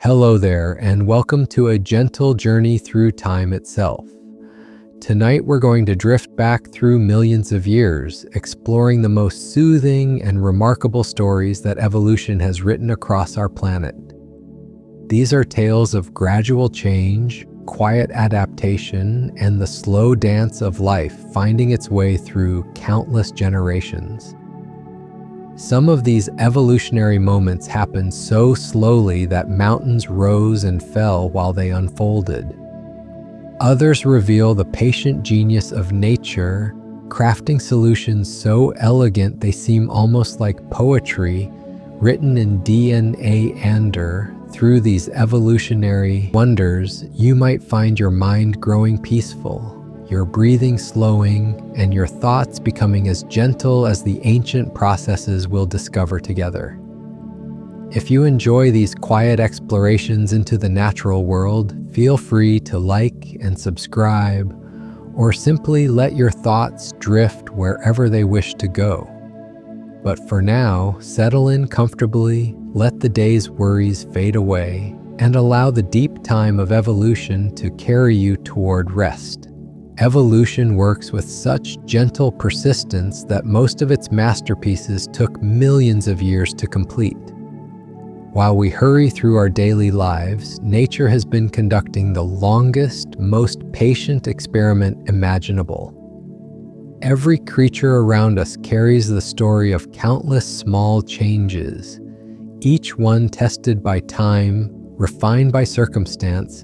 Hello there, and welcome to a gentle journey through time itself. Tonight we're going to drift back through millions of years, exploring the most soothing and remarkable stories that evolution has written across our planet. These are tales of gradual change, quiet adaptation, and the slow dance of life finding its way through countless generations. Some of these evolutionary moments happened so slowly that mountains rose and fell while they unfolded. Others reveal the patient genius of nature, crafting solutions so elegant they seem almost like poetry, written in DNA. Through these evolutionary wonders, you might find your mind growing peaceful, your breathing slowing, and your thoughts becoming as gentle as the ancient processes we'll discover together. If you enjoy these quiet explorations into the natural world, feel free to like and subscribe, or simply let your thoughts drift wherever they wish to go. But for now, settle in comfortably, let the day's worries fade away, and allow the deep time of evolution to carry you toward rest. Evolution works with such gentle persistence that most of its masterpieces took millions of years to complete. While we hurry through our daily lives, nature has been conducting the longest, most patient experiment imaginable. Every creature around us carries the story of countless small changes, each one tested by time, refined by circumstance,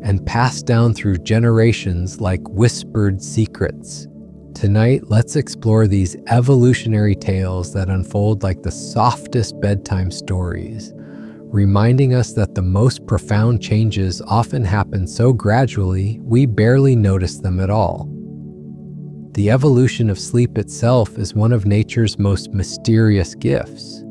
and passed down through generations like whispered secrets. Tonight, let's explore these evolutionary tales that unfold like the softest bedtime stories, reminding us that the most profound changes often happen so gradually we barely notice them at all. The evolution of sleep itself is one of nature's most mysterious gifts.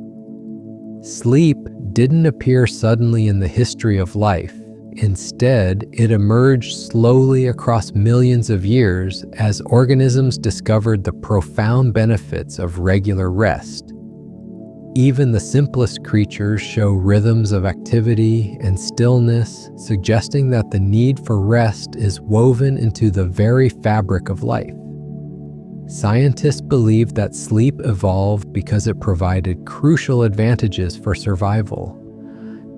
Sleep didn't appear suddenly in the history of life. Instead, it emerged slowly across millions of years as organisms discovered the profound benefits of regular rest. Even the simplest creatures show rhythms of activity and stillness, suggesting that the need for rest is woven into the very fabric of life. Scientists believe that sleep evolved because it provided crucial advantages for survival.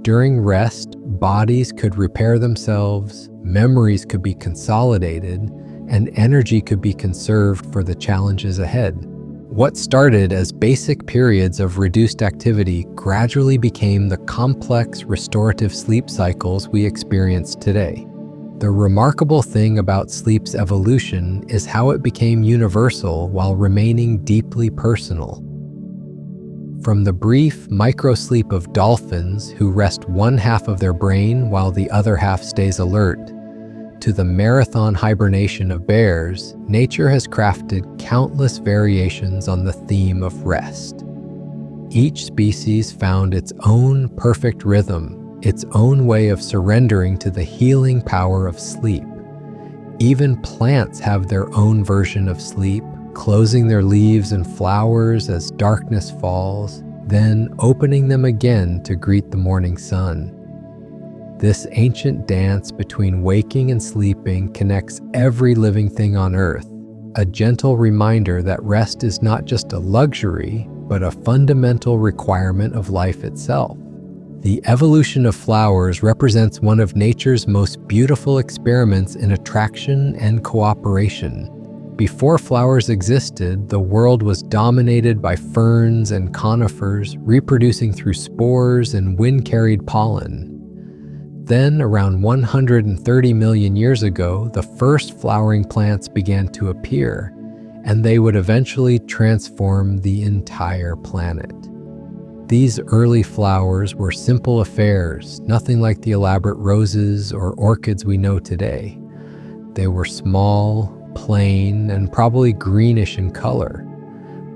During rest, bodies could repair themselves, memories could be consolidated, and energy could be conserved for the challenges ahead. What started as basic periods of reduced activity gradually became the complex restorative sleep cycles we experience today. The remarkable thing about sleep's evolution is how it became universal while remaining deeply personal. From the brief microsleep of dolphins who rest one half of their brain while the other half stays alert, to the marathon hibernation of bears, nature has crafted countless variations on the theme of rest. Each species found its own perfect rhythm, its own way of surrendering to the healing power of sleep. Even plants have their own version of sleep, closing their leaves and flowers as darkness falls, then opening them again to greet the morning sun. This ancient dance between waking and sleeping connects every living thing on Earth, a gentle reminder that rest is not just a luxury, but a fundamental requirement of life itself. The evolution of flowers represents one of nature's most beautiful experiments in attraction and cooperation. Before flowers existed, the world was dominated by ferns and conifers, reproducing through spores and wind-carried pollen. Then, around 130 million years ago, the first flowering plants began to appear, and they would eventually transform the entire planet. These early flowers were simple affairs, nothing like the elaborate roses or orchids we know today. They were small, plain, and probably greenish in color,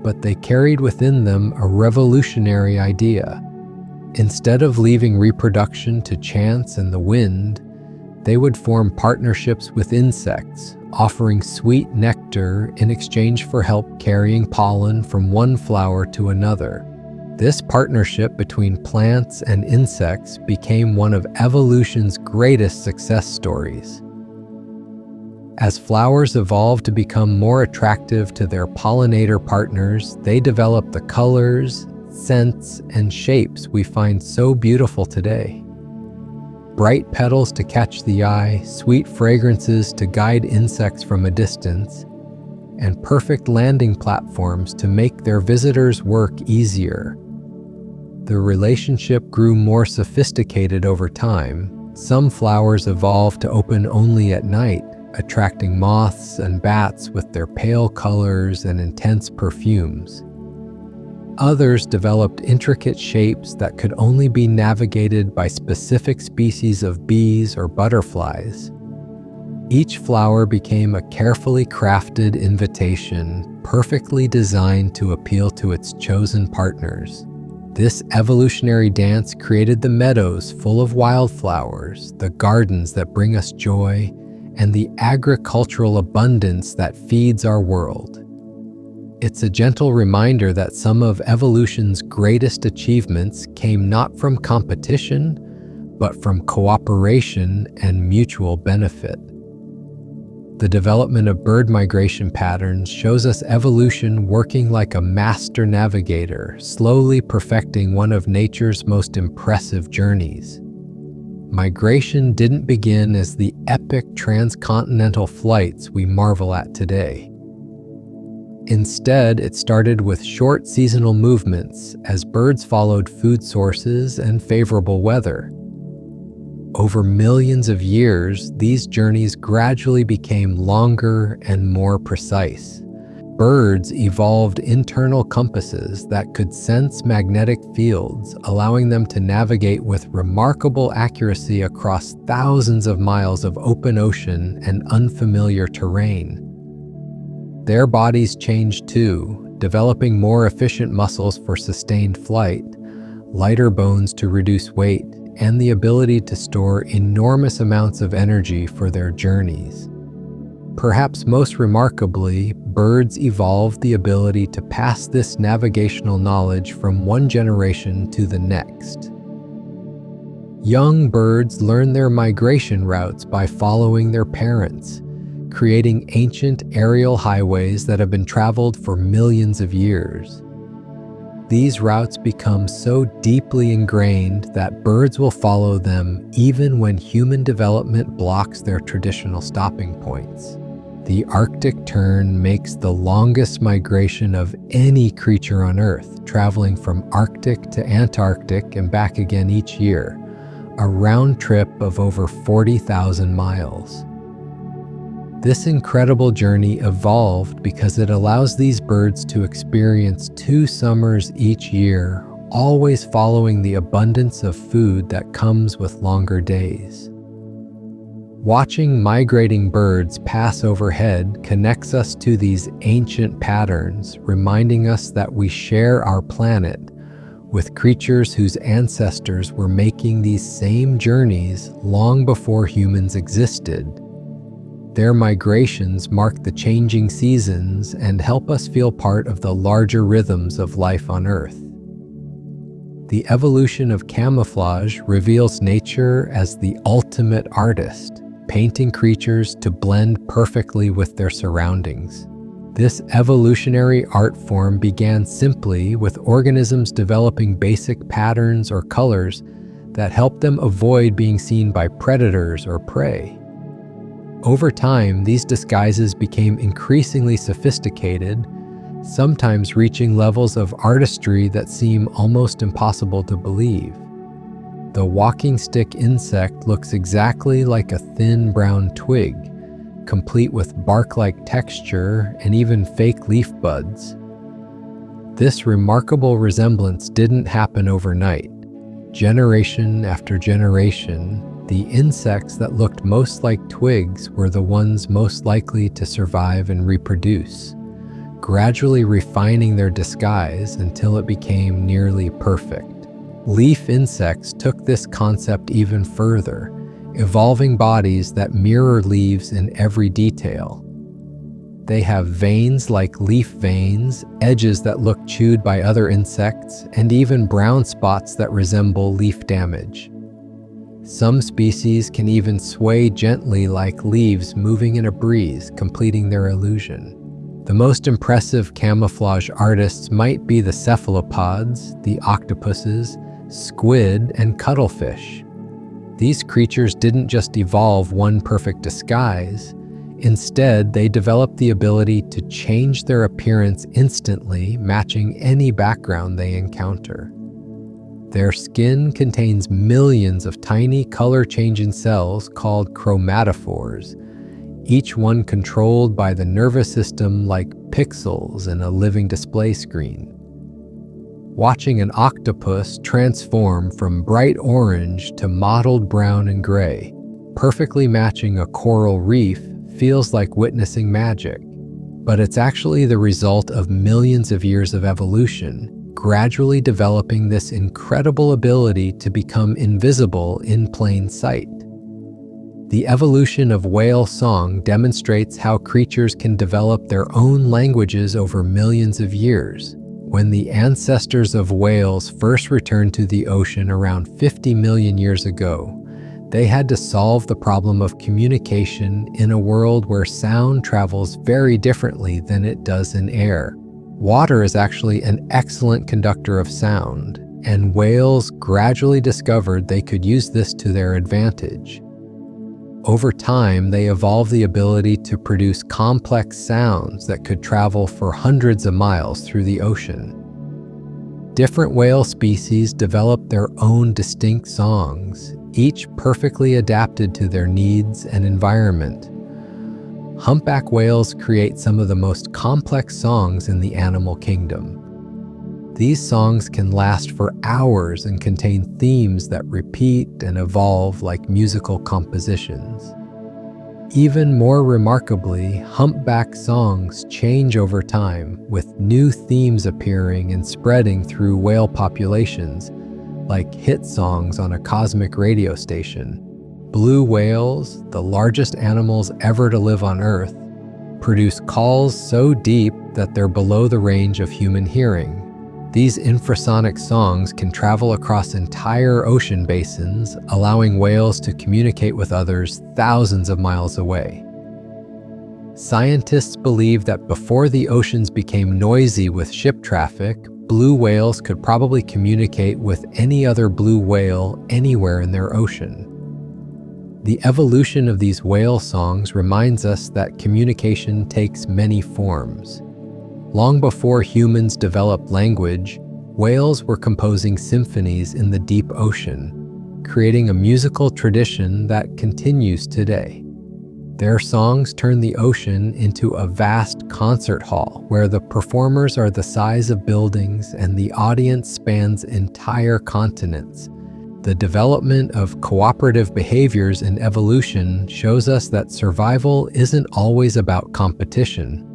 but they carried within them a revolutionary idea. Instead of leaving reproduction to chance and the wind, they would form partnerships with insects, offering sweet nectar in exchange for help carrying pollen from one flower to another. This partnership between plants and insects became one of evolution's greatest success stories. As flowers evolved to become more attractive to their pollinator partners, they developed the colors, scents, and shapes we find so beautiful today. Bright petals to catch the eye, sweet fragrances to guide insects from a distance, and perfect landing platforms to make their visitors' work easier. The relationship grew more sophisticated over time. Some flowers evolved to open only at night, attracting moths and bats with their pale colors and intense perfumes. Others developed intricate shapes that could only be navigated by specific species of bees or butterflies. Each flower became a carefully crafted invitation, perfectly designed to appeal to its chosen partners. This evolutionary dance created the meadows full of wildflowers, the gardens that bring us joy, and the agricultural abundance that feeds our world. It's a gentle reminder that some of evolution's greatest achievements came not from competition, but from cooperation and mutual benefit. The development of bird migration patterns shows us evolution working like a master navigator, slowly perfecting one of nature's most impressive journeys. Migration didn't begin as the epic transcontinental flights we marvel at today. Instead, it started with short seasonal movements as birds followed food sources and favorable weather. Over millions of years, these journeys gradually became longer and more precise. Birds evolved internal compasses that could sense magnetic fields, allowing them to navigate with remarkable accuracy across thousands of miles of open ocean and unfamiliar terrain. Their bodies changed too, developing more efficient muscles for sustained flight, lighter bones to reduce weight, and the ability to store enormous amounts of energy for their journeys. Perhaps most remarkably, birds evolved the ability to pass this navigational knowledge from one generation to the next. Young birds learn their migration routes by following their parents, creating ancient aerial highways that have been traveled for millions of years. These routes become so deeply ingrained that birds will follow them even when human development blocks their traditional stopping points. The Arctic tern makes the longest migration of any creature on Earth, traveling from Arctic to Antarctic and back again each year, a round trip of over 40,000 miles. This incredible journey evolved because it allows these birds to experience 2 summers each year, always following the abundance of food that comes with longer days. Watching migrating birds pass overhead connects us to these ancient patterns, reminding us that we share our planet with creatures whose ancestors were making these same journeys long before humans existed. Their migrations mark the changing seasons and help us feel part of the larger rhythms of life on Earth. The evolution of camouflage reveals nature as the ultimate artist, painting creatures to blend perfectly with their surroundings. This evolutionary art form began simply with organisms developing basic patterns or colors that helped them avoid being seen by predators or prey. Over time, these disguises became increasingly sophisticated, sometimes reaching levels of artistry that seem almost impossible to believe. The walking stick insect looks exactly like a thin brown twig, complete with bark-like texture and even fake leaf buds. This remarkable resemblance didn't happen overnight. Generation after generation, the insects that looked most like twigs were the ones most likely to survive and reproduce, gradually refining their disguise until it became nearly perfect. Leaf insects took this concept even further, evolving bodies that mirror leaves in every detail. They have veins like leaf veins, edges that look chewed by other insects, and even brown spots that resemble leaf damage. Some species can even sway gently like leaves moving in a breeze, completing their illusion. The most impressive camouflage artists might be the cephalopods, the octopuses, squid, and cuttlefish. These creatures didn't just evolve one perfect disguise. Instead, they developed the ability to change their appearance instantly, matching any background they encounter. Their skin contains millions of tiny color-changing cells called chromatophores, each one controlled by the nervous system like pixels in a living display screen. Watching an octopus transform from bright orange to mottled brown and gray, perfectly matching a coral reef, feels like witnessing magic. But it's actually the result of millions of years of evolution, gradually developing this incredible ability to become invisible in plain sight. The evolution of whale song demonstrates how creatures can develop their own languages over millions of years. When the ancestors of whales first returned to the ocean around 50 million years ago, they had to solve the problem of communication in a world where sound travels very differently than it does in air. Water is actually an excellent conductor of sound, and whales gradually discovered they could use this to their advantage. Over time, they evolved the ability to produce complex sounds that could travel for hundreds of miles through the ocean. Different whale species developed their own distinct songs, each perfectly adapted to their needs and environment. Humpback whales create some of the most complex songs in the animal kingdom. These songs can last for hours and contain themes that repeat and evolve like musical compositions. Even more remarkably, humpback songs change over time, with new themes appearing and spreading through whale populations, like hit songs on a cosmic radio station. Blue whales, the largest animals ever to live on Earth, produce calls so deep that they're below the range of human hearing. These infrasonic songs can travel across entire ocean basins, allowing whales to communicate with others thousands of miles away. Scientists believe that before the oceans became noisy with ship traffic, blue whales could probably communicate with any other blue whale anywhere in their ocean. The evolution of these whale songs reminds us that communication takes many forms. Long before humans developed language, whales were composing symphonies in the deep ocean, creating a musical tradition that continues today. Their songs turn the ocean into a vast concert hall where the performers are the size of buildings and the audience spans entire continents. The development of cooperative behaviors in evolution shows us that survival isn't always about competition.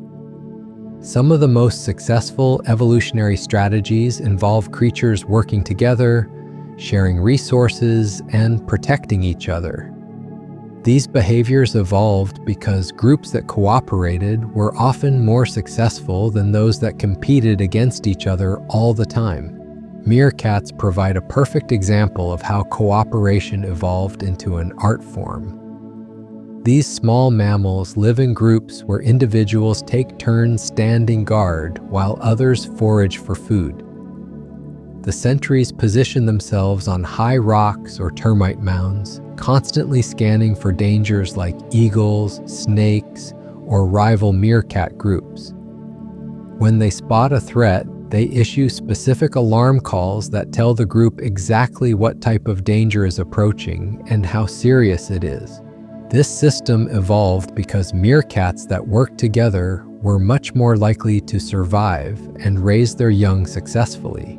Some of the most successful evolutionary strategies involve creatures working together, sharing resources, and protecting each other. These behaviors evolved because groups that cooperated were often more successful than those that competed against each other all the time. Meerkats provide a perfect example of how cooperation evolved into an art form. These small mammals live in groups where individuals take turns standing guard while others forage for food. The sentries position themselves on high rocks or termite mounds, constantly scanning for dangers like eagles, snakes, or rival meerkat groups. When they spot a threat, they issue specific alarm calls that tell the group exactly what type of danger is approaching and how serious it is. This system evolved because meerkats that worked together were much more likely to survive and raise their young successfully.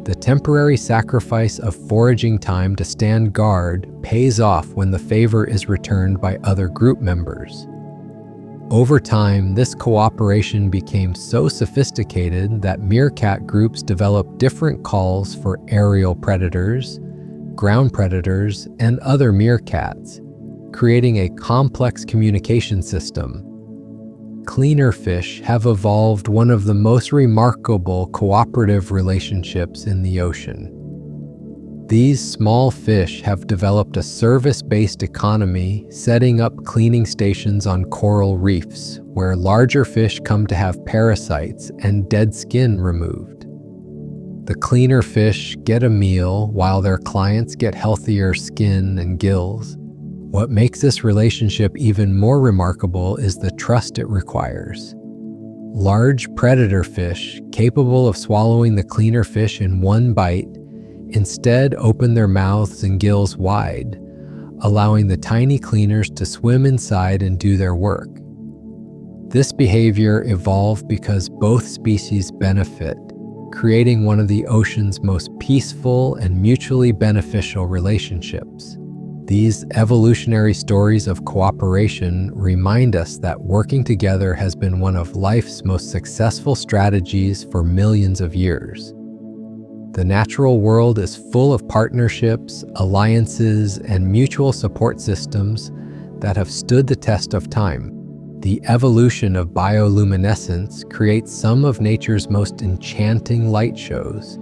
The temporary sacrifice of foraging time to stand guard pays off when the favor is returned by other group members. Over time, this cooperation became so sophisticated that meerkat groups developed different calls for aerial predators, ground predators, and other meerkats, creating a complex communication system. cleaner fish have evolved one of the most remarkable cooperative relationships in the ocean. These small fish have developed a service-based economy, setting up cleaning stations on coral reefs, where larger fish come to have parasites and dead skin removed. The cleaner fish get a meal while their clients get healthier skin and gills. What makes this relationship even more remarkable is the trust it requires. Large predator fish, capable of swallowing the cleaner fish in one bite, instead open their mouths and gills wide, allowing the tiny cleaners to swim inside and do their work. This behavior evolved because both species benefit, creating one of the ocean's most peaceful and mutually beneficial relationships. These evolutionary stories of cooperation remind us that working together has been one of life's most successful strategies for millions of years. The natural world is full of partnerships, alliances, and mutual support systems that have stood the test of time. The evolution of bioluminescence creates some of nature's most enchanting light shows,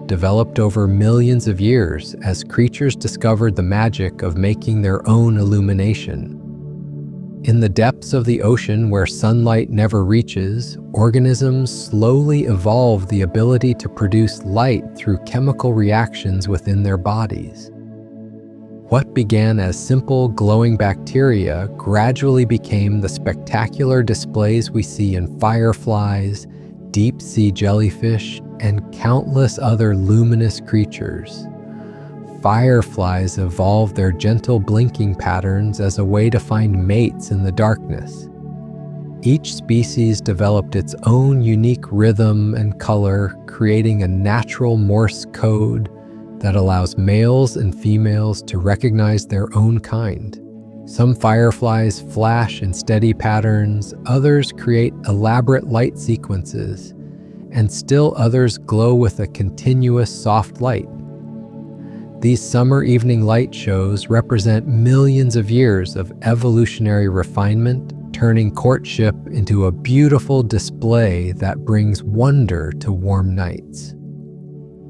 developed over millions of years as creatures discovered the magic of making their own illumination. In the depths of the ocean where sunlight never reaches, organisms slowly evolve the ability to produce light through chemical reactions within their bodies. What began as simple glowing bacteria gradually became the spectacular displays we see in fireflies, deep-sea jellyfish, and countless other luminous creatures. Fireflies evolved their gentle blinking patterns as a way to find mates in the darkness. Each species developed its own unique rhythm and color, creating a natural Morse code that allows males and females to recognize their own kind. Some fireflies flash in steady patterns, others create elaborate light sequences, and still others glow with a continuous soft light. These summer evening light shows represent millions of years of evolutionary refinement, turning courtship into a beautiful display that brings wonder to warm nights.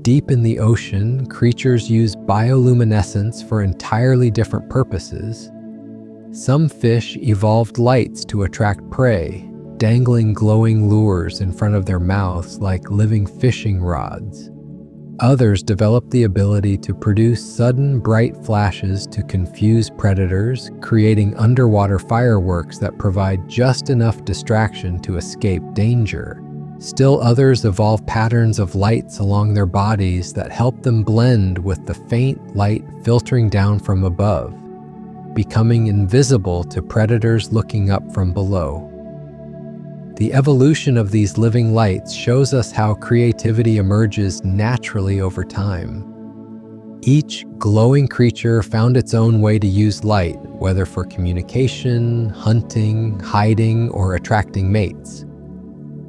Deep in the ocean, creatures use bioluminescence for entirely different purposes. Some fish evolved lights to attract prey, dangling glowing lures in front of their mouths like living fishing rods. Others developed the ability to produce sudden bright flashes to confuse predators, creating underwater fireworks that provide just enough distraction to escape danger. Still others evolve patterns of lights along their bodies that help them blend with the faint light filtering down from above, becoming invisible to predators looking up from below. The evolution of these living lights shows us how creativity emerges naturally over time. Each glowing creature found its own way to use light, whether for communication, hunting, hiding, or attracting mates.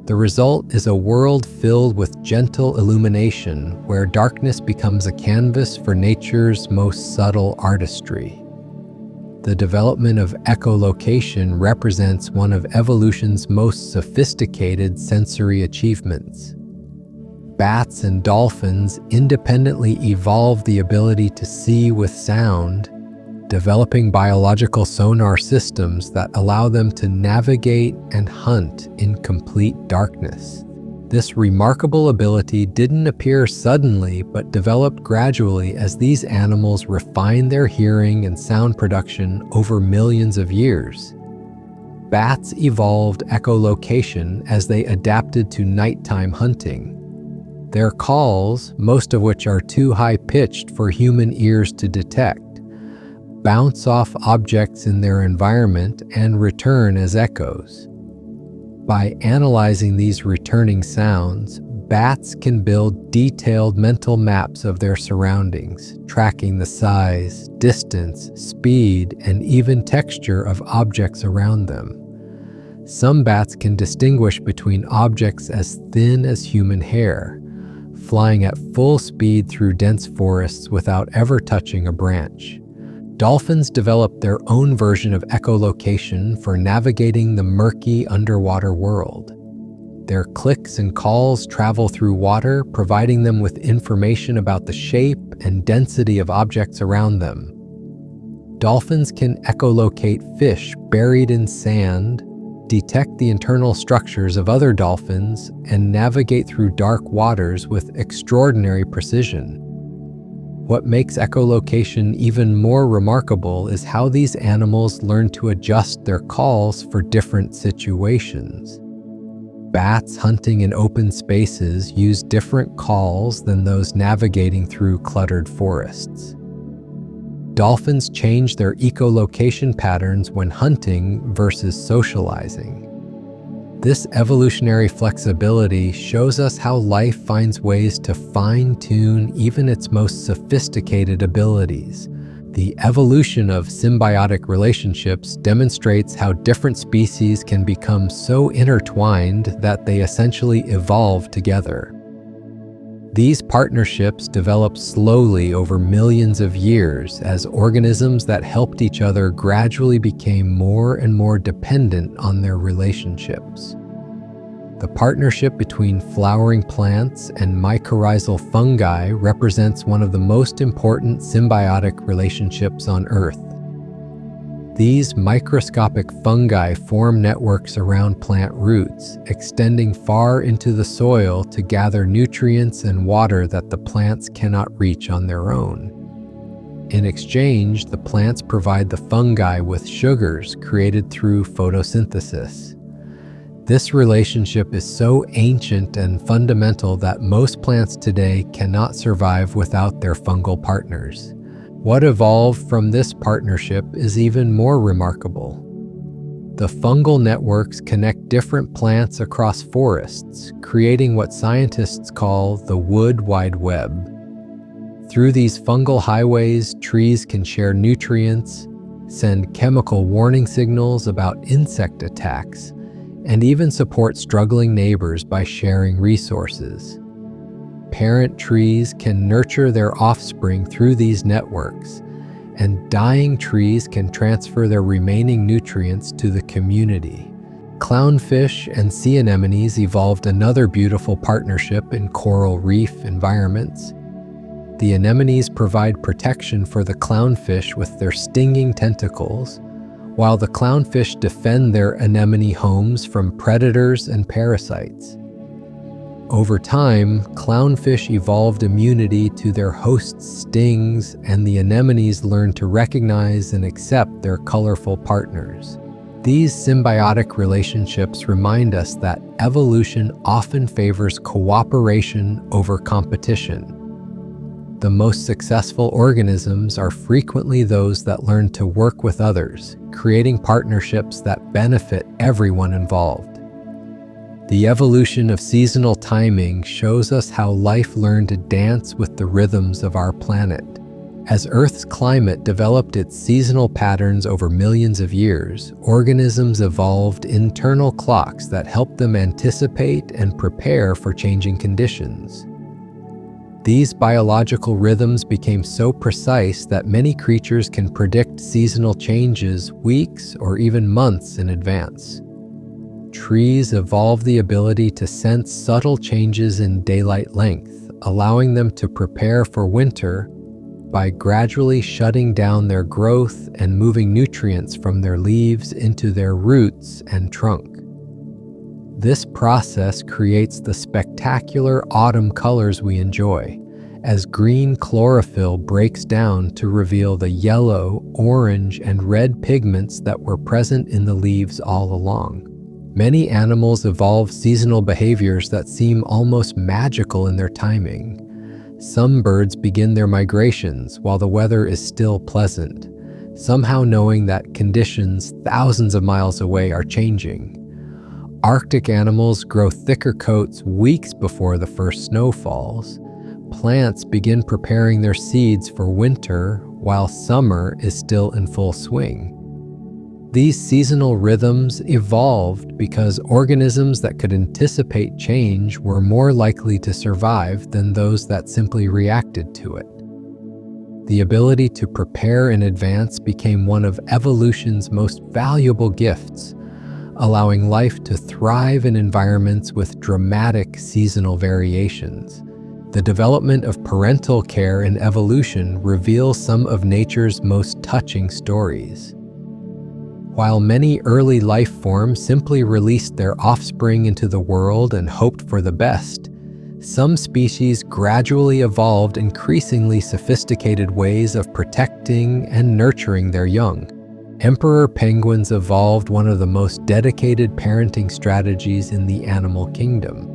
The result is a world filled with gentle illumination, where darkness becomes a canvas for nature's most subtle artistry. The development of echolocation represents one of evolution's most sophisticated sensory achievements. Bats and dolphins independently evolved the ability to see with sound, developing biological sonar systems that allow them to navigate and hunt in complete darkness. This remarkable ability didn't appear suddenly, but developed gradually as these animals refined their hearing and sound production over millions of years. Bats evolved echolocation as they adapted to nighttime hunting. Their calls, most of which are too high-pitched for human ears to detect, bounce off objects in their environment and return as echoes. By analyzing these returning sounds, bats can build detailed mental maps of their surroundings, tracking the size, distance, speed, and even texture of objects around them. Some bats can distinguish between objects as thin as human hair, flying at full speed through dense forests without ever touching a branch. Dolphins developed their own version of echolocation for navigating the murky underwater world. Their clicks and calls travel through water, providing them with information about the shape and density of objects around them. Dolphins can echolocate fish buried in sand, detect the internal structures of other dolphins, and navigate through dark waters with extraordinary precision. What makes echolocation even more remarkable is how these animals learn to adjust their calls for different situations. Bats hunting in open spaces use different calls than those navigating through cluttered forests. Dolphins change their echolocation patterns when hunting versus socializing. This evolutionary flexibility shows us how life finds ways to fine-tune even its most sophisticated abilities. The evolution of symbiotic relationships demonstrates how different species can become so intertwined that they essentially evolve together. These partnerships develop slowly over millions of years as organisms that helped each other gradually became more and more dependent on their relationships. The partnership between flowering plants and mycorrhizal fungi represents one of the most important symbiotic relationships on Earth. These microscopic fungi form networks around plant roots, extending far into the soil to gather nutrients and water that the plants cannot reach on their own. In exchange, the plants provide the fungi with sugars created through photosynthesis. This relationship is so ancient and fundamental that most plants today cannot survive without their fungal partners. What evolved from this partnership is even more remarkable. The fungal networks connect different plants across forests, creating what scientists call the wood wide web. Through these fungal highways, trees can share nutrients, send chemical warning signals about insect attacks, and even support struggling neighbors by sharing resources. Parent trees can nurture their offspring through these networks, and dying trees can transfer their remaining nutrients to the community. Clownfish and sea anemones evolved another beautiful partnership in coral reef environments. The anemones provide protection for the clownfish with their stinging tentacles, while the clownfish defend their anemone homes from predators and parasites. Over time, clownfish evolved immunity to their host's stings, and the anemones learned to recognize and accept their colorful partners. These symbiotic relationships remind us that evolution often favors cooperation over competition. The most successful organisms are frequently those that learn to work with others, creating partnerships that benefit everyone involved. The evolution of seasonal timing shows us how life learned to dance with the rhythms of our planet. As Earth's climate developed its seasonal patterns over millions of years, organisms evolved internal clocks that helped them anticipate and prepare for changing conditions. These biological rhythms became so precise that many creatures can predict seasonal changes weeks or even months in advance. Trees evolved the ability to sense subtle changes in daylight length, allowing them to prepare for winter by gradually shutting down their growth and moving nutrients from their leaves into their roots and trunk. This process creates the spectacular autumn colors we enjoy, as green chlorophyll breaks down to reveal the yellow, orange, and red pigments that were present in the leaves all along. Many animals evolve seasonal behaviors that seem almost magical in their timing. Some birds begin their migrations while the weather is still pleasant, somehow knowing that conditions thousands of miles away are changing. Arctic animals grow thicker coats weeks before the first snow falls. Plants begin preparing their seeds for winter while summer is still in full swing. These seasonal rhythms evolved because organisms that could anticipate change were more likely to survive than those that simply reacted to it. The ability to prepare in advance became one of evolution's most valuable gifts, allowing life to thrive in environments with dramatic seasonal variations. The development of parental care in evolution reveals some of nature's most touching stories. While many early life forms simply released their offspring into the world and hoped for the best, some species gradually evolved increasingly sophisticated ways of protecting and nurturing their young. Emperor penguins evolved one of the most dedicated parenting strategies in the animal kingdom.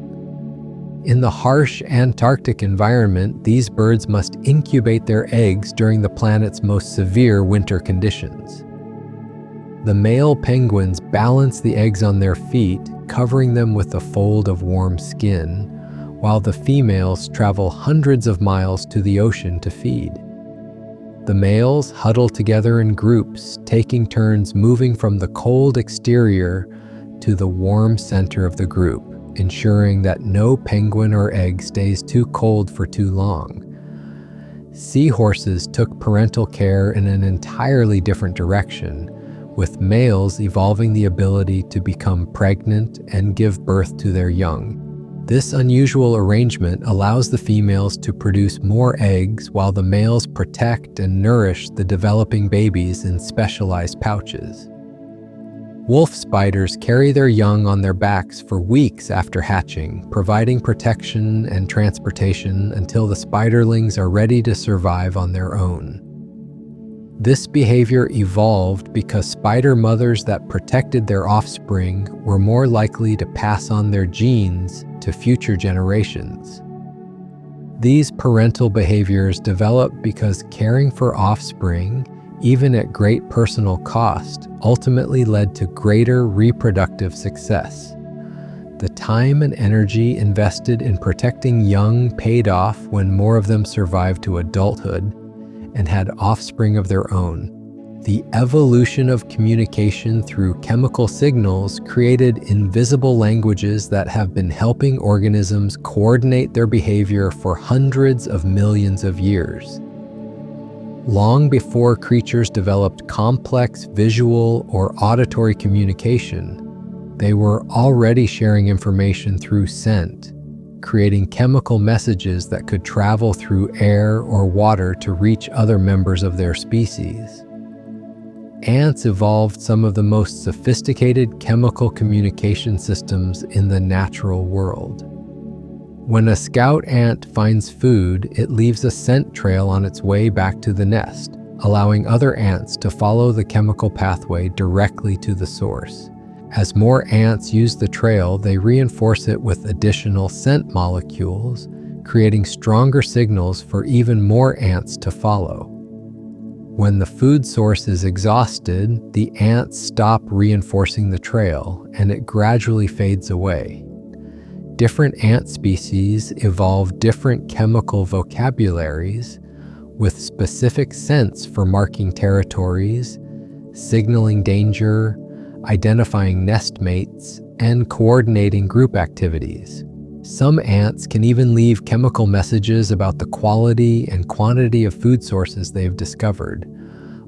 In the harsh Antarctic environment, these birds must incubate their eggs during the planet's most severe winter conditions. The male penguins balance the eggs on their feet, covering them with a fold of warm skin, while the females travel hundreds of miles to the ocean to feed. The males huddle together in groups, taking turns moving from the cold exterior to the warm center of the group, ensuring that no penguin or egg stays too cold for too long. Seahorses took parental care in an entirely different direction, with males evolving the ability to become pregnant and give birth to their young. This unusual arrangement allows the females to produce more eggs while the males protect and nourish the developing babies in specialized pouches. Wolf spiders carry their young on their backs for weeks after hatching, providing protection and transportation until the spiderlings are ready to survive on their own. This behavior evolved because spider mothers that protected their offspring were more likely to pass on their genes to future generations. These parental behaviors developed because caring for offspring, even at great personal cost, ultimately led to greater reproductive success. The time and energy invested in protecting young paid off when more of them survived to adulthood and had offspring of their own. The evolution of communication through chemical signals created invisible languages that have been helping organisms coordinate their behavior for hundreds of millions of years. Long before creatures developed complex visual or auditory communication, they were already sharing information through scent, creating chemical messages that could travel through air or water to reach other members of their species. Ants evolved some of the most sophisticated chemical communication systems in the natural world. When a scout ant finds food, it leaves a scent trail on its way back to the nest, allowing other ants to follow the chemical pathway directly to the source. As more ants use the trail, they reinforce it with additional scent molecules, creating stronger signals for even more ants to follow. When the food source is exhausted, the ants stop reinforcing the trail, and it gradually fades away. Different ant species evolve different chemical vocabularies with specific scents for marking territories, signaling danger, identifying nest mates, and coordinating group activities. Some ants can even leave chemical messages about the quality and quantity of food sources they've discovered,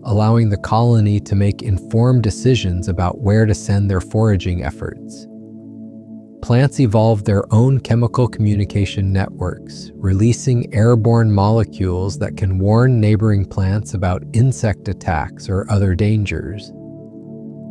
allowing the colony to make informed decisions about where to send their foraging efforts. Plants evolved their own chemical communication networks, releasing airborne molecules that can warn neighboring plants about insect attacks or other dangers.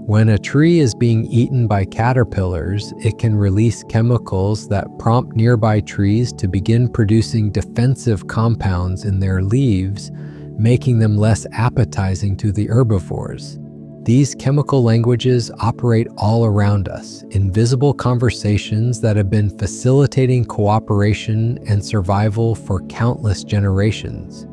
When a tree is being eaten by caterpillars, it can release chemicals that prompt nearby trees to begin producing defensive compounds in their leaves, making them less appetizing to the herbivores. These chemical languages operate all around us, invisible conversations that have been facilitating cooperation and survival for countless generations.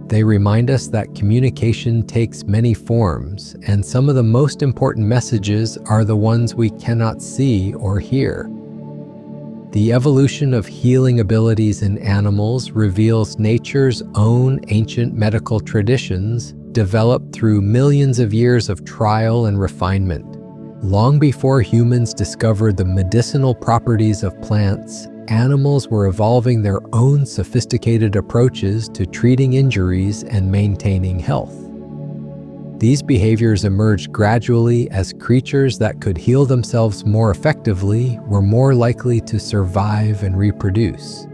They remind us that communication takes many forms, and some of the most important messages are the ones we cannot see or hear. The evolution of healing abilities in animals reveals nature's own ancient medical traditions developed through millions of years of trial and refinement. Long before humans discovered the medicinal properties of plants, animals were evolving their own sophisticated approaches to treating injuries and maintaining health. These behaviors emerged gradually as creatures that could heal themselves more effectively were more likely to survive and reproduce.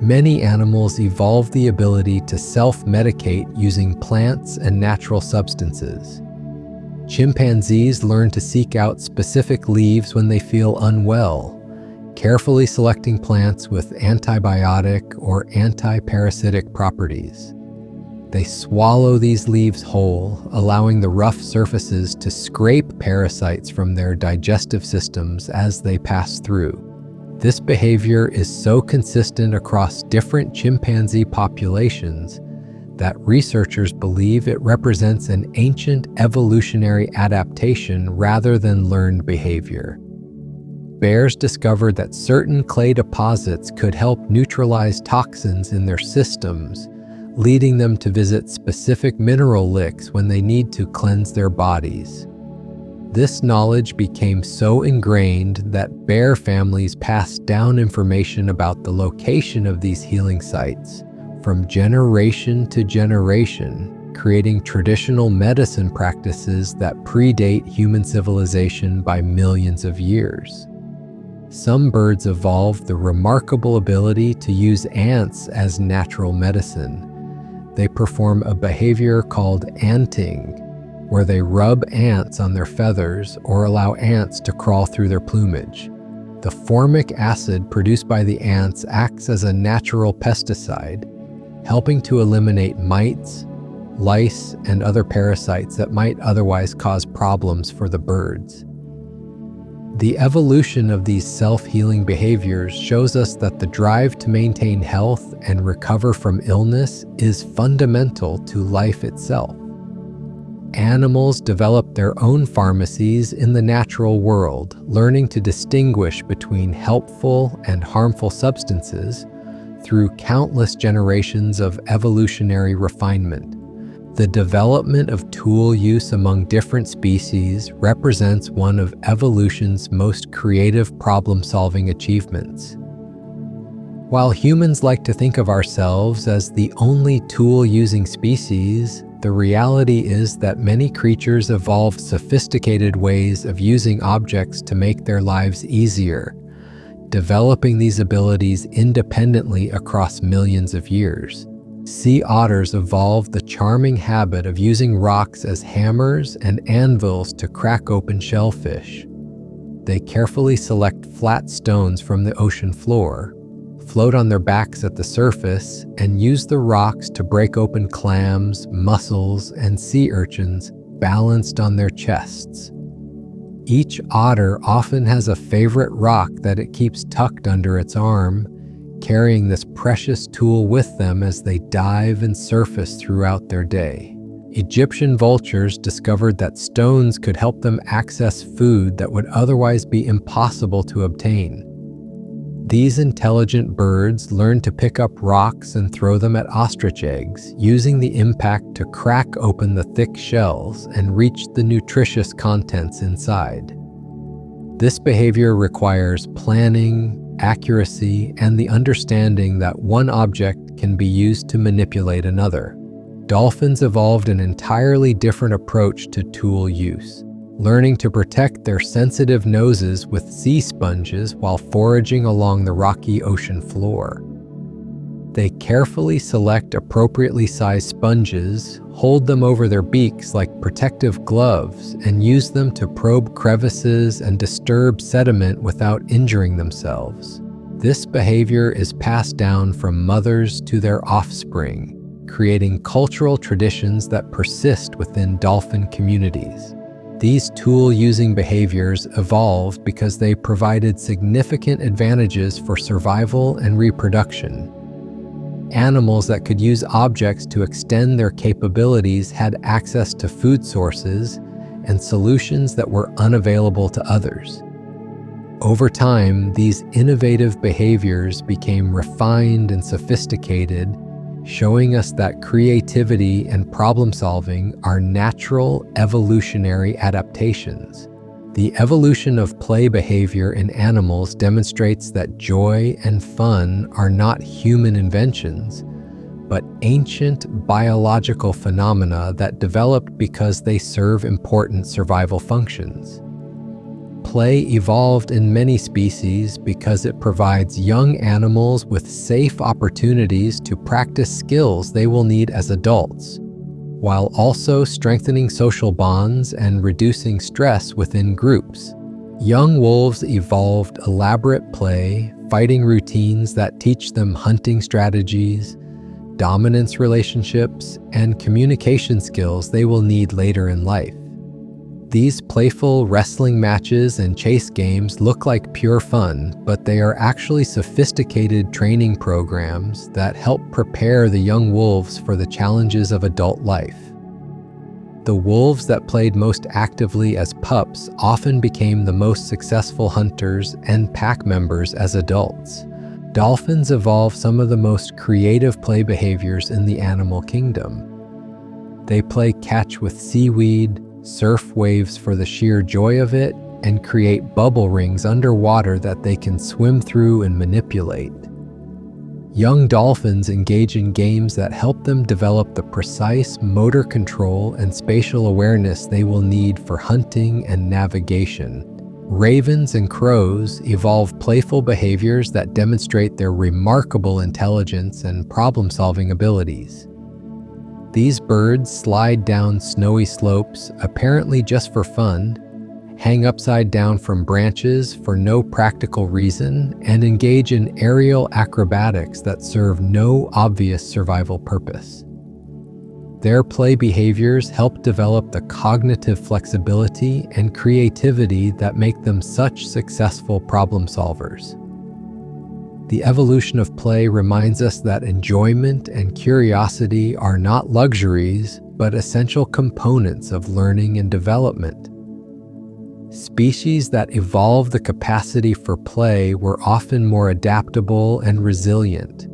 Many animals evolved the ability to self-medicate using plants and natural substances. Chimpanzees learn to seek out specific leaves when they feel unwell, carefully selecting plants with antibiotic or anti-parasitic properties. They swallow these leaves whole, allowing the rough surfaces to scrape parasites from their digestive systems as they pass through. This behavior is so consistent across different chimpanzee populations that researchers believe it represents an ancient evolutionary adaptation rather than learned behavior. Bears discovered that certain clay deposits could help neutralize toxins in their systems, leading them to visit specific mineral licks when they need to cleanse their bodies. This knowledge became so ingrained that bear families passed down information about the location of these healing sites from generation to generation, creating traditional medicine practices that predate human civilization by millions of years. Some birds evolved the remarkable ability to use ants as natural medicine. They perform a behavior called anting, where they rub ants on their feathers or allow ants to crawl through their plumage. The formic acid produced by the ants acts as a natural pesticide, helping to eliminate mites, lice, and other parasites that might otherwise cause problems for the birds. The evolution of these self-healing behaviors shows us that the drive to maintain health and recover from illness is fundamental to life itself. Animals develop their own pharmacies in the natural world, learning to distinguish between helpful and harmful substances through countless generations of evolutionary refinement. The development of tool use among different species represents one of evolution's most creative problem-solving achievements. While humans like to think of ourselves as the only tool-using species, the reality is that many creatures evolved sophisticated ways of using objects to make their lives easier, developing these abilities independently across millions of years. Sea otters evolved the charming habit of using rocks as hammers and anvils to crack open shellfish. They carefully select flat stones from the ocean floor, float on their backs at the surface, and use the rocks to break open clams, mussels, and sea urchins balanced on their chests. Each otter often has a favorite rock that it keeps tucked under its arm, carrying this precious tool with them as they dive and surface throughout their day. Egyptian vultures discovered that stones could help them access food that would otherwise be impossible to obtain. These intelligent birds learned to pick up rocks and throw them at ostrich eggs, using the impact to crack open the thick shells and reach the nutritious contents inside. This behavior requires planning, accuracy, and the understanding that one object can be used to manipulate another. Dolphins evolved an entirely different approach to tool use, learning to protect their sensitive noses with sea sponges while foraging along the rocky ocean floor. They carefully select appropriately sized sponges, hold them over their beaks like protective gloves, and use them to probe crevices and disturb sediment without injuring themselves. This behavior is passed down from mothers to their offspring, creating cultural traditions that persist within dolphin communities. These tool-using behaviors evolved because they provided significant advantages for survival and reproduction. Animals that could use objects to extend their capabilities had access to food sources and solutions that were unavailable to others. Over time, these innovative behaviors became refined and sophisticated, showing us that creativity and problem-solving are natural evolutionary adaptations. The evolution of play behavior in animals demonstrates that joy and fun are not human inventions, but ancient biological phenomena that developed because they serve important survival functions. Play evolved in many species because it provides young animals with safe opportunities to practice skills they will need as adults, while also strengthening social bonds and reducing stress within groups. Young wolves evolved elaborate play, fighting routines that teach them hunting strategies, dominance relationships, and communication skills they will need later in life. These playful wrestling matches and chase games look like pure fun, but they are actually sophisticated training programs that help prepare the young wolves for the challenges of adult life. The wolves that played most actively as pups often became the most successful hunters and pack members as adults. Dolphins evolve some of the most creative play behaviors in the animal kingdom. They play catch with seaweed, surf waves for the sheer joy of it, and create bubble rings underwater that they can swim through and manipulate. Young dolphins engage in games that help them develop the precise motor control and spatial awareness they will need for hunting and navigation. Ravens and crows evolve playful behaviors that demonstrate their remarkable intelligence and problem-solving abilities. These birds slide down snowy slopes, apparently just for fun, hang upside down from branches for no practical reason, and engage in aerial acrobatics that serve no obvious survival purpose. Their play behaviors help develop the cognitive flexibility and creativity that make them such successful problem solvers. The evolution of play reminds us that enjoyment and curiosity are not luxuries, but essential components of learning and development. Species that evolved the capacity for play were often more adaptable and resilient,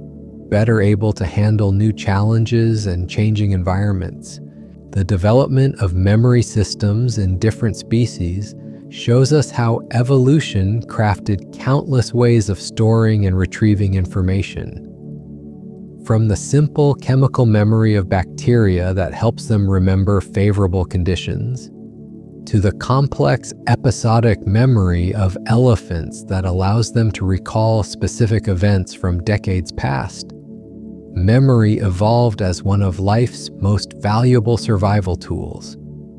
better able to handle new challenges and changing environments. The development of memory systems in different species shows us how evolution crafted countless ways of storing and retrieving information. From the simple chemical memory of bacteria that helps them remember favorable conditions, to the complex episodic memory of elephants that allows them to recall specific events from decades past. Memory evolved as one of life's most valuable survival tools.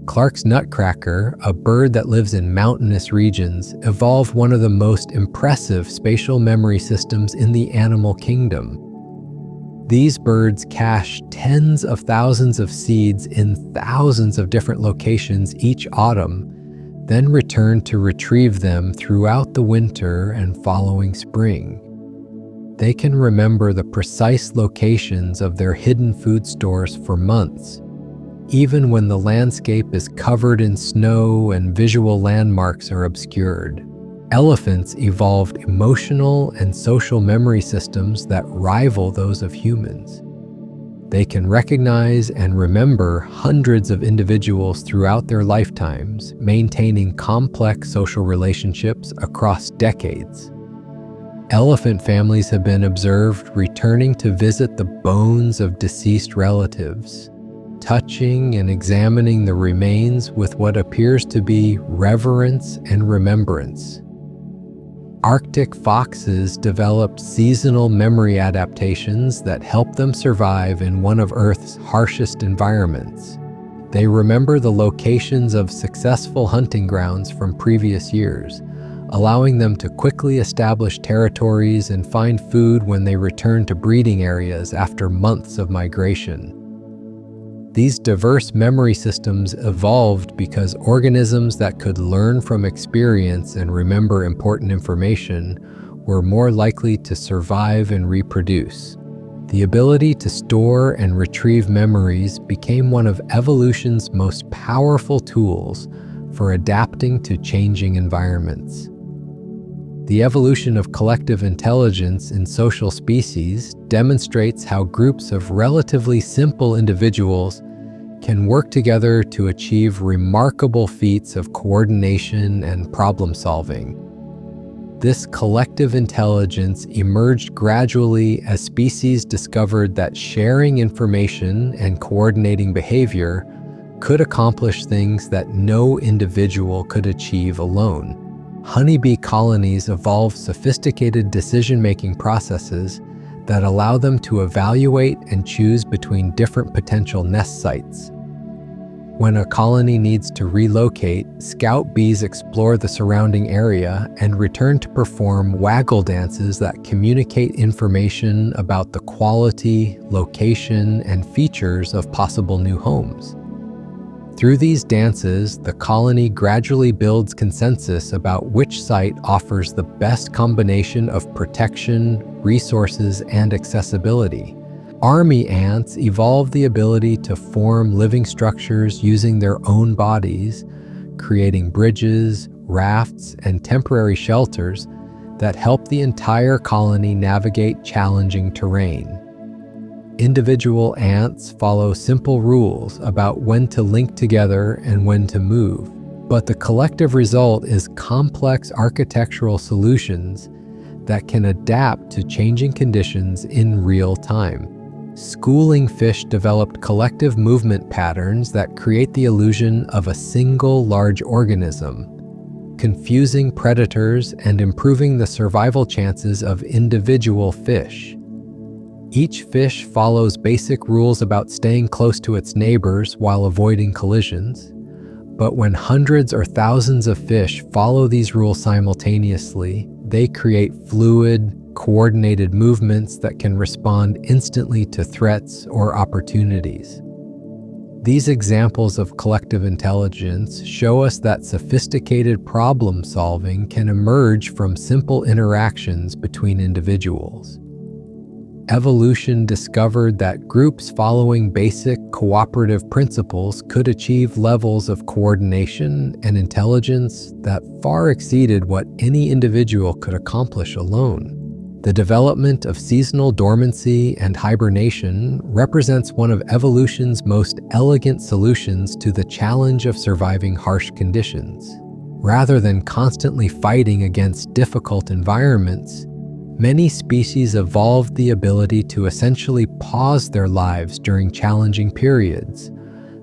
Clark's nutcracker, a bird that lives in mountainous regions, evolved one of the most impressive spatial memory systems in the animal kingdom. These birds cache tens of thousands of seeds in thousands of different locations each autumn, then return to retrieve them throughout the winter and following spring. They can remember the precise locations of their hidden food stores for months, even when the landscape is covered in snow and visual landmarks are obscured. Elephants evolved emotional and social memory systems that rival those of humans. They can recognize and remember hundreds of individuals throughout their lifetimes, maintaining complex social relationships across decades. Elephant families have been observed returning to visit the bones of deceased relatives, touching and examining the remains with what appears to be reverence and remembrance. Arctic foxes developed seasonal memory adaptations that help them survive in one of Earth's harshest environments. They remember the locations of successful hunting grounds from previous years, allowing them to quickly establish territories and find food when they return to breeding areas after months of migration. These diverse memory systems evolved because organisms that could learn from experience and remember important information were more likely to survive and reproduce. The ability to store and retrieve memories became one of evolution's most powerful tools for adapting to changing environments. The evolution of collective intelligence in social species demonstrates how groups of relatively simple individuals can work together to achieve remarkable feats of coordination and problem solving. This collective intelligence emerged gradually as species discovered that sharing information and coordinating behavior could accomplish things that no individual could achieve alone. Honeybee colonies evolved sophisticated decision-making processes that allow them to evaluate and choose between different potential nest sites. When a colony needs to relocate, scout bees explore the surrounding area and return to perform waggle dances that communicate information about the quality, location, and features of possible new homes. Through these dances, the colony gradually builds consensus about which site offers the best combination of protection, resources, and accessibility. Army ants evolved the ability to form living structures using their own bodies, creating bridges, rafts, and temporary shelters that help the entire colony navigate challenging terrain. Individual ants follow simple rules about when to link together and when to move, but the collective result is complex architectural solutions that can adapt to changing conditions in real time. Schooling fish developed collective movement patterns that create the illusion of a single large organism, confusing predators and improving the survival chances of individual fish. Each fish follows basic rules about staying close to its neighbors while avoiding collisions. But when hundreds or thousands of fish follow these rules simultaneously, they create fluid, coordinated movements that can respond instantly to threats or opportunities. These examples of collective intelligence show us that sophisticated problem solving can emerge from simple interactions between individuals. Evolution discovered that groups following basic cooperative principles could achieve levels of coordination and intelligence that far exceeded what any individual could accomplish alone. The development of seasonal dormancy and hibernation represents one of evolution's most elegant solutions to the challenge of surviving harsh conditions. Rather than constantly fighting against difficult environments, many species evolved the ability to essentially pause their lives during challenging periods,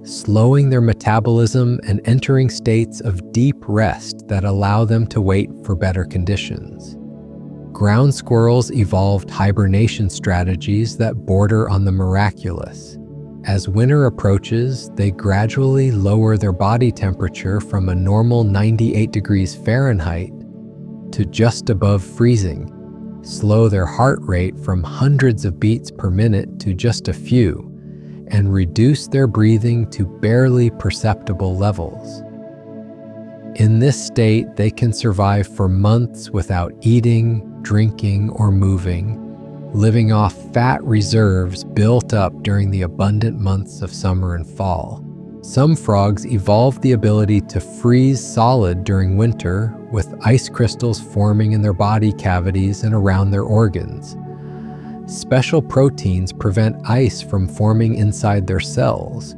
slowing their metabolism and entering states of deep rest that allow them to wait for better conditions. Ground squirrels evolved hibernation strategies that border on the miraculous. As winter approaches, they gradually lower their body temperature from a normal 98 degrees Fahrenheit to just above freezing, slow their heart rate from hundreds of beats per minute to just a few, and reduce their breathing to barely perceptible levels. In this state, they can survive for months without eating, drinking, or moving, living off fat reserves built up during the abundant months of summer and fall. Some frogs evolved the ability to freeze solid during winter, with ice crystals forming in their body cavities and around their organs. Special proteins prevent ice from forming inside their cells,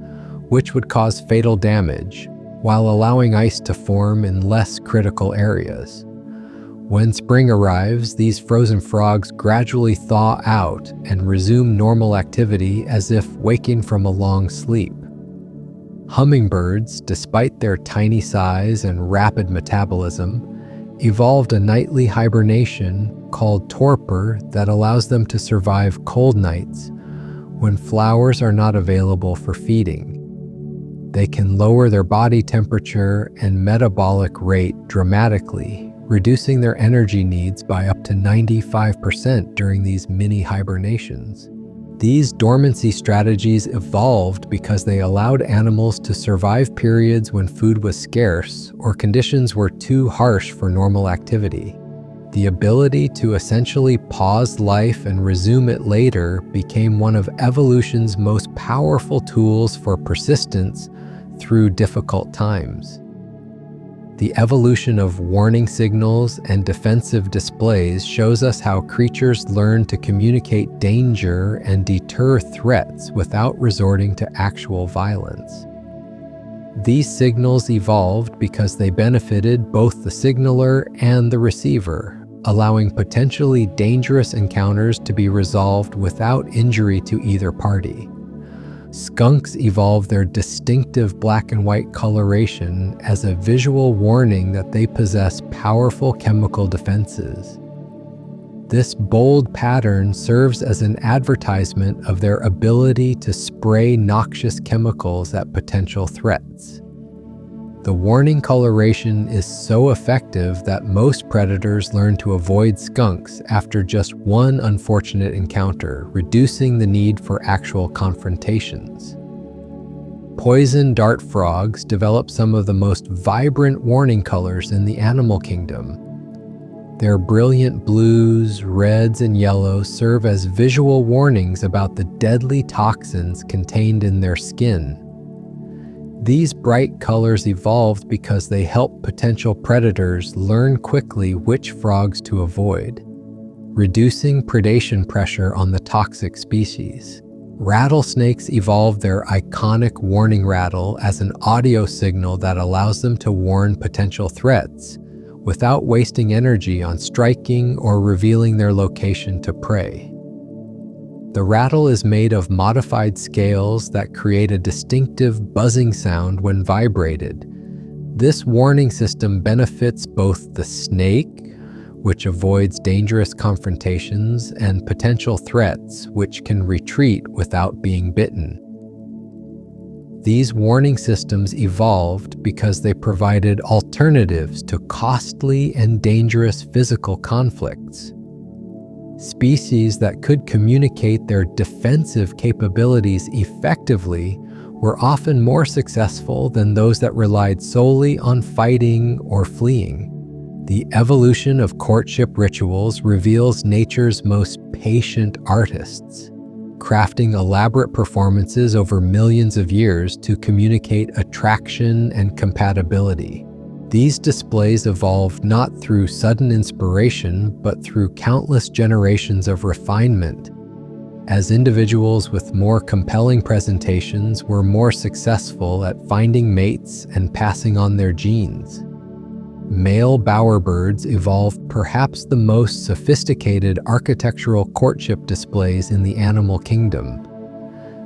which would cause fatal damage, while allowing ice to form in less critical areas. When spring arrives, these frozen frogs gradually thaw out and resume normal activity as if waking from a long sleep. Hummingbirds, despite their tiny size and rapid metabolism, evolved a nightly hibernation called torpor that allows them to survive cold nights when flowers are not available for feeding. They can lower their body temperature and metabolic rate dramatically, reducing their energy needs by up to 95% during these mini hibernations. These dormancy strategies evolved because they allowed animals to survive periods when food was scarce or conditions were too harsh for normal activity. The ability to essentially pause life and resume it later became one of evolution's most powerful tools for persistence through difficult times. The evolution of warning signals and defensive displays shows us how creatures learn to communicate danger and deter threats without resorting to actual violence. These signals evolved because they benefited both the signaler and the receiver, allowing potentially dangerous encounters to be resolved without injury to either party. Skunks evolved their distinctive black and white coloration as a visual warning that they possess powerful chemical defenses. This bold pattern serves as an advertisement of their ability to spray noxious chemicals at potential threats. The warning coloration is so effective that most predators learn to avoid skunks after just one unfortunate encounter, reducing the need for actual confrontations. Poison dart frogs develop some of the most vibrant warning colors in the animal kingdom. Their brilliant blues, reds, and yellows serve as visual warnings about the deadly toxins contained in their skin. These bright colors evolved because they help potential predators learn quickly which frogs to avoid, reducing predation pressure on the toxic species. Rattlesnakes evolved their iconic warning rattle as an audio signal that allows them to warn potential threats without wasting energy on striking or revealing their location to prey. The rattle is made of modified scales that create a distinctive buzzing sound when vibrated. This warning system benefits both the snake, which avoids dangerous confrontations, and potential threats, which can retreat without being bitten. These warning systems evolved because they provided alternatives to costly and dangerous physical conflicts. Species that could communicate their defensive capabilities effectively were often more successful than those that relied solely on fighting or fleeing. The evolution of courtship rituals reveals nature's most patient artists, crafting elaborate performances over millions of years to communicate attraction and compatibility. These displays evolved not through sudden inspiration, but through countless generations of refinement. As individuals with more compelling presentations were more successful at finding mates and passing on their genes. Male bowerbirds evolved perhaps the most sophisticated architectural courtship displays in the animal kingdom.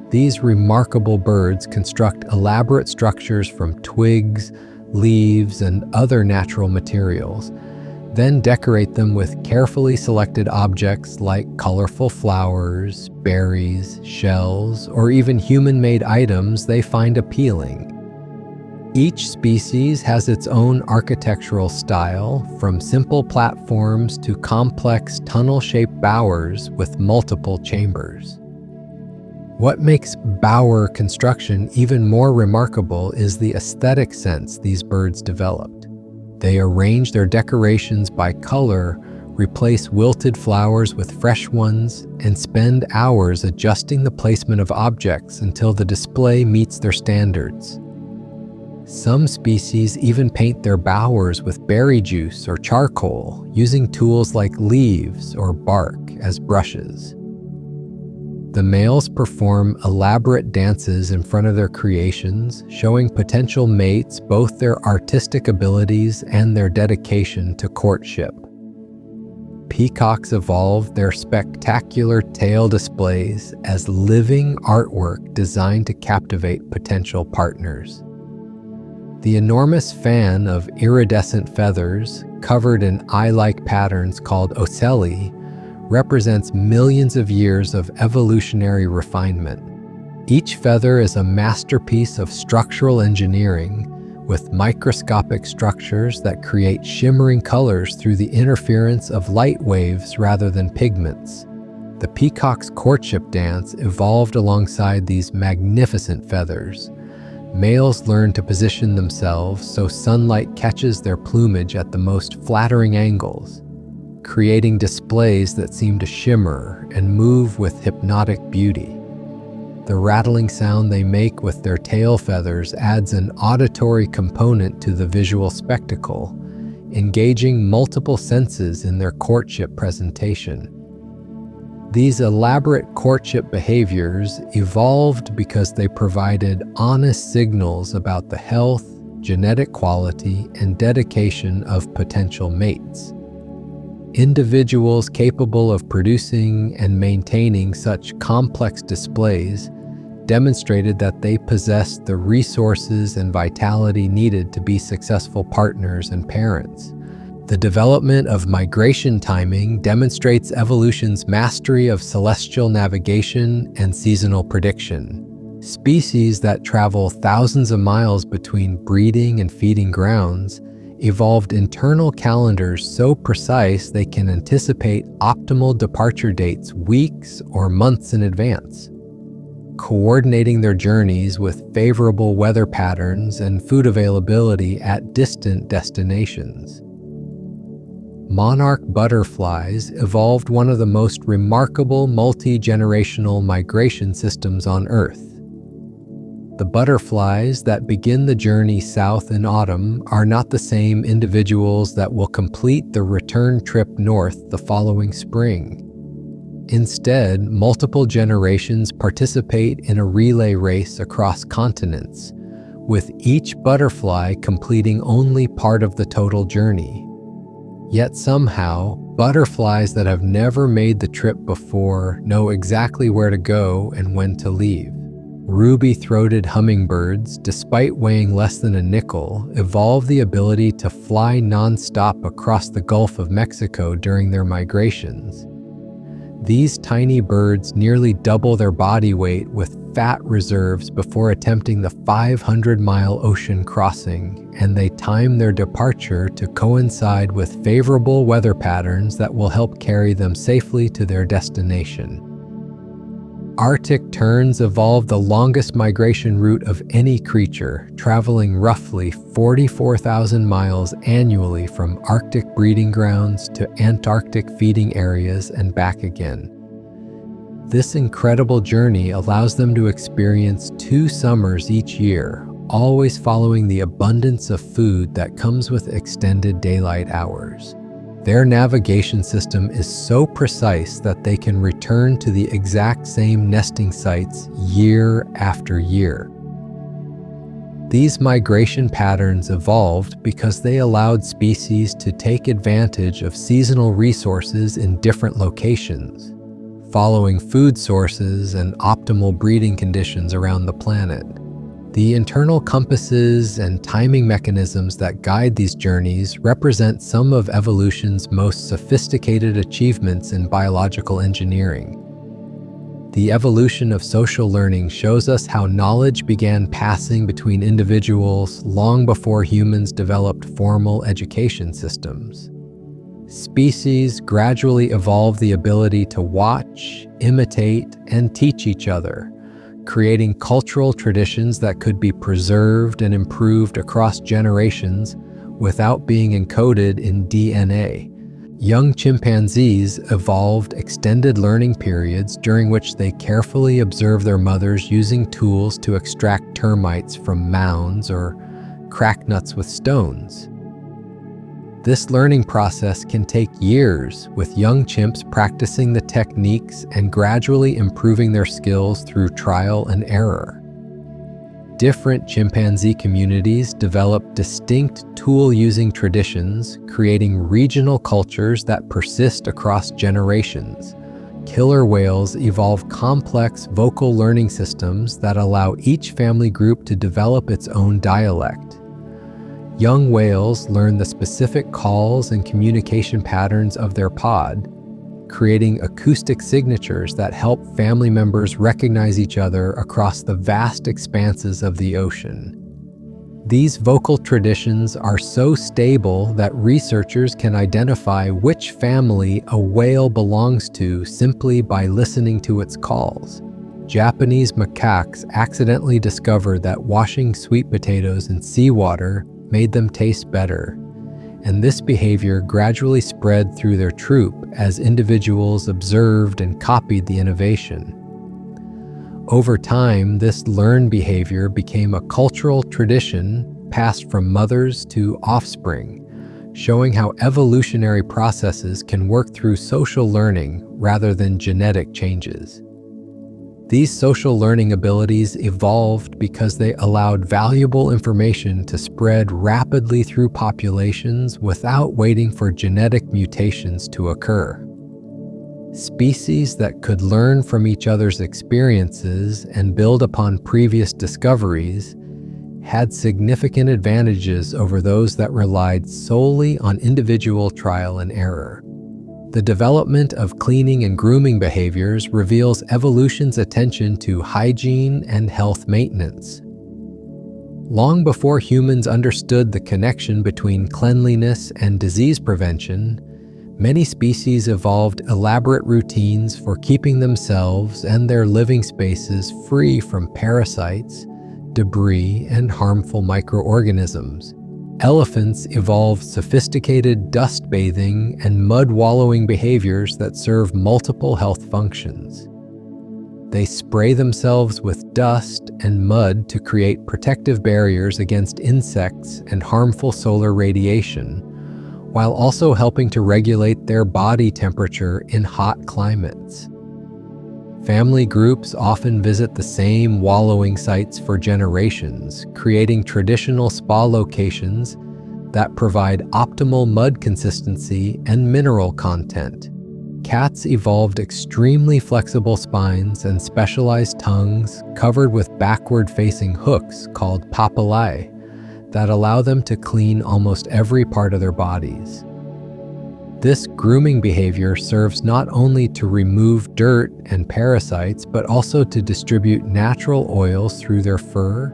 These remarkable birds construct elaborate structures from twigs, leaves, and other natural materials, then decorate them with carefully selected objects like colorful flowers, berries, shells, or even human-made items they find appealing. Each species has its own architectural style, from simple platforms to complex tunnel-shaped bowers with multiple chambers. What makes bower construction even more remarkable is the aesthetic sense these birds developed. They arrange their decorations by color, replace wilted flowers with fresh ones, and spend hours adjusting the placement of objects until the display meets their standards. Some species even paint their bowers with berry juice or charcoal, using tools like leaves or bark as brushes. The males perform elaborate dances in front of their creations, showing potential mates both their artistic abilities and their dedication to courtship. Peacocks evolved their spectacular tail displays as living artwork designed to captivate potential partners. The enormous fan of iridescent feathers, covered in eye-like patterns called ocelli, represents millions of years of evolutionary refinement. Each feather is a masterpiece of structural engineering, with microscopic structures that create shimmering colors through the interference of light waves rather than pigments. The peacock's courtship dance evolved alongside these magnificent feathers. Males learn to position themselves so sunlight catches their plumage at the most flattering angles, creating displays that seem to shimmer and move with hypnotic beauty. The rattling sound they make with their tail feathers adds an auditory component to the visual spectacle, engaging multiple senses in their courtship presentation. These elaborate courtship behaviors evolved because they provided honest signals about the health, genetic quality, and dedication of potential mates. Individuals capable of producing and maintaining such complex displays demonstrated that they possessed the resources and vitality needed to be successful partners and parents. The development of migration timing demonstrates evolution's mastery of celestial navigation and seasonal prediction. Species that travel thousands of miles between breeding and feeding grounds evolved internal calendars so precise they can anticipate optimal departure dates weeks or months in advance, coordinating their journeys with favorable weather patterns and food availability at distant destinations. Monarch butterflies evolved one of the most remarkable multi-generational migration systems on Earth. The butterflies that begin the journey south in autumn are not the same individuals that will complete the return trip north the following spring. Instead, multiple generations participate in a relay race across continents, with each butterfly completing only part of the total journey. Yet somehow, butterflies that have never made the trip before know exactly where to go and when to leave. Ruby-throated hummingbirds, despite weighing less than a nickel, evolved the ability to fly non-stop across the Gulf of Mexico during their migrations. These tiny birds nearly double their body weight with fat reserves before attempting the 500-mile ocean crossing, and they time their departure to coincide with favorable weather patterns that will help carry them safely to their destination. Arctic terns evolved the longest migration route of any creature, traveling roughly 44,000 miles annually from Arctic breeding grounds to Antarctic feeding areas and back again. This incredible journey allows them to experience 2 summers each year, always following the abundance of food that comes with extended daylight hours. Their navigation system is so precise that they can return to the exact same nesting sites year after year. These migration patterns evolved because they allowed species to take advantage of seasonal resources in different locations, following food sources and optimal breeding conditions around the planet. The internal compasses and timing mechanisms that guide these journeys represent some of evolution's most sophisticated achievements in biological engineering. The evolution of social learning shows us how knowledge began passing between individuals long before humans developed formal education systems. Species gradually evolved the ability to watch, imitate, and teach each other, creating cultural traditions that could be preserved and improved across generations without being encoded in DNA. Young chimpanzees evolved extended learning periods during which they carefully observed their mothers using tools to extract termites from mounds or crack nuts with stones. This learning process can take years, with young chimps practicing the techniques and gradually improving their skills through trial and error. Different chimpanzee communities develop distinct tool-using traditions, creating regional cultures that persist across generations. Killer whales evolve complex vocal learning systems that allow each family group to develop its own dialect. Young whales learn the specific calls and communication patterns of their pod, creating acoustic signatures that help family members recognize each other across the vast expanses of the ocean. These vocal traditions are so stable that researchers can identify which family a whale belongs to simply by listening to its calls. Japanese macaques accidentally discovered that washing sweet potatoes in seawater made them taste better, and this behavior gradually spread through their troop as individuals observed and copied the innovation. Over time, this learned behavior became a cultural tradition passed from mothers to offspring, showing how evolutionary processes can work through social learning rather than genetic changes. These social learning abilities evolved because they allowed valuable information to spread rapidly through populations without waiting for genetic mutations to occur. Species that could learn from each other's experiences and build upon previous discoveries had significant advantages over those that relied solely on individual trial and error. The development of cleaning and grooming behaviors reveals evolution's attention to hygiene and health maintenance. Long before humans understood the connection between cleanliness and disease prevention, many species evolved elaborate routines for keeping themselves and their living spaces free from parasites, debris, and harmful microorganisms. Elephants evolved sophisticated dust bathing and mud wallowing behaviors that serve multiple health functions. They spray themselves with dust and mud to create protective barriers against insects and harmful solar radiation, while also helping to regulate their body temperature in hot climates. Family groups often visit the same wallowing sites for generations, creating traditional spa locations that provide optimal mud consistency and mineral content. Cats evolved extremely flexible spines and specialized tongues covered with backward-facing hooks called papillae that allow them to clean almost every part of their bodies. This grooming behavior serves not only to remove dirt and parasites, but also to distribute natural oils through their fur,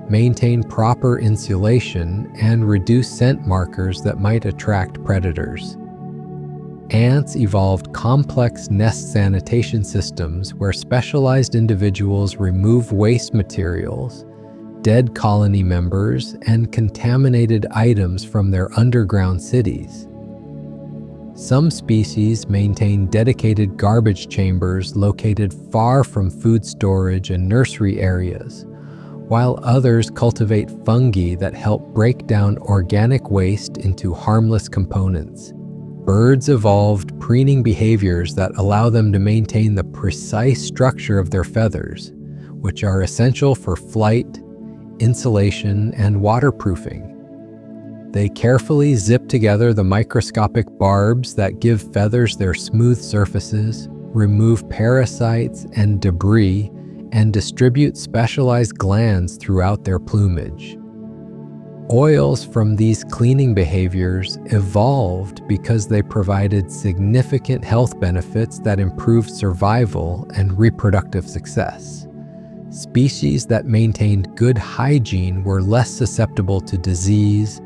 maintain proper insulation, and reduce scent markers that might attract predators. Ants evolved complex nest sanitation systems where specialized individuals remove waste materials, dead colony members, and contaminated items from their underground cities. Some species maintain dedicated garbage chambers located far from food storage and nursery areas, while others cultivate fungi that help break down organic waste into harmless components. Birds evolved preening behaviors that allow them to maintain the precise structure of their feathers, which are essential for flight, insulation, and waterproofing. They carefully zip together the microscopic barbs that give feathers their smooth surfaces, remove parasites and debris, and distribute specialized glands throughout their plumage. Oils from these cleaning behaviors evolved because they provided significant health benefits that improved survival and reproductive success. Species that maintained good hygiene were less susceptible to disease,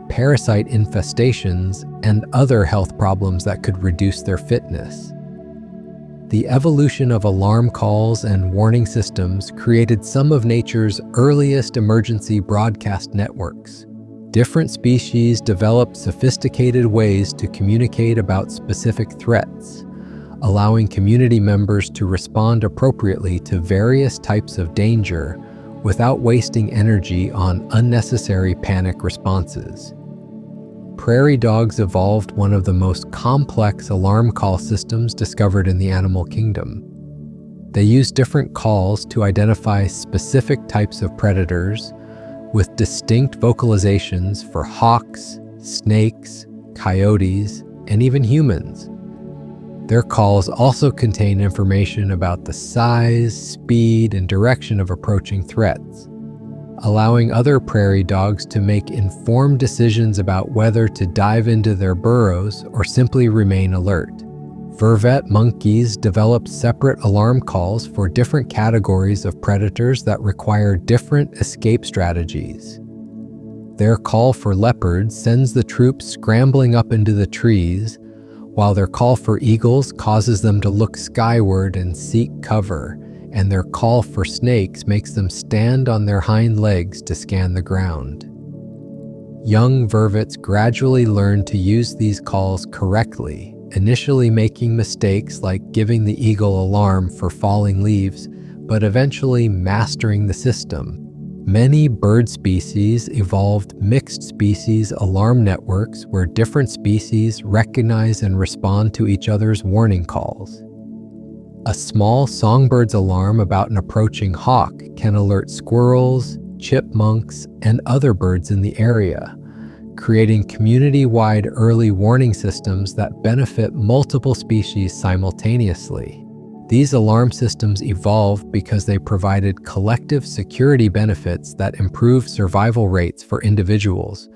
parasite infestations, and other health problems that could reduce their fitness. The evolution of alarm calls and warning systems created some of nature's earliest emergency broadcast networks. Different species developed sophisticated ways to communicate about specific threats, allowing community members to respond appropriately to various types of danger without wasting energy on unnecessary panic responses. Prairie dogs evolved one of the most complex alarm call systems discovered in the animal kingdom. They use different calls to identify specific types of predators, with distinct vocalizations for hawks, snakes, coyotes, and even humans. Their calls also contain information about the size, speed, and direction of approaching threats, allowing other prairie dogs to make informed decisions about whether to dive into their burrows or simply remain alert. Vervet monkeys developed separate alarm calls for different categories of predators that require different escape strategies. Their call for leopards sends the troops scrambling up into the trees, while their call for eagles causes them to look skyward and seek cover, and their call for snakes makes them stand on their hind legs to scan the ground. Young vervets gradually learn to use these calls correctly, initially making mistakes like giving the eagle alarm for falling leaves, but eventually mastering the system. Many bird species evolved mixed species alarm networks where different species recognize and respond to each other's warning calls. A small songbird's alarm about an approaching hawk can alert squirrels, chipmunks, and other birds in the area, creating community-wide early warning systems that benefit multiple species simultaneously. These alarm systems evolved because they provided collective security benefits that improved survival rates for individuals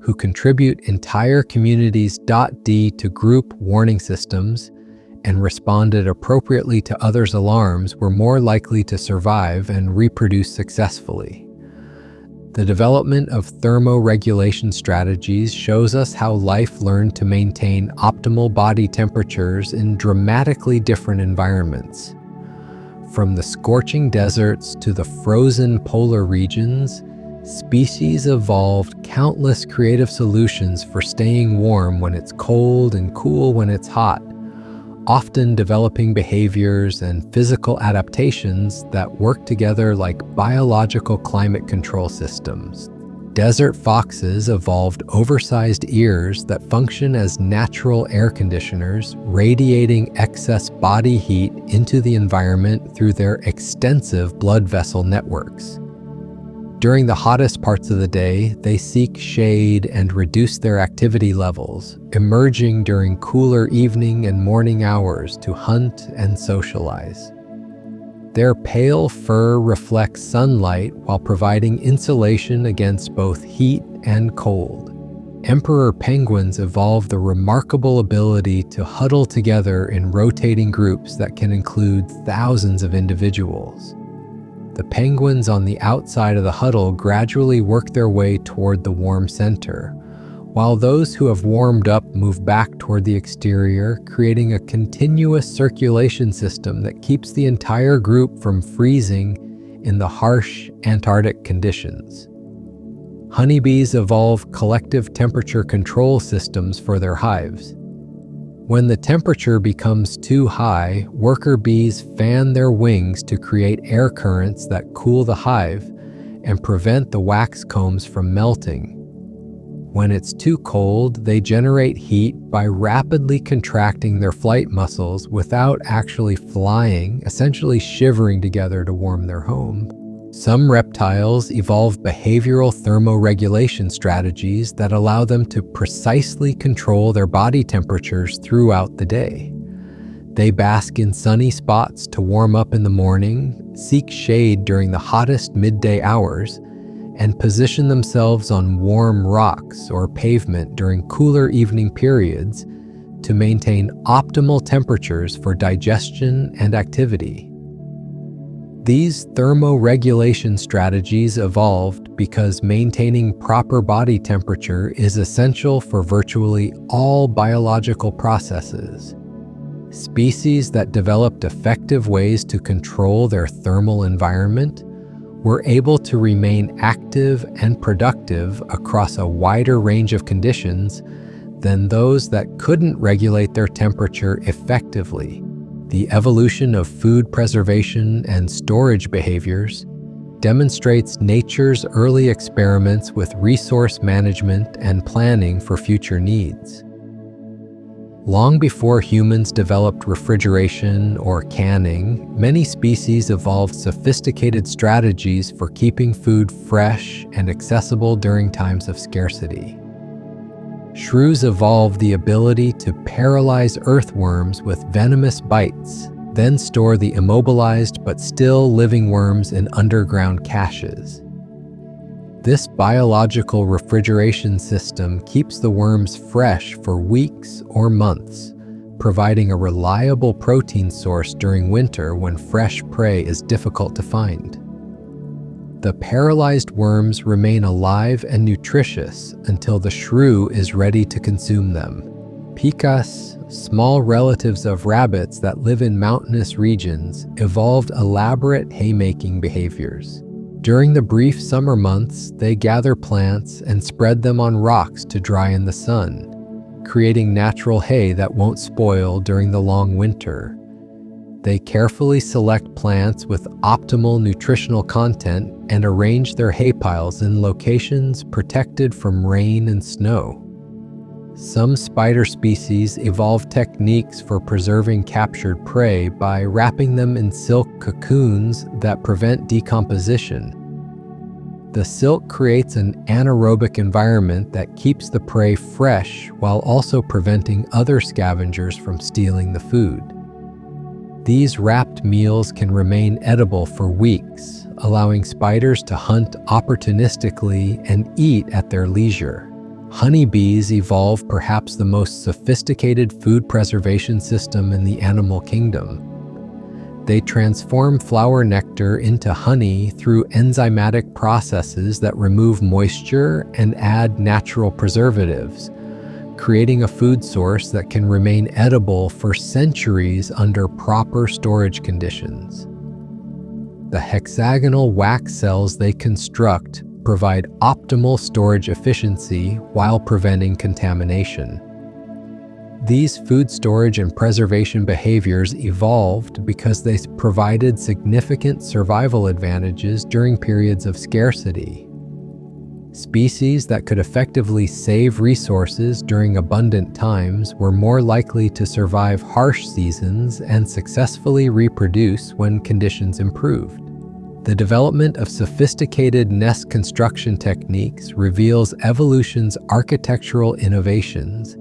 who contribute entire communities. D to group warning systems and responded appropriately to others' alarms were more likely to survive and reproduce successfully. The development of thermoregulation strategies shows us how life learned to maintain optimal body temperatures in dramatically different environments. From the scorching deserts to the frozen polar regions, species evolved countless creative solutions for staying warm when it's cold and cool when it's hot, often developing behaviors and physical adaptations that work together like biological climate control systems. Desert foxes evolved oversized ears that function as natural air conditioners, radiating excess body heat into the environment through their extensive blood vessel networks. During the hottest parts of the day, they seek shade and reduce their activity levels, emerging during cooler evening and morning hours to hunt and socialize. Their pale fur reflects sunlight while providing insulation against both heat and cold. Emperor penguins evolved the remarkable ability to huddle together in rotating groups that can include thousands of individuals. The penguins on the outside of the huddle gradually work their way toward the warm center, while those who have warmed up move back toward the exterior, creating a continuous circulation system that keeps the entire group from freezing in the harsh Antarctic conditions. Honeybees evolve collective temperature control systems for their hives. When the temperature becomes too high, worker bees fan their wings to create air currents that cool the hive and prevent the wax combs from melting. When it's too cold, they generate heat by rapidly contracting their flight muscles without actually flying, essentially shivering together to warm their home. Some reptiles evolve behavioral thermoregulation strategies that allow them to precisely control their body temperatures throughout the day. They bask in sunny spots to warm up in the morning, seek shade during the hottest midday hours, and position themselves on warm rocks or pavement during cooler evening periods to maintain optimal temperatures for digestion and activity. These thermoregulation strategies evolved because maintaining proper body temperature is essential for virtually all biological processes. Species that developed effective ways to control their thermal environment were able to remain active and productive across a wider range of conditions than those that couldn't regulate their temperature effectively. The evolution of food preservation and storage behaviors demonstrates nature's early experiments with resource management and planning for future needs. Long before humans developed refrigeration or canning, many species evolved sophisticated strategies for keeping food fresh and accessible during times of scarcity. Shrews evolved the ability to paralyze earthworms with venomous bites, then store the immobilized but still living worms in underground caches. This biological refrigeration system keeps the worms fresh for weeks or months, providing a reliable protein source during winter when fresh prey is difficult to find. The paralyzed worms remain alive and nutritious until the shrew is ready to consume them. Picas, small relatives of rabbits that live in mountainous regions, evolved elaborate haymaking behaviors. During the brief summer months, they gather plants and spread them on rocks to dry in the sun, creating natural hay that won't spoil during the long winter. They carefully select plants with optimal nutritional content and arrange their hay piles in locations protected from rain and snow. Some spider species evolve techniques for preserving captured prey by wrapping them in silk cocoons that prevent decomposition. The silk creates an anaerobic environment that keeps the prey fresh while also preventing other scavengers from stealing the food. These wrapped meals can remain edible for weeks, allowing spiders to hunt opportunistically and eat at their leisure. Honeybees evolve perhaps the most sophisticated food preservation system in the animal kingdom. They transform flower nectar into honey through enzymatic processes that remove moisture and add natural preservatives, creating a food source that can remain edible for centuries under proper storage conditions. The hexagonal wax cells they construct provide optimal storage efficiency while preventing contamination. These food storage and preservation behaviors evolved because they provided significant survival advantages during periods of scarcity. Species that could effectively save resources during abundant times were more likely to survive harsh seasons and successfully reproduce when conditions improved. The development of sophisticated nest construction techniques reveals evolution's architectural innovations,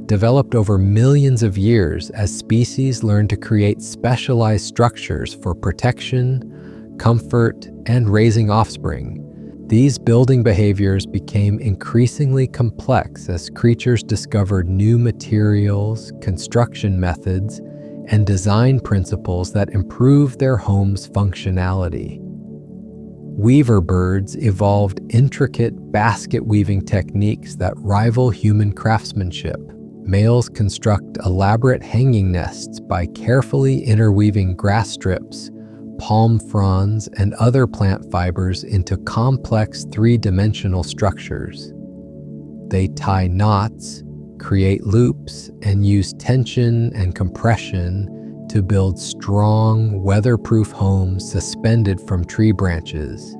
developed over millions of years as species learned to create specialized structures for protection, comfort, and raising offspring. These building behaviors became increasingly complex as creatures discovered new materials, construction methods, and design principles that improved their home's functionality. Weaver birds evolved intricate basket weaving techniques that rival human craftsmanship. Males construct elaborate hanging nests by carefully interweaving grass strips, palm fronds, and other plant fibers into complex three-dimensional structures. They tie knots, create loops, and use tension and compression to build strong, weatherproof homes suspended from tree branches.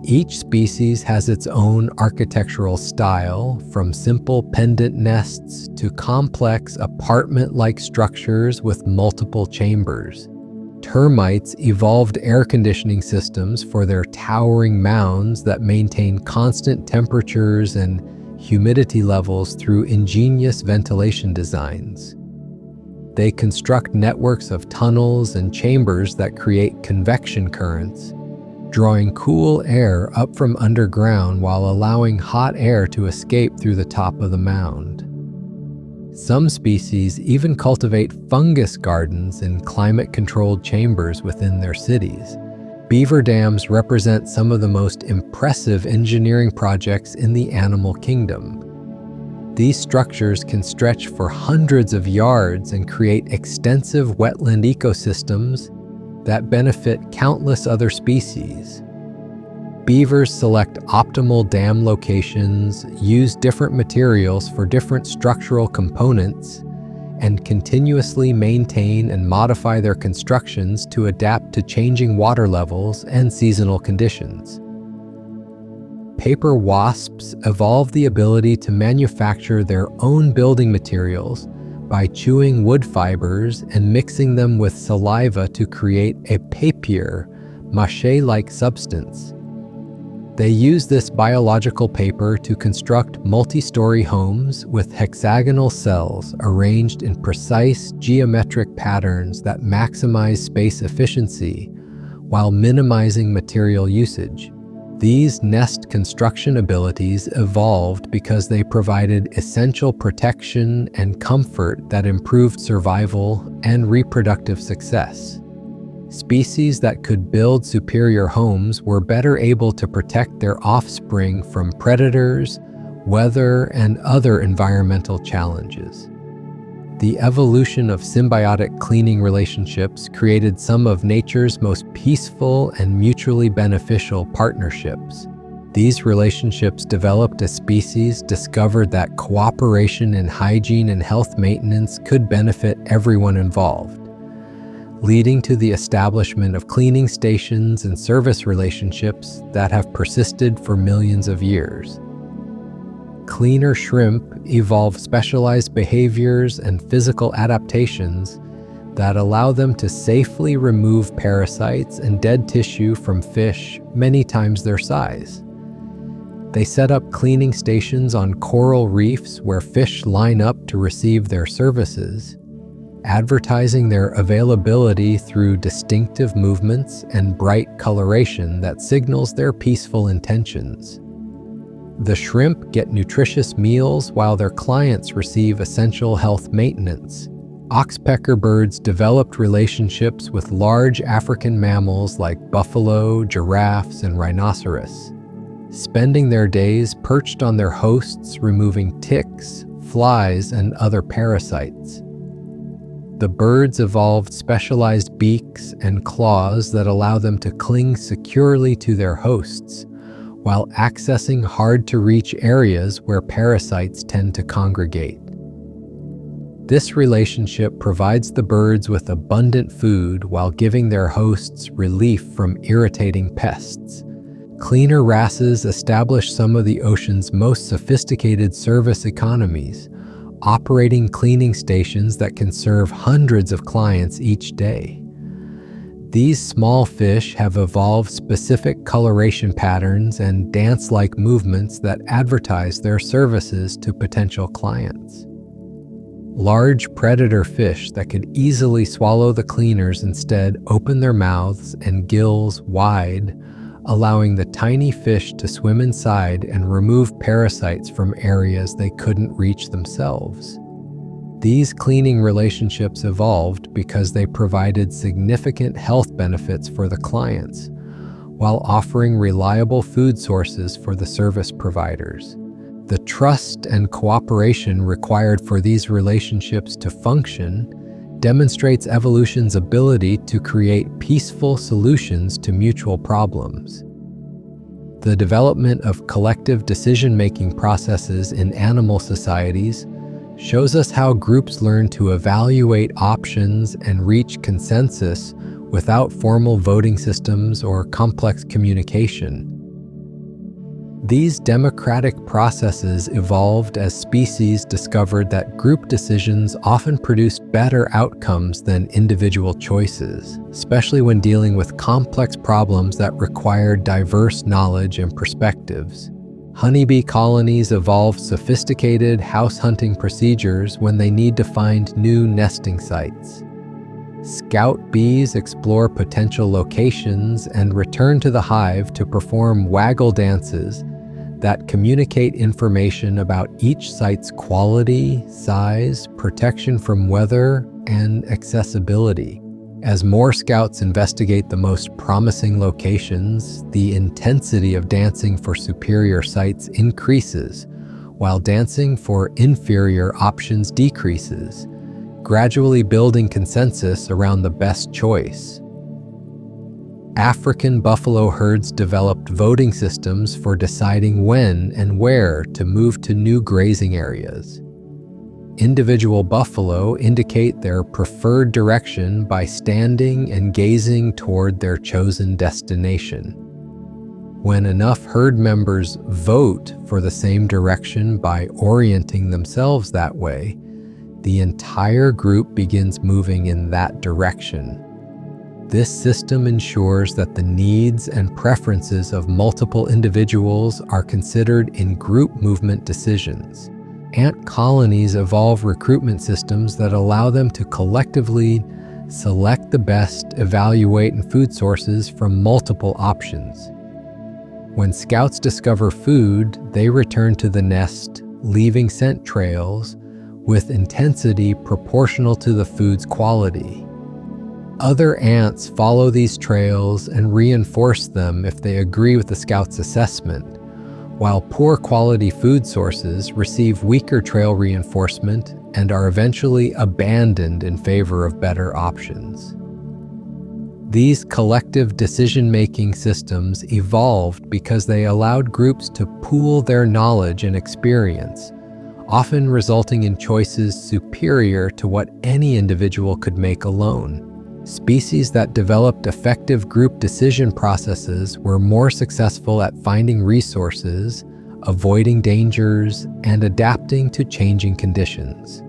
Each species has its own architectural style, from simple pendant nests to complex apartment-like structures with multiple chambers. Termites evolved air conditioning systems for their towering mounds that maintain constant temperatures and humidity levels through ingenious ventilation designs. They construct networks of tunnels and chambers that create convection currents, drawing cool air up from underground while allowing hot air to escape through the top of the mound. Some species even cultivate fungus gardens in climate-controlled chambers within their cities. Beaver dams represent some of the most impressive engineering projects in the animal kingdom. These structures can stretch for hundreds of yards and create extensive wetland ecosystems that benefit countless other species. Beavers select optimal dam locations, use different materials for different structural components, and continuously maintain and modify their constructions to adapt to changing water levels and seasonal conditions. Paper wasps evolve the ability to manufacture their own building materials by chewing wood fibers and mixing them with saliva to create a papier, mache-like substance. They use this biological paper to construct multi-story homes with hexagonal cells arranged in precise geometric patterns that maximize space efficiency while minimizing material usage. These nest construction abilities evolved because they provided essential protection and comfort that improved survival and reproductive success. Species that could build superior homes were better able to protect their offspring from predators, weather, and other environmental challenges. The evolution of symbiotic cleaning relationships created some of nature's most peaceful and mutually beneficial partnerships. These relationships developed as species discovered that cooperation in hygiene and health maintenance could benefit everyone involved. leading to the establishment of cleaning stations and service relationships that have persisted for millions of years. Cleaner shrimp evolve specialized behaviors and physical adaptations that allow them to safely remove parasites and dead tissue from fish many times their size. They set up cleaning stations on coral reefs where fish line up to receive their services, advertising their availability through distinctive movements and bright coloration that signals their peaceful intentions. The shrimp get nutritious meals while their clients receive essential health maintenance. Oxpecker birds developed relationships with large African mammals like buffalo, giraffes, and rhinoceros, spending their days perched on their hosts removing ticks, flies, and other parasites. The birds evolved specialized beaks and claws that allow them to cling securely to their hosts, while accessing hard-to-reach areas where parasites tend to congregate. This relationship provides the birds with abundant food while giving their hosts relief from irritating pests. Cleaner wrasses establish some of the ocean's most sophisticated service economies, operating cleaning stations that can serve hundreds of clients each day. These small fish have evolved specific coloration patterns and dance-like movements that advertise their services to potential clients. Large predator fish that could easily swallow the cleaners instead open their mouths and gills wide, allowing the tiny fish to swim inside and remove parasites from areas they couldn't reach themselves. These cleaning relationships evolved because they provided significant health benefits for the clients, while offering reliable food sources for the service providers. The trust and cooperation required for these relationships to function demonstrates evolution's ability to create peaceful solutions to mutual problems. The development of collective decision-making processes in animal societies shows us how groups learn to evaluate options and reach consensus without formal voting systems or complex communication. These democratic processes evolved as species discovered that group decisions often produced better outcomes than individual choices, especially when dealing with complex problems that require diverse knowledge and perspectives. Honeybee colonies evolve sophisticated house hunting procedures when they need to find new nesting sites. Scout bees explore potential locations and return to the hive to perform waggle dances that communicate information about each site's quality, size, protection from weather, and accessibility. As more scouts investigate the most promising locations, the intensity of dancing for superior sites increases, while dancing for inferior options decreases, gradually building consensus around the best choice. African buffalo herds developed voting systems for deciding when and where to move to new grazing areas. Individual buffalo indicate their preferred direction by standing and gazing toward their chosen destination. When enough herd members vote for the same direction by orienting themselves that way, the entire group begins moving in that direction. This system ensures that the needs and preferences of multiple individuals are considered in group movement decisions. Ant colonies evolve recruitment systems that allow them to collectively select the best, evaluate, and food sources from multiple options. When scouts discover food, they return to the nest, leaving scent trails with intensity proportional to the food's quality. Other ants follow these trails and reinforce them if they agree with the scout's assessment, while poor quality food sources receive weaker trail reinforcement and are eventually abandoned in favor of better options. These collective decision-making systems evolved because they allowed groups to pool their knowledge and experience, often resulting in choices superior to what any individual could make alone. Species that developed effective group decision processes were more successful at finding resources, avoiding dangers, and adapting to changing conditions.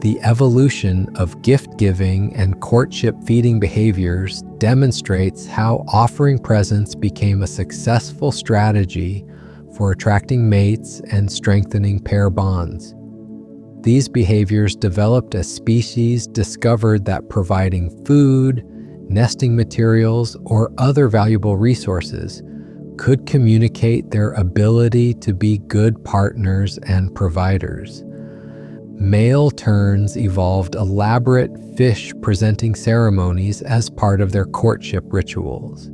The evolution of gift-giving and courtship-feeding behaviors demonstrates how offering presents became a successful strategy for attracting mates and strengthening pair bonds. These behaviors developed as species discovered that providing food, nesting materials, or other valuable resources could communicate their ability to be good partners and providers. Male terns evolved elaborate fish-presenting ceremonies as part of their courtship rituals.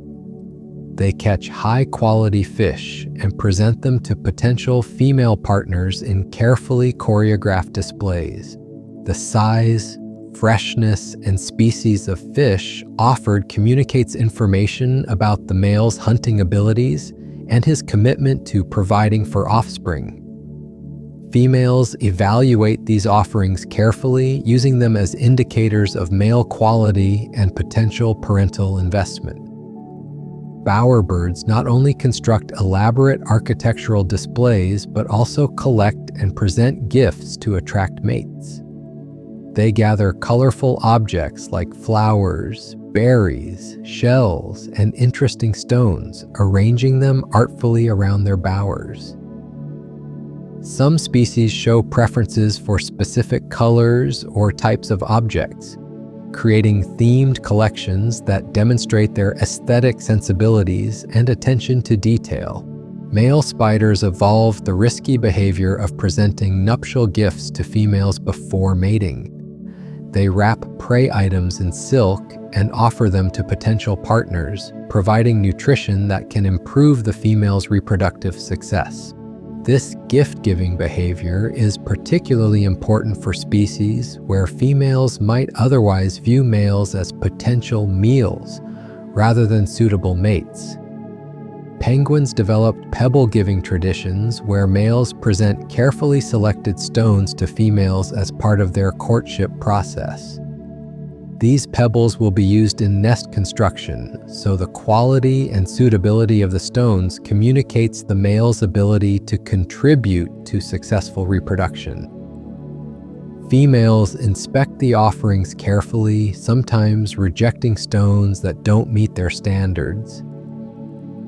They catch high-quality fish and present them to potential female partners in carefully choreographed displays. The size, freshness, and species of fish offered communicates information about the male's hunting abilities and his commitment to providing for offspring. Females evaluate these offerings carefully, using them as indicators of male quality and potential parental investment. Bowerbirds not only construct elaborate architectural displays, but also collect and present gifts to attract mates. They gather colorful objects like flowers, berries, shells, and interesting stones, arranging them artfully around their bowers. Some species show preferences for specific colors or types of objects, creating themed collections that demonstrate their aesthetic sensibilities and attention to detail. Male spiders evolved the risky behavior of presenting nuptial gifts to females before mating. They wrap prey items in silk and offer them to potential partners, providing nutrition that can improve the female's reproductive success. This gift-giving behavior is particularly important for species where females might otherwise view males as potential meals rather than suitable mates. Penguins developed pebble-giving traditions where males present carefully selected stones to females as part of their courtship process. These pebbles will be used in nest construction, so the quality and suitability of the stones communicates the male's ability to contribute to successful reproduction. Females inspect the offerings carefully, sometimes rejecting stones that don't meet their standards.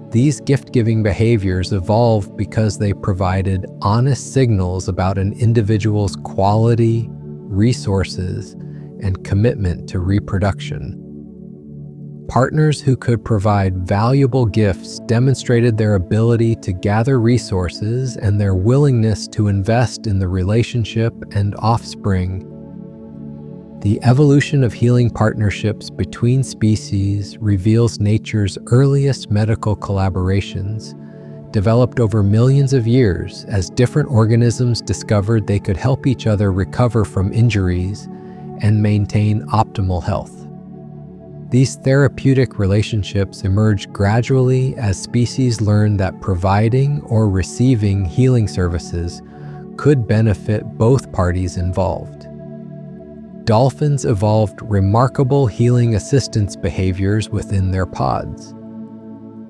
These gift-giving behaviors evolved because they provided honest signals about an individual's quality, resources, and commitment to reproduction. Partners who could provide valuable gifts demonstrated their ability to gather resources and their willingness to invest in the relationship and offspring. The evolution of healing partnerships between species reveals nature's earliest medical collaborations, developed over millions of years as different organisms discovered they could help each other recover from injuries and maintain optimal health. These therapeutic relationships emerge gradually as species learn that providing or receiving healing services could benefit both parties involved. Dolphins evolved remarkable healing assistance behaviors within their pods.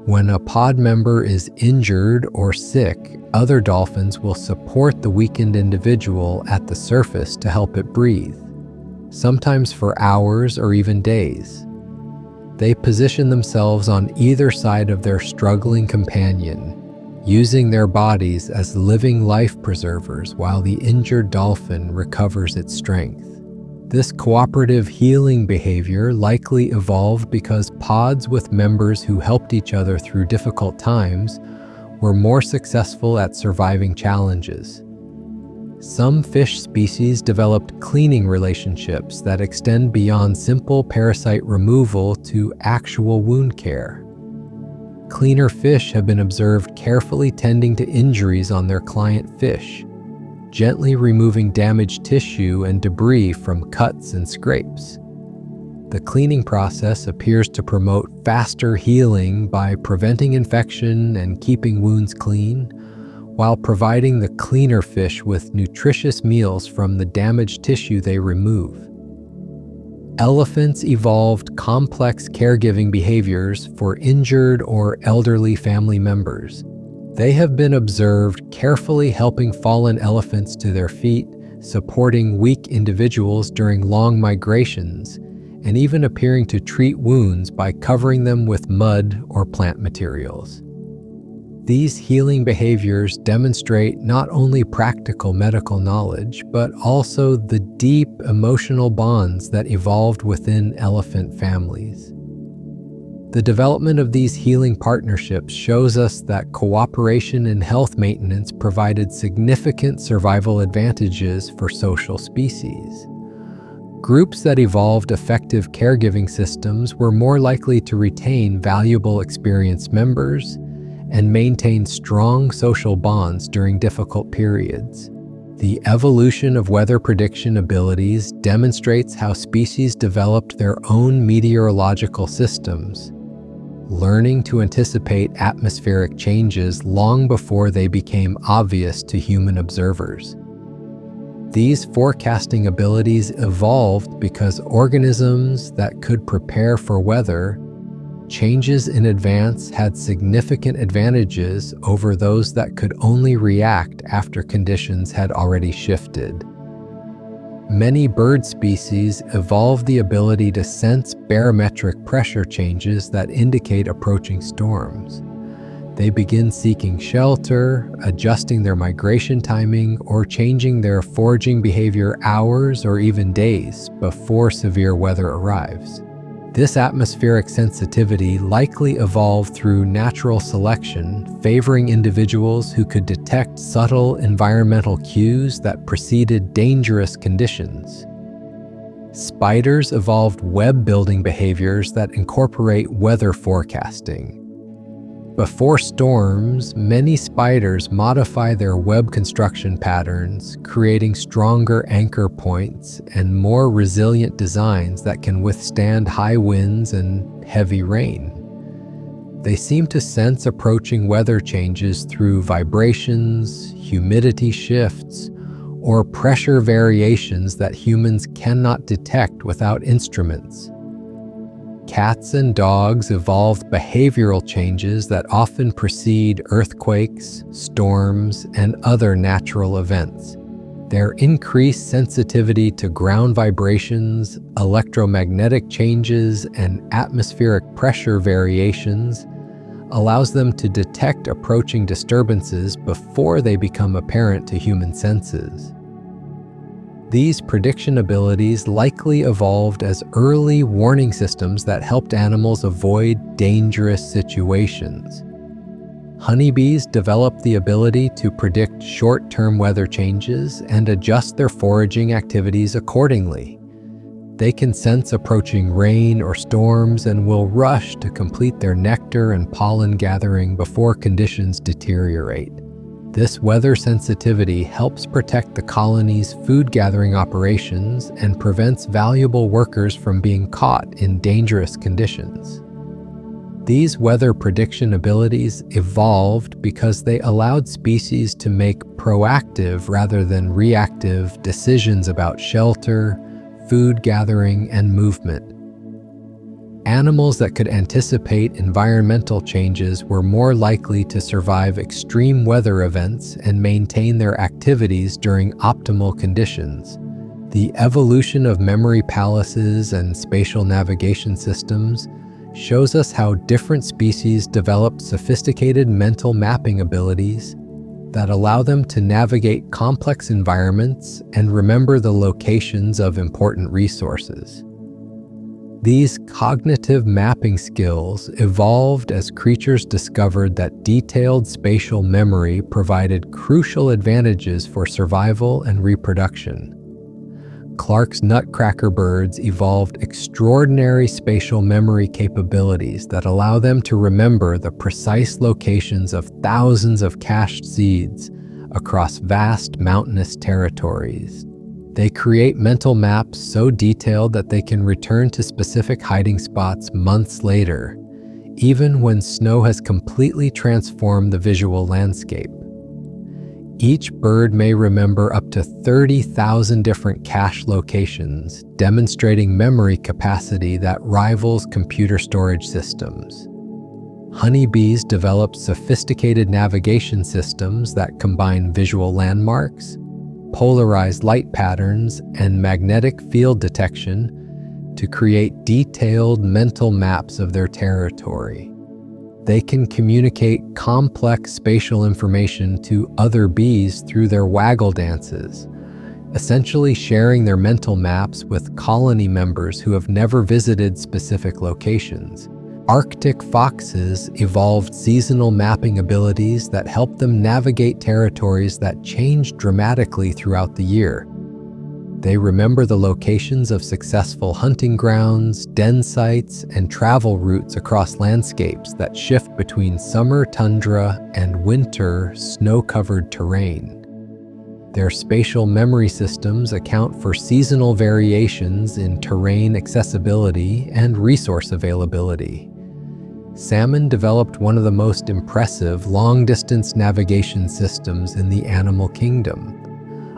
When a pod member is injured or sick, other dolphins will support the weakened individual at the surface to help it breathe, sometimes for hours or even days. They position themselves on either side of their struggling companion, using their bodies as living life preservers while the injured dolphin recovers its strength. This cooperative healing behavior likely evolved because pods with members who helped each other through difficult times were more successful at surviving challenges. Some fish species developed cleaning relationships that extend beyond simple parasite removal to actual wound care. Cleaner fish have been observed carefully tending to injuries on their client fish, gently removing damaged tissue and debris from cuts and scrapes. The cleaning process appears to promote faster healing by preventing infection and keeping wounds clean, while providing the cleaner fish with nutritious meals from the damaged tissue they remove. Elephants evolved complex caregiving behaviors for injured or elderly family members. They have been observed carefully helping fallen elephants to their feet, supporting weak individuals during long migrations, and even appearing to treat wounds by covering them with mud or plant materials. These healing behaviors demonstrate not only practical medical knowledge, but also the deep emotional bonds that evolved within elephant families. The development of these healing partnerships shows us that cooperation in health maintenance provided significant survival advantages for social species. Groups that evolved effective caregiving systems were more likely to retain valuable experienced members and maintain strong social bonds during difficult periods. The evolution of weather prediction abilities demonstrates how species developed their own meteorological systems, learning to anticipate atmospheric changes long before they became obvious to human observers. These forecasting abilities evolved because organisms that could prepare for weather changes in advance had significant advantages over those that could only react after conditions had already shifted. Many bird species evolved the ability to sense barometric pressure changes that indicate approaching storms. They begin seeking shelter, adjusting their migration timing, or changing their foraging behavior hours or even days before severe weather arrives. This atmospheric sensitivity likely evolved through natural selection, favoring individuals who could detect subtle environmental cues that preceded dangerous conditions. Spiders evolved web-building behaviors that incorporate weather forecasting. Before storms, many spiders modify their web construction patterns, creating stronger anchor points and more resilient designs that can withstand high winds and heavy rain. They seem to sense approaching weather changes through vibrations, humidity shifts, or pressure variations that humans cannot detect without instruments. Cats and dogs evolved behavioral changes that often precede earthquakes, storms, and other natural events. Their increased sensitivity to ground vibrations, electromagnetic changes, and atmospheric pressure variations allows them to detect approaching disturbances before they become apparent to human senses. These prediction abilities likely evolved as early warning systems that helped animals avoid dangerous situations. Honeybees developed the ability to predict short-term weather changes and adjust their foraging activities accordingly. They can sense approaching rain or storms and will rush to complete their nectar and pollen gathering before conditions deteriorate. This weather sensitivity helps protect the colony's food gathering operations and prevents valuable workers from being caught in dangerous conditions. These weather prediction abilities evolved because they allowed species to make proactive rather than reactive decisions about shelter, food gathering, and movement. Animals that could anticipate environmental changes were more likely to survive extreme weather events and maintain their activities during optimal conditions. The evolution of memory palaces and spatial navigation systems shows us how different species developed sophisticated mental mapping abilities that allow them to navigate complex environments and remember the locations of important resources. These cognitive mapping skills evolved as creatures discovered that detailed spatial memory provided crucial advantages for survival and reproduction. Clark's nutcracker birds evolved extraordinary spatial memory capabilities that allow them to remember the precise locations of thousands of cached seeds across vast mountainous territories. They create mental maps so detailed that they can return to specific hiding spots months later, even when snow has completely transformed the visual landscape. Each bird may remember up to 30,000 different cache locations, demonstrating memory capacity that rivals computer storage systems. Honeybees develop sophisticated navigation systems that combine visual landmarks, polarized light patterns, and magnetic field detection to create detailed mental maps of their territory. They can communicate complex spatial information to other bees through their waggle dances, essentially sharing their mental maps with colony members who have never visited specific locations. Arctic foxes evolved seasonal mapping abilities that help them navigate territories that change dramatically throughout the year. They remember the locations of successful hunting grounds, den sites, and travel routes across landscapes that shift between summer tundra and winter snow-covered terrain. Their spatial memory systems account for seasonal variations in terrain accessibility and resource availability. Salmon developed one of the most impressive long-distance navigation systems in the animal kingdom,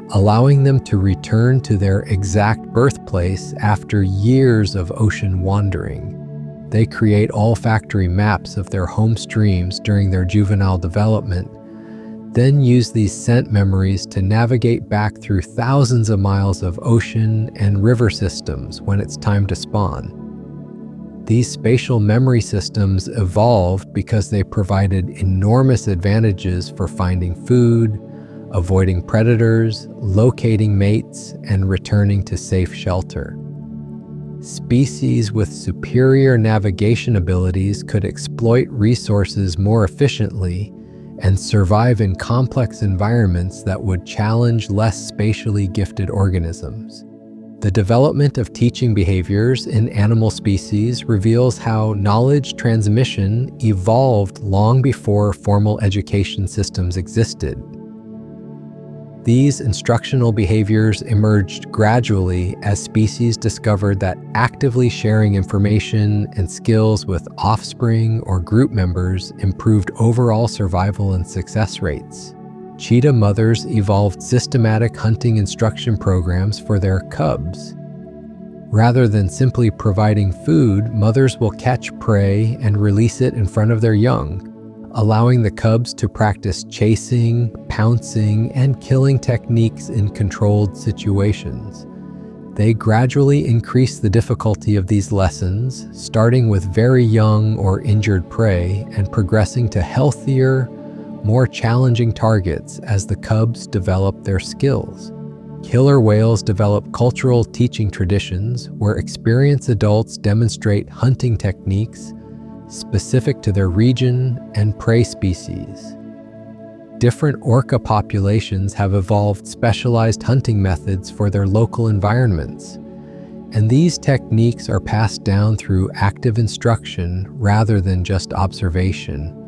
allowing them to return to their exact birthplace after years of ocean wandering. They create olfactory maps of their home streams during their juvenile development, then use these scent memories to navigate back through thousands of miles of ocean and river systems when it's time to spawn. These spatial memory systems evolved because they provided enormous advantages for finding food, avoiding predators, locating mates, and returning to safe shelter. Species with superior navigation abilities could exploit resources more efficiently and survive in complex environments that would challenge less spatially gifted organisms. The development of teaching behaviors in animal species reveals how knowledge transmission evolved long before formal education systems existed. These instructional behaviors emerged gradually as species discovered that actively sharing information and skills with offspring or group members improved overall survival and success rates. Cheetah mothers evolved systematic hunting instruction programs for their cubs. Rather than simply providing food, mothers will catch prey and release it in front of their young, allowing the cubs to practice chasing, pouncing, and killing techniques in controlled situations. They gradually increase the difficulty of these lessons, starting with very young or injured prey and progressing to healthier, more challenging targets as the cubs develop their skills. Killer whales develop cultural teaching traditions where experienced adults demonstrate hunting techniques specific to their region and prey species. Different orca populations have evolved specialized hunting methods for their local environments, and these techniques are passed down through active instruction rather than just observation.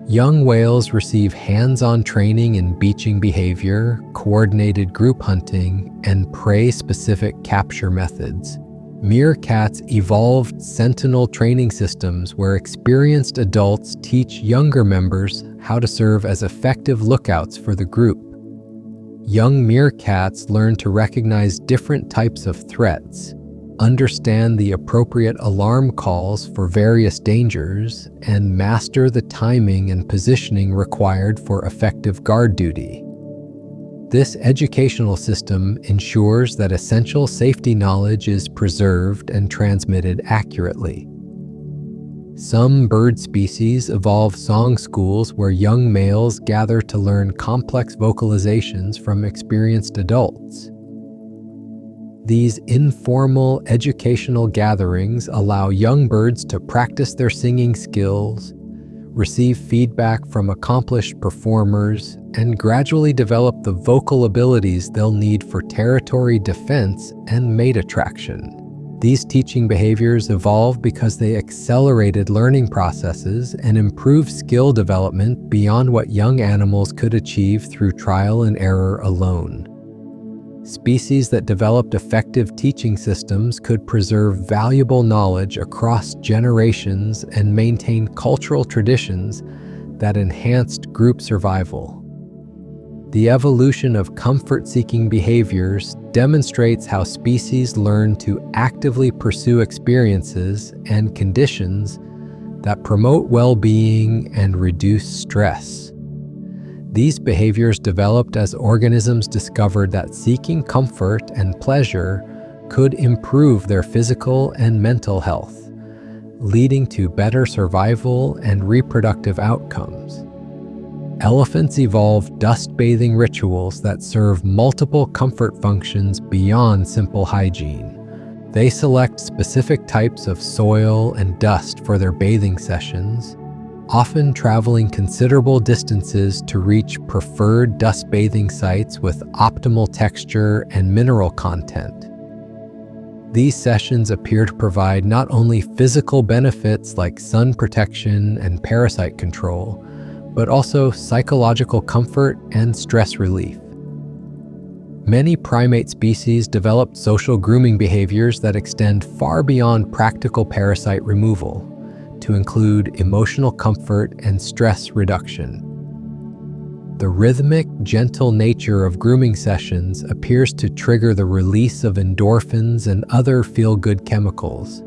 Young whales receive hands-on training in beaching behavior, coordinated group hunting, and prey-specific capture methods. Meerkats evolved sentinel training systems where experienced adults teach younger members how to serve as effective lookouts for the group. Young meerkats learn to recognize different types of threats, understand the appropriate alarm calls for various dangers, and master the timing and positioning required for effective guard duty. This educational system ensures that essential safety knowledge is preserved and transmitted accurately. Some bird species evolve song schools where young males gather to learn complex vocalizations from experienced adults. These informal educational gatherings allow young birds to practice their singing skills, receive feedback from accomplished performers, and gradually develop the vocal abilities they'll need for territory defense and mate attraction. These teaching behaviors evolve because they accelerated learning processes and improved skill development beyond what young animals could achieve through trial and error alone. Species that developed effective teaching systems could preserve valuable knowledge across generations and maintain cultural traditions that enhanced group survival. The evolution of comfort-seeking behaviors demonstrates how species learn to actively pursue experiences and conditions that promote well-being and reduce stress. These behaviors developed as organisms discovered that seeking comfort and pleasure could improve their physical and mental health, leading to better survival and reproductive outcomes. Elephants evolved dust-bathing rituals that serve multiple comfort functions beyond simple hygiene. They select specific types of soil and dust for their bathing sessions, often traveling considerable distances to reach preferred dust bathing sites with optimal texture and mineral content. These sessions appear to provide not only physical benefits like sun protection and parasite control, but also psychological comfort and stress relief. Many primate species developed social grooming behaviors that extend far beyond practical parasite removal, to include emotional comfort and stress reduction. The rhythmic, gentle nature of grooming sessions appears to trigger the release of endorphins and other feel-good chemicals,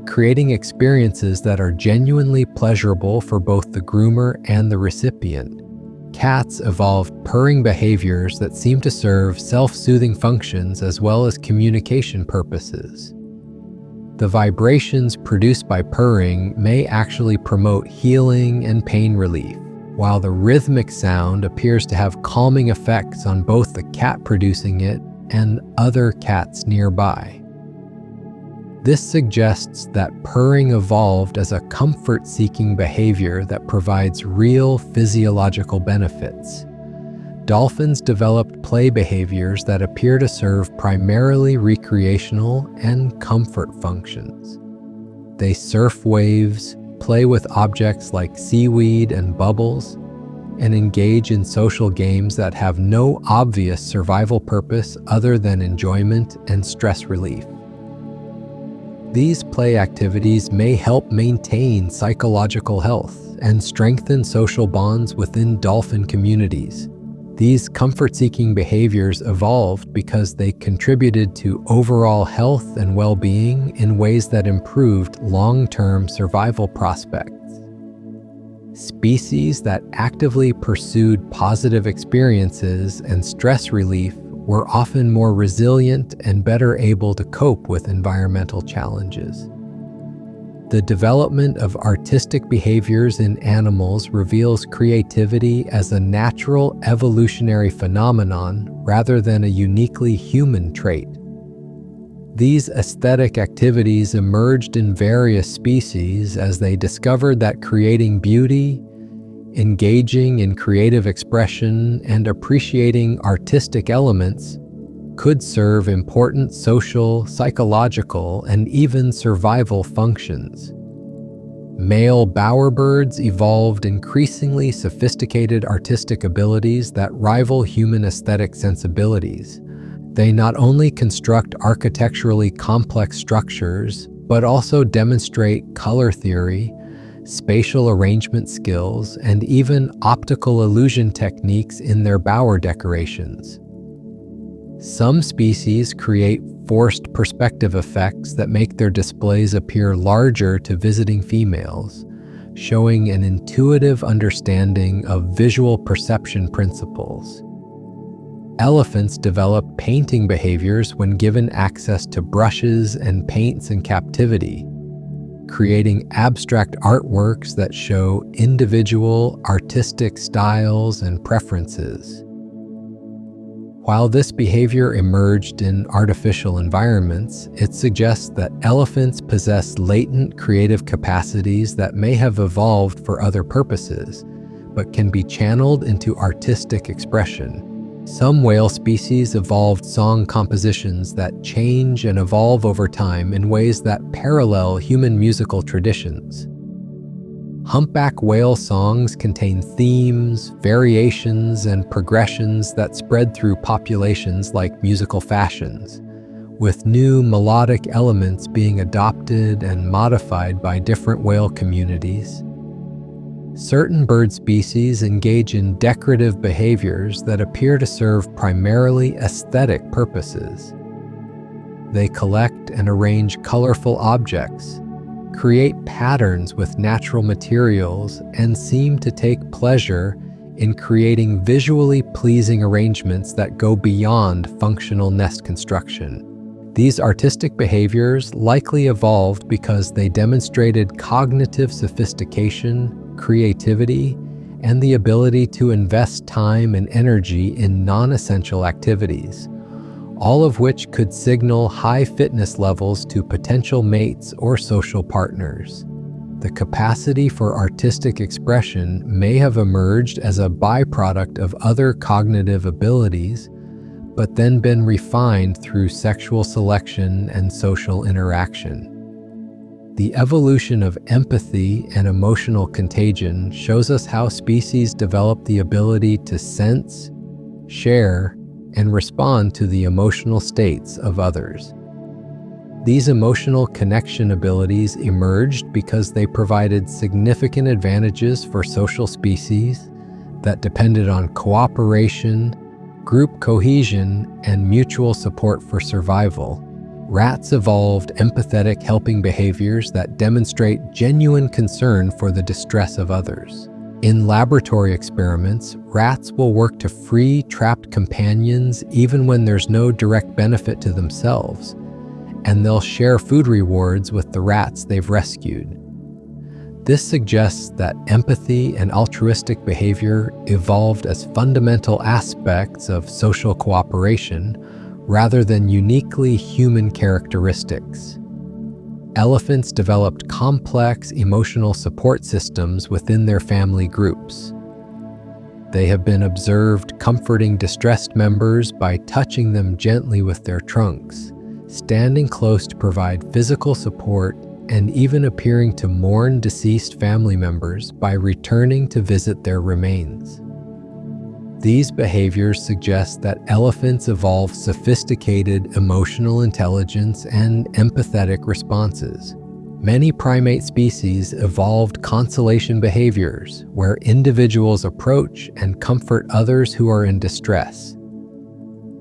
creating experiences that are genuinely pleasurable for both the groomer and the recipient. Cats evolved purring behaviors that seem to serve self-soothing functions as well as communication purposes. The vibrations produced by purring may actually promote healing and pain relief, while the rhythmic sound appears to have calming effects on both the cat producing it and other cats nearby. This suggests that purring evolved as a comfort-seeking behavior that provides real physiological benefits. Dolphins developed play behaviors that appear to serve primarily recreational and comfort functions. They surf waves, play with objects like seaweed and bubbles, and engage in social games that have no obvious survival purpose other than enjoyment and stress relief. These play activities may help maintain psychological health and strengthen social bonds within dolphin communities. These comfort-seeking behaviors evolved because they contributed to overall health and well-being in ways that improved long-term survival prospects. Species that actively pursued positive experiences and stress relief were often more resilient and better able to cope with environmental challenges. The development of artistic behaviors in animals reveals creativity as a natural evolutionary phenomenon rather than a uniquely human trait. These aesthetic activities emerged in various species as they discovered that creating beauty, engaging in creative expression, and appreciating artistic elements could serve important social, psychological, and even survival functions. Male bowerbirds evolved increasingly sophisticated artistic abilities that rival human aesthetic sensibilities. They not only construct architecturally complex structures, but also demonstrate color theory, spatial arrangement skills, and even optical illusion techniques in their bower decorations. Some species create forced perspective effects that make their displays appear larger to visiting females, showing an intuitive understanding of visual perception principles. Elephants develop painting behaviors when given access to brushes and paints in captivity, creating abstract artworks that show individual artistic styles and preferences. While this behavior emerged in artificial environments, it suggests that elephants possess latent creative capacities that may have evolved for other purposes, but can be channeled into artistic expression. Some whale species evolved song compositions that change and evolve over time in ways that parallel human musical traditions. Humpback whale songs contain themes, variations, and progressions that spread through populations like musical fashions, with new melodic elements being adopted and modified by different whale communities. Certain bird species engage in decorative behaviors that appear to serve primarily aesthetic purposes. They collect and arrange colorful objects, create patterns with natural materials, and seem to take pleasure in creating visually pleasing arrangements that go beyond functional nest construction. These artistic behaviors likely evolved because they demonstrated cognitive sophistication, creativity, and the ability to invest time and energy in non-essential activities, all of which could signal high fitness levels to potential mates or social partners. The capacity for artistic expression may have emerged as a byproduct of other cognitive abilities, but then been refined through sexual selection and social interaction. The evolution of empathy and emotional contagion shows us how species develop the ability to sense, share, and respond to the emotional states of others. These emotional connection abilities emerged because they provided significant advantages for social species that depended on cooperation, group cohesion, and mutual support for survival. Rats evolved empathetic helping behaviors that demonstrate genuine concern for the distress of others. In laboratory experiments, rats will work to free trapped companions even when there's no direct benefit to themselves, and they'll share food rewards with the rats they've rescued. This suggests that empathy and altruistic behavior evolved as fundamental aspects of social cooperation rather than uniquely human characteristics. Elephants developed complex emotional support systems within their family groups. They have been observed comforting distressed members by touching them gently with their trunks, standing close to provide physical support, and even appearing to mourn deceased family members by returning to visit their remains. These behaviors suggest that elephants evolved sophisticated emotional intelligence and empathetic responses. Many primate species evolved consolation behaviors, where individuals approach and comfort others who are in distress.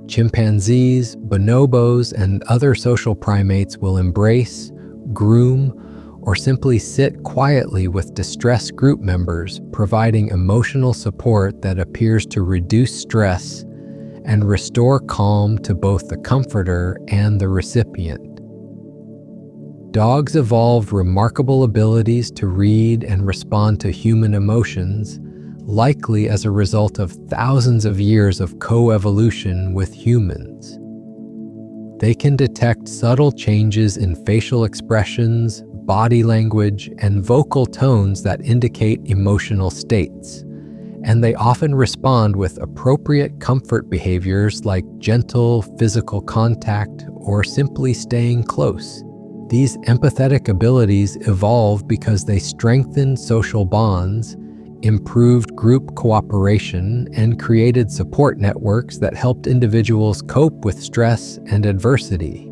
Chimpanzees, bonobos, and other social primates will embrace, groom, or simply sit quietly with distressed group members, providing emotional support that appears to reduce stress and restore calm to both the comforter and the recipient. Dogs evolved remarkable abilities to read and respond to human emotions, likely as a result of thousands of years of coevolution with humans. They can detect subtle changes in facial expressions, body language, and vocal tones that indicate emotional states, and they often respond with appropriate comfort behaviors like gentle physical contact or simply staying close. These empathetic abilities evolve because they strengthened social bonds, improved group cooperation, and created support networks that helped individuals cope with stress and adversity.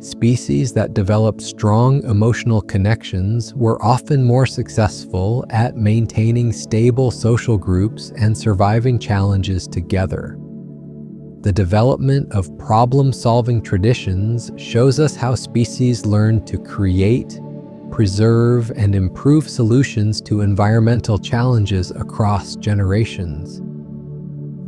Species that developed strong emotional connections were often more successful at maintaining stable social groups and surviving challenges together. The development of problem-solving traditions shows us how species learn to create, preserve, and improve solutions to environmental challenges across generations.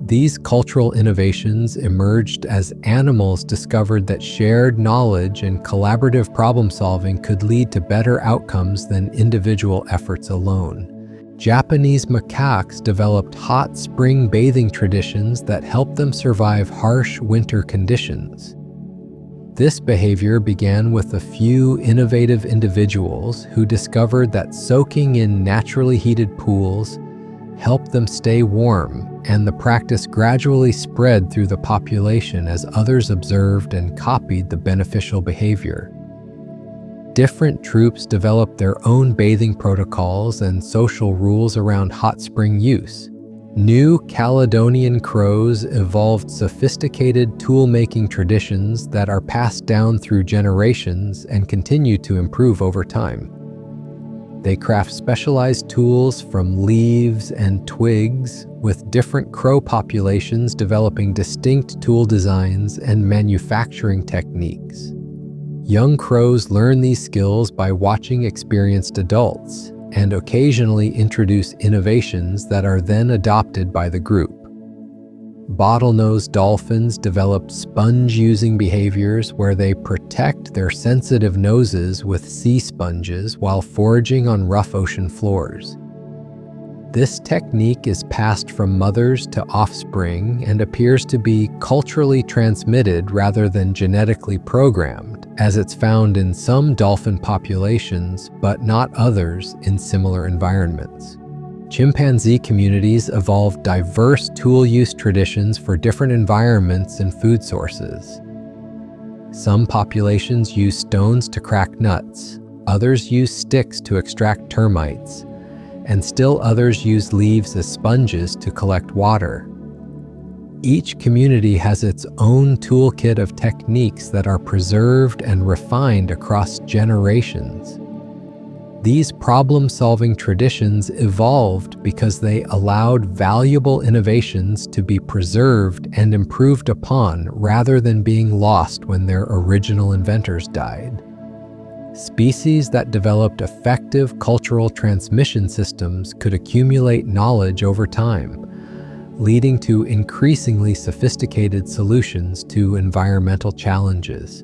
These cultural innovations emerged as animals discovered that shared knowledge and collaborative problem-solving could lead to better outcomes than individual efforts alone. Japanese macaques developed hot spring bathing traditions that helped them survive harsh winter conditions. This behavior began with a few innovative individuals who discovered that soaking in naturally heated pools helped them stay warm, and the practice gradually spread through the population as others observed and copied the beneficial behavior. Different troops developed their own bathing protocols and social rules around hot spring use. New Caledonian crows evolved sophisticated tool-making traditions that are passed down through generations and continue to improve over time. They craft specialized tools from leaves and twigs, with different crow populations developing distinct tool designs and manufacturing techniques. Young crows learn these skills by watching experienced adults and occasionally introduce innovations that are then adopted by the group. Bottlenose dolphins developed sponge-using behaviors where they protect their sensitive noses with sea sponges while foraging on rough ocean floors. This technique is passed from mothers to offspring and appears to be culturally transmitted rather than genetically programmed, as it's found in some dolphin populations but not others in similar environments. Chimpanzee communities evolved diverse tool use traditions for different environments and food sources. Some populations use stones to crack nuts, others use sticks to extract termites, and still others use leaves as sponges to collect water. Each community has its own toolkit of techniques that are preserved and refined across generations. These problem-solving traditions evolved because they allowed valuable innovations to be preserved and improved upon rather than being lost when their original inventors died. Species that developed effective cultural transmission systems could accumulate knowledge over time, leading to increasingly sophisticated solutions to environmental challenges.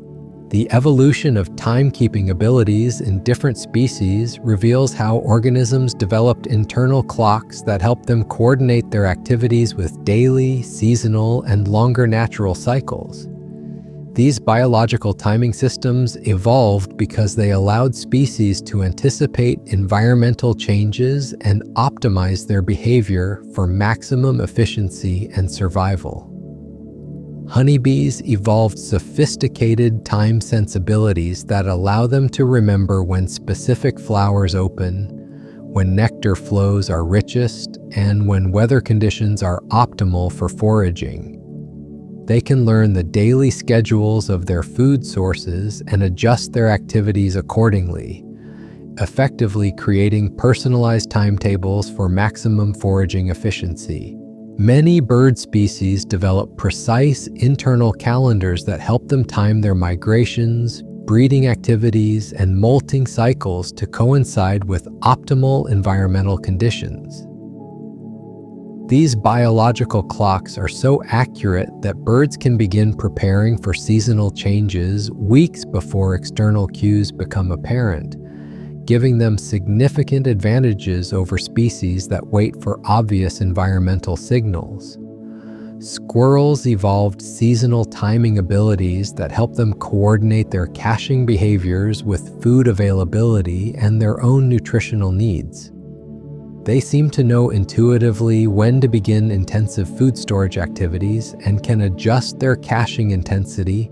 The evolution of timekeeping abilities in different species reveals how organisms developed internal clocks that help them coordinate their activities with daily, seasonal, and longer natural cycles. These biological timing systems evolved because they allowed species to anticipate environmental changes and optimize their behavior for maximum efficiency and survival. Honeybees evolved sophisticated time sensibilities that allow them to remember when specific flowers open, when nectar flows are richest, and when weather conditions are optimal for foraging. They can learn the daily schedules of their food sources and adjust their activities accordingly, effectively creating personalized timetables for maximum foraging efficiency. Many bird species develop precise internal calendars that help them time their migrations, breeding activities, and molting cycles to coincide with optimal environmental conditions. These biological clocks are so accurate that birds can begin preparing for seasonal changes weeks before external cues become apparent, giving them significant advantages over species that wait for obvious environmental signals. Squirrels evolved seasonal timing abilities that help them coordinate their caching behaviors with food availability and their own nutritional needs. They seem to know intuitively when to begin intensive food storage activities and can adjust their caching intensity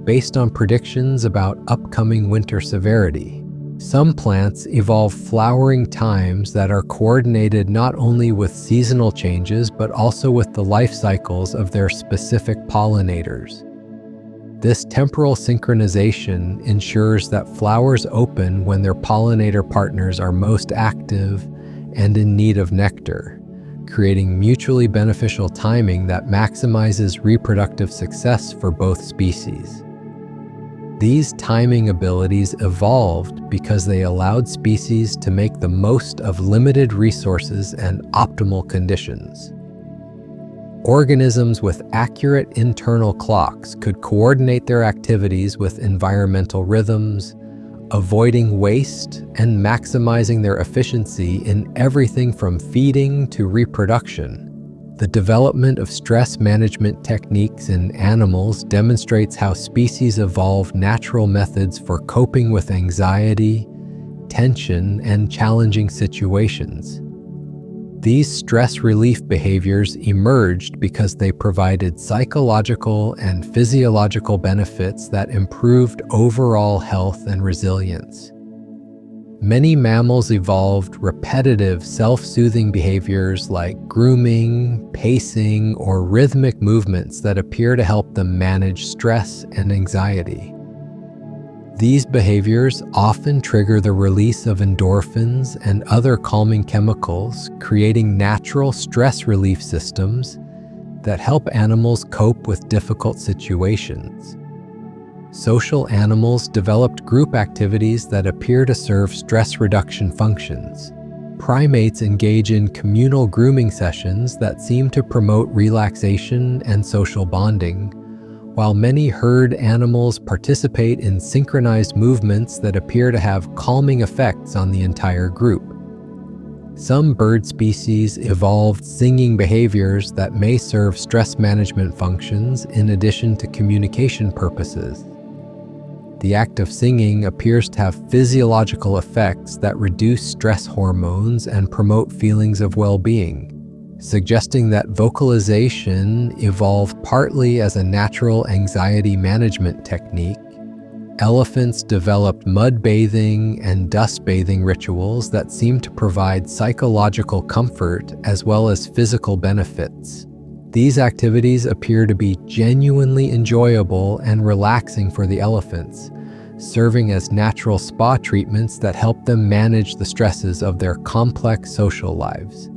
based on predictions about upcoming winter severity. Some plants evolve flowering times that are coordinated not only with seasonal changes but also with the life cycles of their specific pollinators. This temporal synchronization ensures that flowers open when their pollinator partners are most active and in need of nectar, creating mutually beneficial timing that maximizes reproductive success for both species. These timing abilities evolved because they allowed species to make the most of limited resources and optimal conditions. Organisms with accurate internal clocks could coordinate their activities with environmental rhythms, avoiding waste and maximizing their efficiency in everything from feeding to reproduction. The development of stress management techniques in animals demonstrates how species evolve natural methods for coping with anxiety, tension, and challenging situations. These stress relief behaviors emerged because they provided psychological and physiological benefits that improved overall health and resilience. Many mammals evolved repetitive, self-soothing behaviors like grooming, pacing, or rhythmic movements that appear to help them manage stress and anxiety. These behaviors often trigger the release of endorphins and other calming chemicals, creating natural stress relief systems that help animals cope with difficult situations. Social animals developed group activities that appear to serve stress reduction functions. Primates engage in communal grooming sessions that seem to promote relaxation and social bonding, while many herd animals participate in synchronized movements that appear to have calming effects on the entire group. Some bird species evolved singing behaviors that may serve stress management functions in addition to communication purposes. The act of singing appears to have physiological effects that reduce stress hormones and promote feelings of well-being, suggesting that vocalization evolved partly as a natural anxiety management technique. Elephants developed mud bathing and dust bathing rituals that seem to provide psychological comfort as well as physical benefits. These activities appear to be genuinely enjoyable and relaxing for the elephants, serving as natural spa treatments that help them manage the stresses of their complex social lives.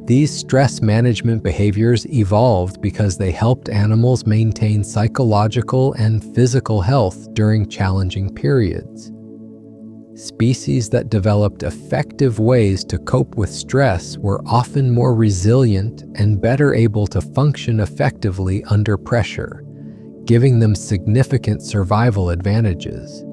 These stress management behaviors evolved because they helped animals maintain psychological and physical health during challenging periods. Species that developed effective ways to cope with stress were often more resilient and better able to function effectively under pressure, giving them significant survival advantages.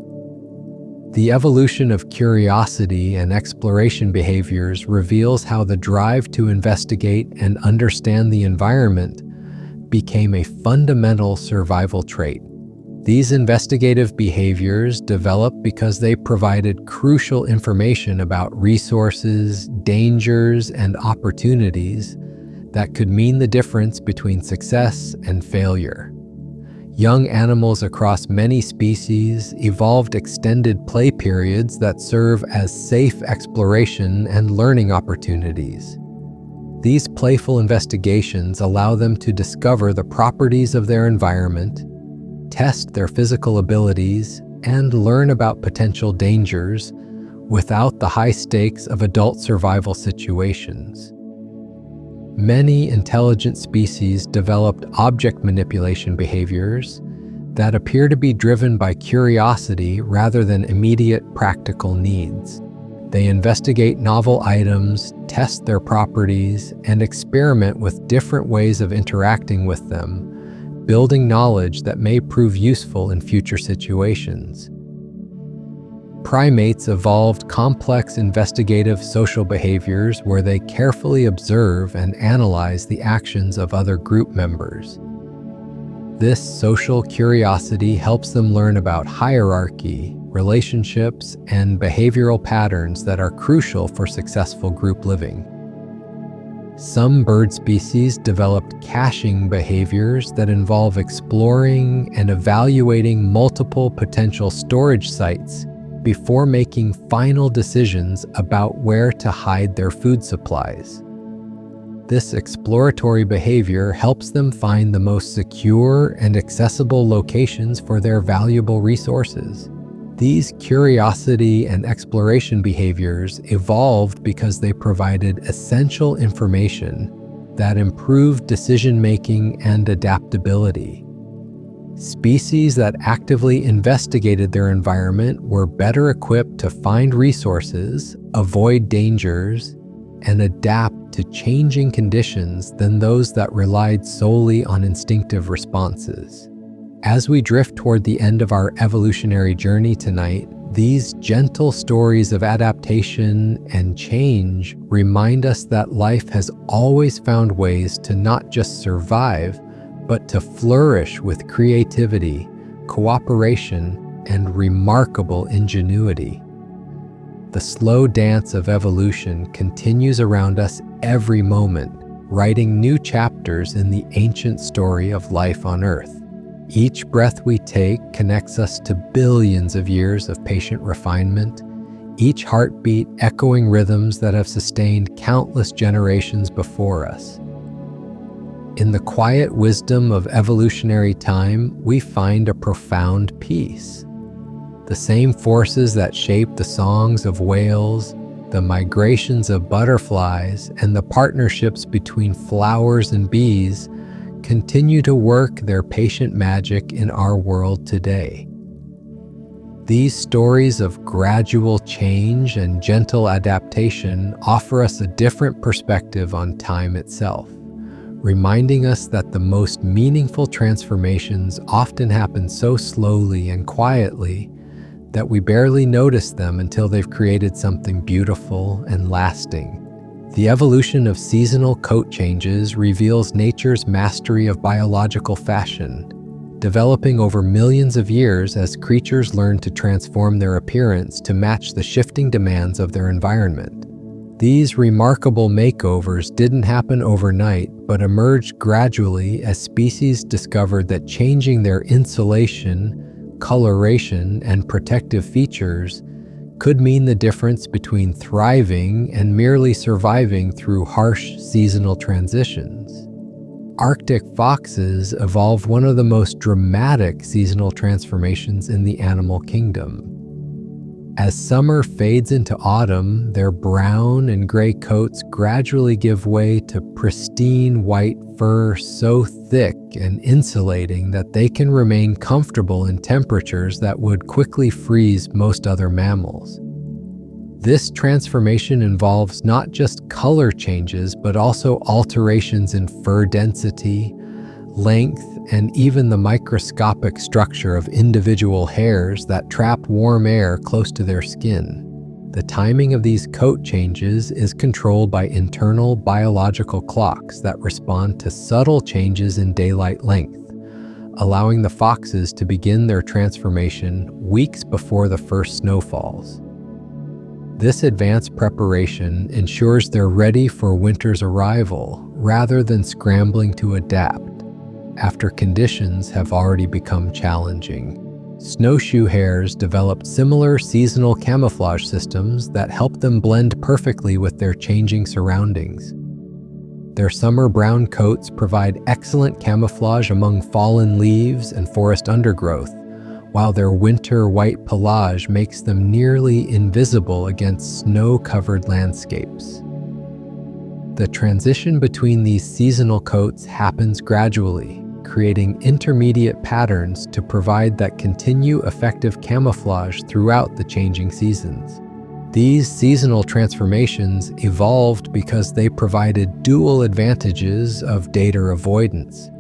The evolution of curiosity and exploration behaviors reveals how the drive to investigate and understand the environment became a fundamental survival trait. These investigative behaviors developed because they provided crucial information about resources, dangers, and opportunities that could mean the difference between success and failure. Young animals across many species evolved extended play periods that serve as safe exploration and learning opportunities. These playful investigations allow them to discover the properties of their environment, test their physical abilities, and learn about potential dangers without the high stakes of adult survival situations. Many intelligent species developed object manipulation behaviors that appear to be driven by curiosity rather than immediate practical needs. They investigate novel items, test their properties, and experiment with different ways of interacting with them, building knowledge that may prove useful in future situations. Primates evolved complex investigative social behaviors where they carefully observe and analyze the actions of other group members. This social curiosity helps them learn about hierarchy, relationships, and behavioral patterns that are crucial for successful group living. Some bird species developed caching behaviors that involve exploring and evaluating multiple potential storage sites before making final decisions about where to hide their food supplies. This exploratory behavior helps them find the most secure and accessible locations for their valuable resources. These curiosity and exploration behaviors evolved because they provided essential information that improved decision-making and adaptability. Species that actively investigated their environment were better equipped to find resources, avoid dangers, and adapt to changing conditions than those that relied solely on instinctive responses. As we drift toward the end of our evolutionary journey tonight, these gentle stories of adaptation and change remind us that life has always found ways to not just survive, but to flourish with creativity, cooperation, and remarkable ingenuity. The slow dance of evolution continues around us every moment, writing new chapters in the ancient story of life on Earth. Each breath we take connects us to billions of years of patient refinement, each heartbeat echoing rhythms that have sustained countless generations before us. In the quiet wisdom of evolutionary time, we find a profound peace. The same forces that shape the songs of whales, the migrations of butterflies, and the partnerships between flowers and bees continue to work their patient magic in our world today. These stories of gradual change and gentle adaptation offer us a different perspective on time itself, reminding us that the most meaningful transformations often happen so slowly and quietly that we barely notice them until they've created something beautiful and lasting. The evolution of seasonal coat changes reveals nature's mastery of biological fashion, developing over millions of years as creatures learn to transform their appearance to match the shifting demands of their environment. These remarkable makeovers didn't happen overnight, but emerged gradually as species discovered that changing their insulation, coloration, and protective features could mean the difference between thriving and merely surviving through harsh seasonal transitions. Arctic foxes evolved one of the most dramatic seasonal transformations in the animal kingdom. As summer fades into autumn, their brown and gray coats gradually give way to pristine white fur so thick and insulating that they can remain comfortable in temperatures that would quickly freeze most other mammals. This transformation involves not just color changes, but also alterations in fur density, length, and even the microscopic structure of individual hairs that trap warm air close to their skin. The timing of these coat changes is controlled by internal biological clocks that respond to subtle changes in daylight length, allowing the foxes to begin their transformation weeks before the first snow falls. This advanced preparation ensures they're ready for winter's arrival rather than scrambling to adapt after conditions have already become challenging. Snowshoe hares developed similar seasonal camouflage systems that help them blend perfectly with their changing surroundings. Their summer brown coats provide excellent camouflage among fallen leaves and forest undergrowth, while their winter white pelage makes them nearly invisible against snow-covered landscapes. The transition between these seasonal coats happens gradually, creating intermediate patterns to provide that continue effective camouflage throughout the changing seasons. These seasonal transformations evolved because they provided dual advantages of dater avoidance.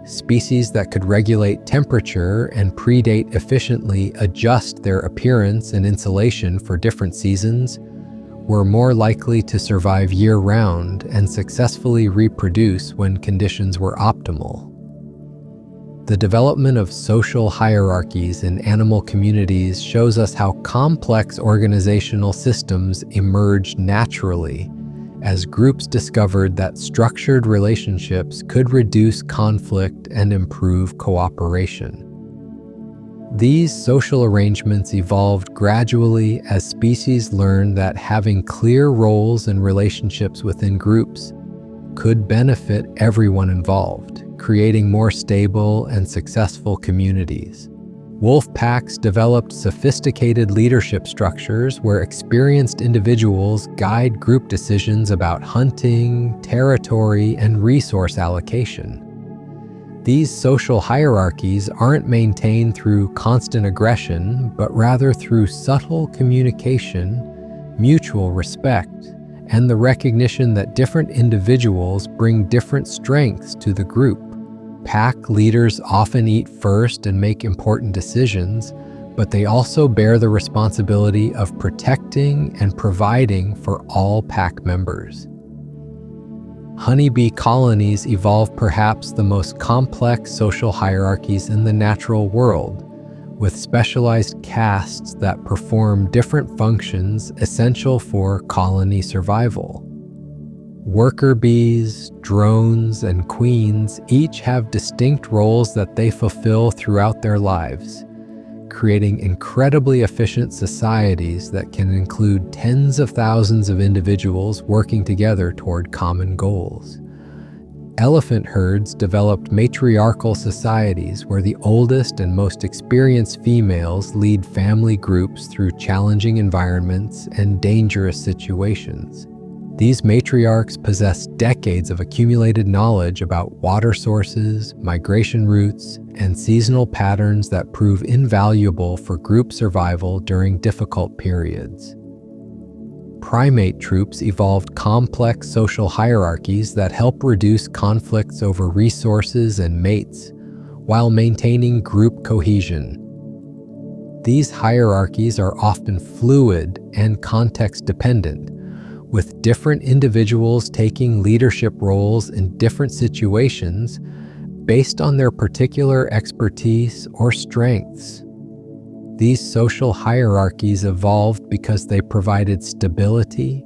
Species that could regulate temperature and predate efficiently adjust their appearance and insulation for different seasons were more likely to survive year-round and successfully reproduce when conditions were optimal. The development of social hierarchies in animal communities shows us how complex organizational systems emerged naturally as groups discovered that structured relationships could reduce conflict and improve cooperation. These social arrangements evolved gradually as species learned that having clear roles and relationships within groups could benefit everyone involved, creating more stable and successful communities. Wolf packs developed sophisticated leadership structures where experienced individuals guide group decisions about hunting, territory, and resource allocation. These social hierarchies aren't maintained through constant aggression, but rather through subtle communication, mutual respect, and the recognition that different individuals bring different strengths to the group. Pack leaders often eat first and make important decisions, but they also bear the responsibility of protecting and providing for all pack members. Honeybee colonies evolved perhaps the most complex social hierarchies in the natural world, with specialized castes that perform different functions essential for colony survival. Worker bees, drones, and queens each have distinct roles that they fulfill throughout their lives, creating incredibly efficient societies that can include tens of thousands of individuals working together toward common goals. Elephant herds developed matriarchal societies where the oldest and most experienced females lead family groups through challenging environments and dangerous situations. These matriarchs possess decades of accumulated knowledge about water sources, migration routes, and seasonal patterns that prove invaluable for group survival during difficult periods. Primate troops evolved complex social hierarchies that help reduce conflicts over resources and mates while maintaining group cohesion. These hierarchies are often fluid and context-dependent, with different individuals taking leadership roles in different situations based on their particular expertise or strengths. These social hierarchies evolved because they provided stability,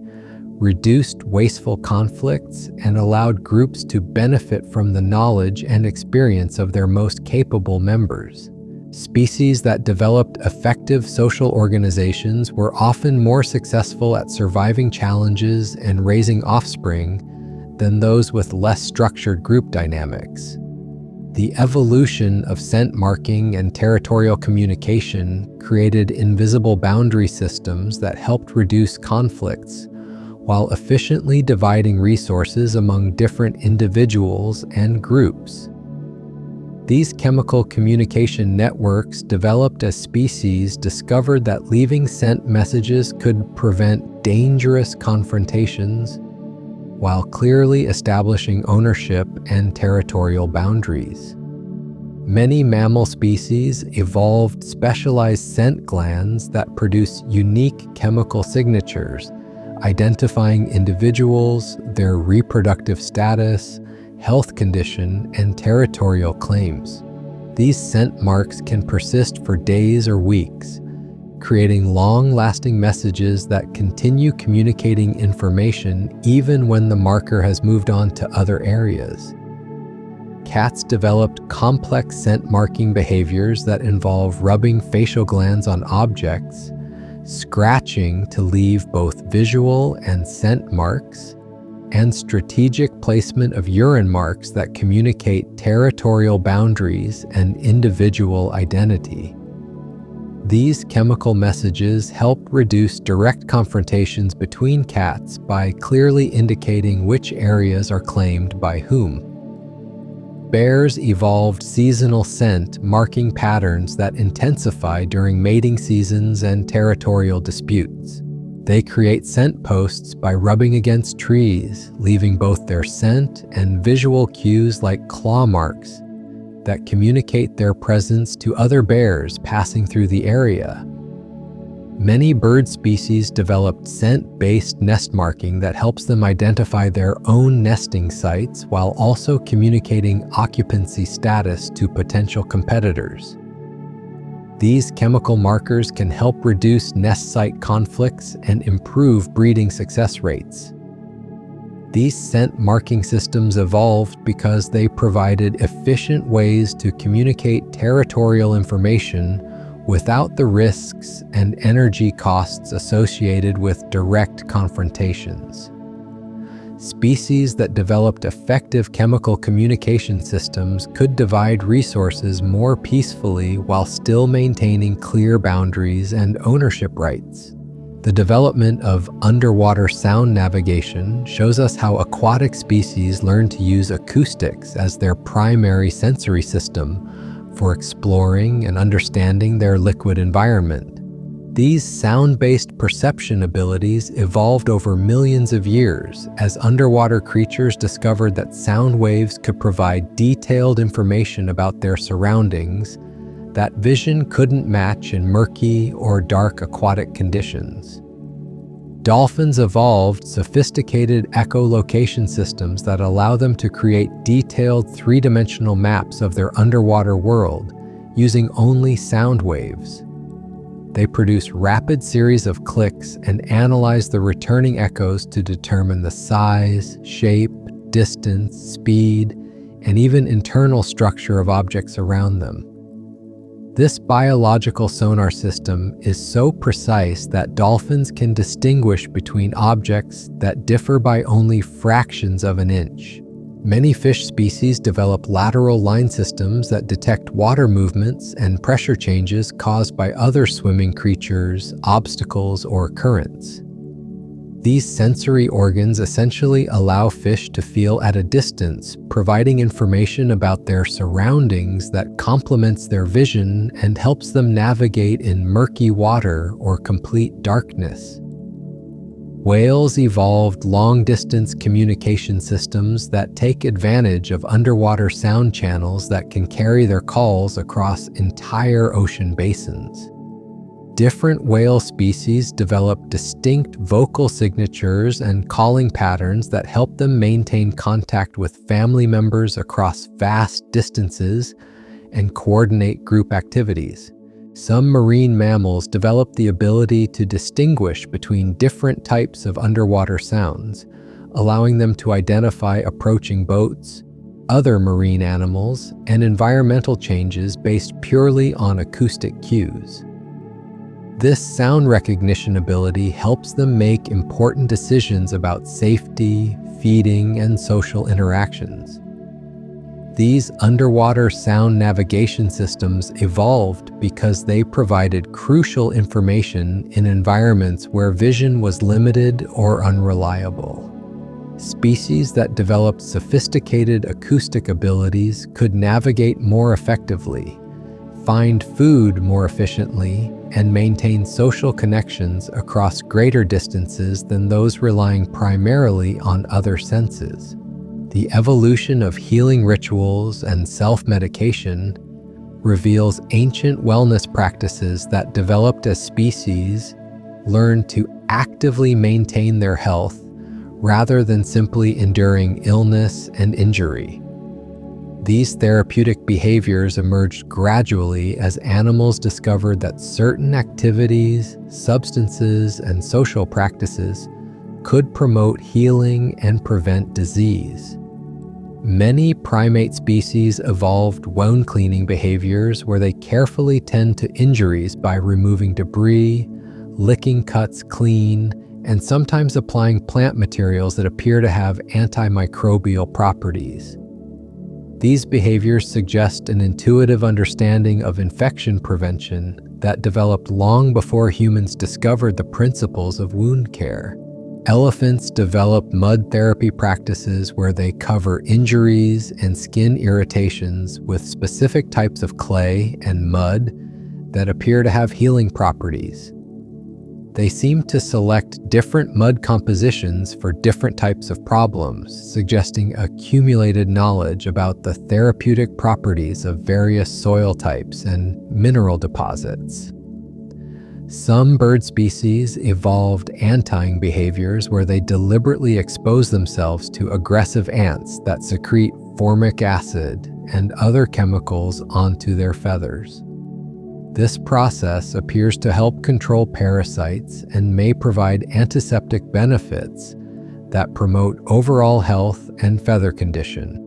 reduced wasteful conflicts, and allowed groups to benefit from the knowledge and experience of their most capable members. Species that developed effective social organizations were often more successful at surviving challenges and raising offspring than those with less structured group dynamics. The evolution of scent marking and territorial communication created invisible boundary systems that helped reduce conflicts while efficiently dividing resources among different individuals and groups. These chemical communication networks developed as species discovered that leaving scent messages could prevent dangerous confrontations while clearly establishing ownership and territorial boundaries. Many mammal species evolved specialized scent glands that produce unique chemical signatures, identifying individuals, their reproductive status, health condition, and territorial claims. These scent marks can persist for days or weeks, creating long-lasting messages that continue communicating information even when the marker has moved on to other areas. Cats developed complex scent marking behaviors that involve rubbing facial glands on objects, scratching to leave both visual and scent marks, and strategic placement of urine marks that communicate territorial boundaries and individual identity. These chemical messages help reduce direct confrontations between cats by clearly indicating which areas are claimed by whom. Bears evolved seasonal scent marking patterns that intensify during mating seasons and territorial disputes. They create scent posts by rubbing against trees, leaving both their scent and visual cues like claw marks that communicate their presence to other bears passing through the area. Many bird species developed scent-based nest marking that helps them identify their own nesting sites while also communicating occupancy status to potential competitors. These chemical markers can help reduce nest site conflicts and improve breeding success rates. These scent marking systems evolved because they provided efficient ways to communicate territorial information without the risks and energy costs associated with direct confrontations. Species that developed effective chemical communication systems could divide resources more peacefully while still maintaining clear boundaries and ownership rights. The development of underwater sound navigation shows us how aquatic species learn to use acoustics as their primary sensory system for exploring and understanding their liquid environment. These sound-based perception abilities evolved over millions of years as underwater creatures discovered that sound waves could provide detailed information about their surroundings that vision couldn't match in murky or dark aquatic conditions. Dolphins evolved sophisticated echolocation systems that allow them to create detailed three-dimensional maps of their underwater world using only sound waves. They produce rapid series of clicks and analyze the returning echoes to determine the size, shape, distance, speed, and even internal structure of objects around them. This biological sonar system is so precise that dolphins can distinguish between objects that differ by only fractions of an inch. Many fish species develop lateral line systems that detect water movements and pressure changes caused by other swimming creatures, obstacles, or currents. These sensory organs essentially allow fish to feel at a distance, providing information about their surroundings that complements their vision and helps them navigate in murky water or complete darkness. Whales evolved long-distance communication systems that take advantage of underwater sound channels that can carry their calls across entire ocean basins. Different whale species develop distinct vocal signatures and calling patterns that help them maintain contact with family members across vast distances and coordinate group activities. Some marine mammals develop the ability to distinguish between different types of underwater sounds, allowing them to identify approaching boats, other marine animals, and environmental changes based purely on acoustic cues. This sound recognition ability helps them make important decisions about safety, feeding, and social interactions. These underwater sound navigation systems evolved because they provided crucial information in environments where vision was limited or unreliable. Species that developed sophisticated acoustic abilities could navigate more effectively, find food more efficiently, and maintain social connections across greater distances than those relying primarily on other senses. The evolution of healing rituals and self-medication reveals ancient wellness practices that developed as species learned to actively maintain their health rather than simply enduring illness and injury. These therapeutic behaviors emerged gradually as animals discovered that certain activities, substances, and social practices could promote healing and prevent disease. Many primate species evolved wound cleaning behaviors where they carefully tend to injuries by removing debris, licking cuts clean, and sometimes applying plant materials that appear to have antimicrobial properties. These behaviors suggest an intuitive understanding of infection prevention that developed long before humans discovered the principles of wound care. Elephants developed mud therapy practices where they cover injuries and skin irritations with specific types of clay and mud that appear to have healing properties. They seem to select different mud compositions for different types of problems, suggesting accumulated knowledge about the therapeutic properties of various soil types and mineral deposits. Some bird species evolved antying behaviors where they deliberately expose themselves to aggressive ants that secrete formic acid and other chemicals onto their feathers. This process appears to help control parasites and may provide antiseptic benefits that promote overall health and feather condition.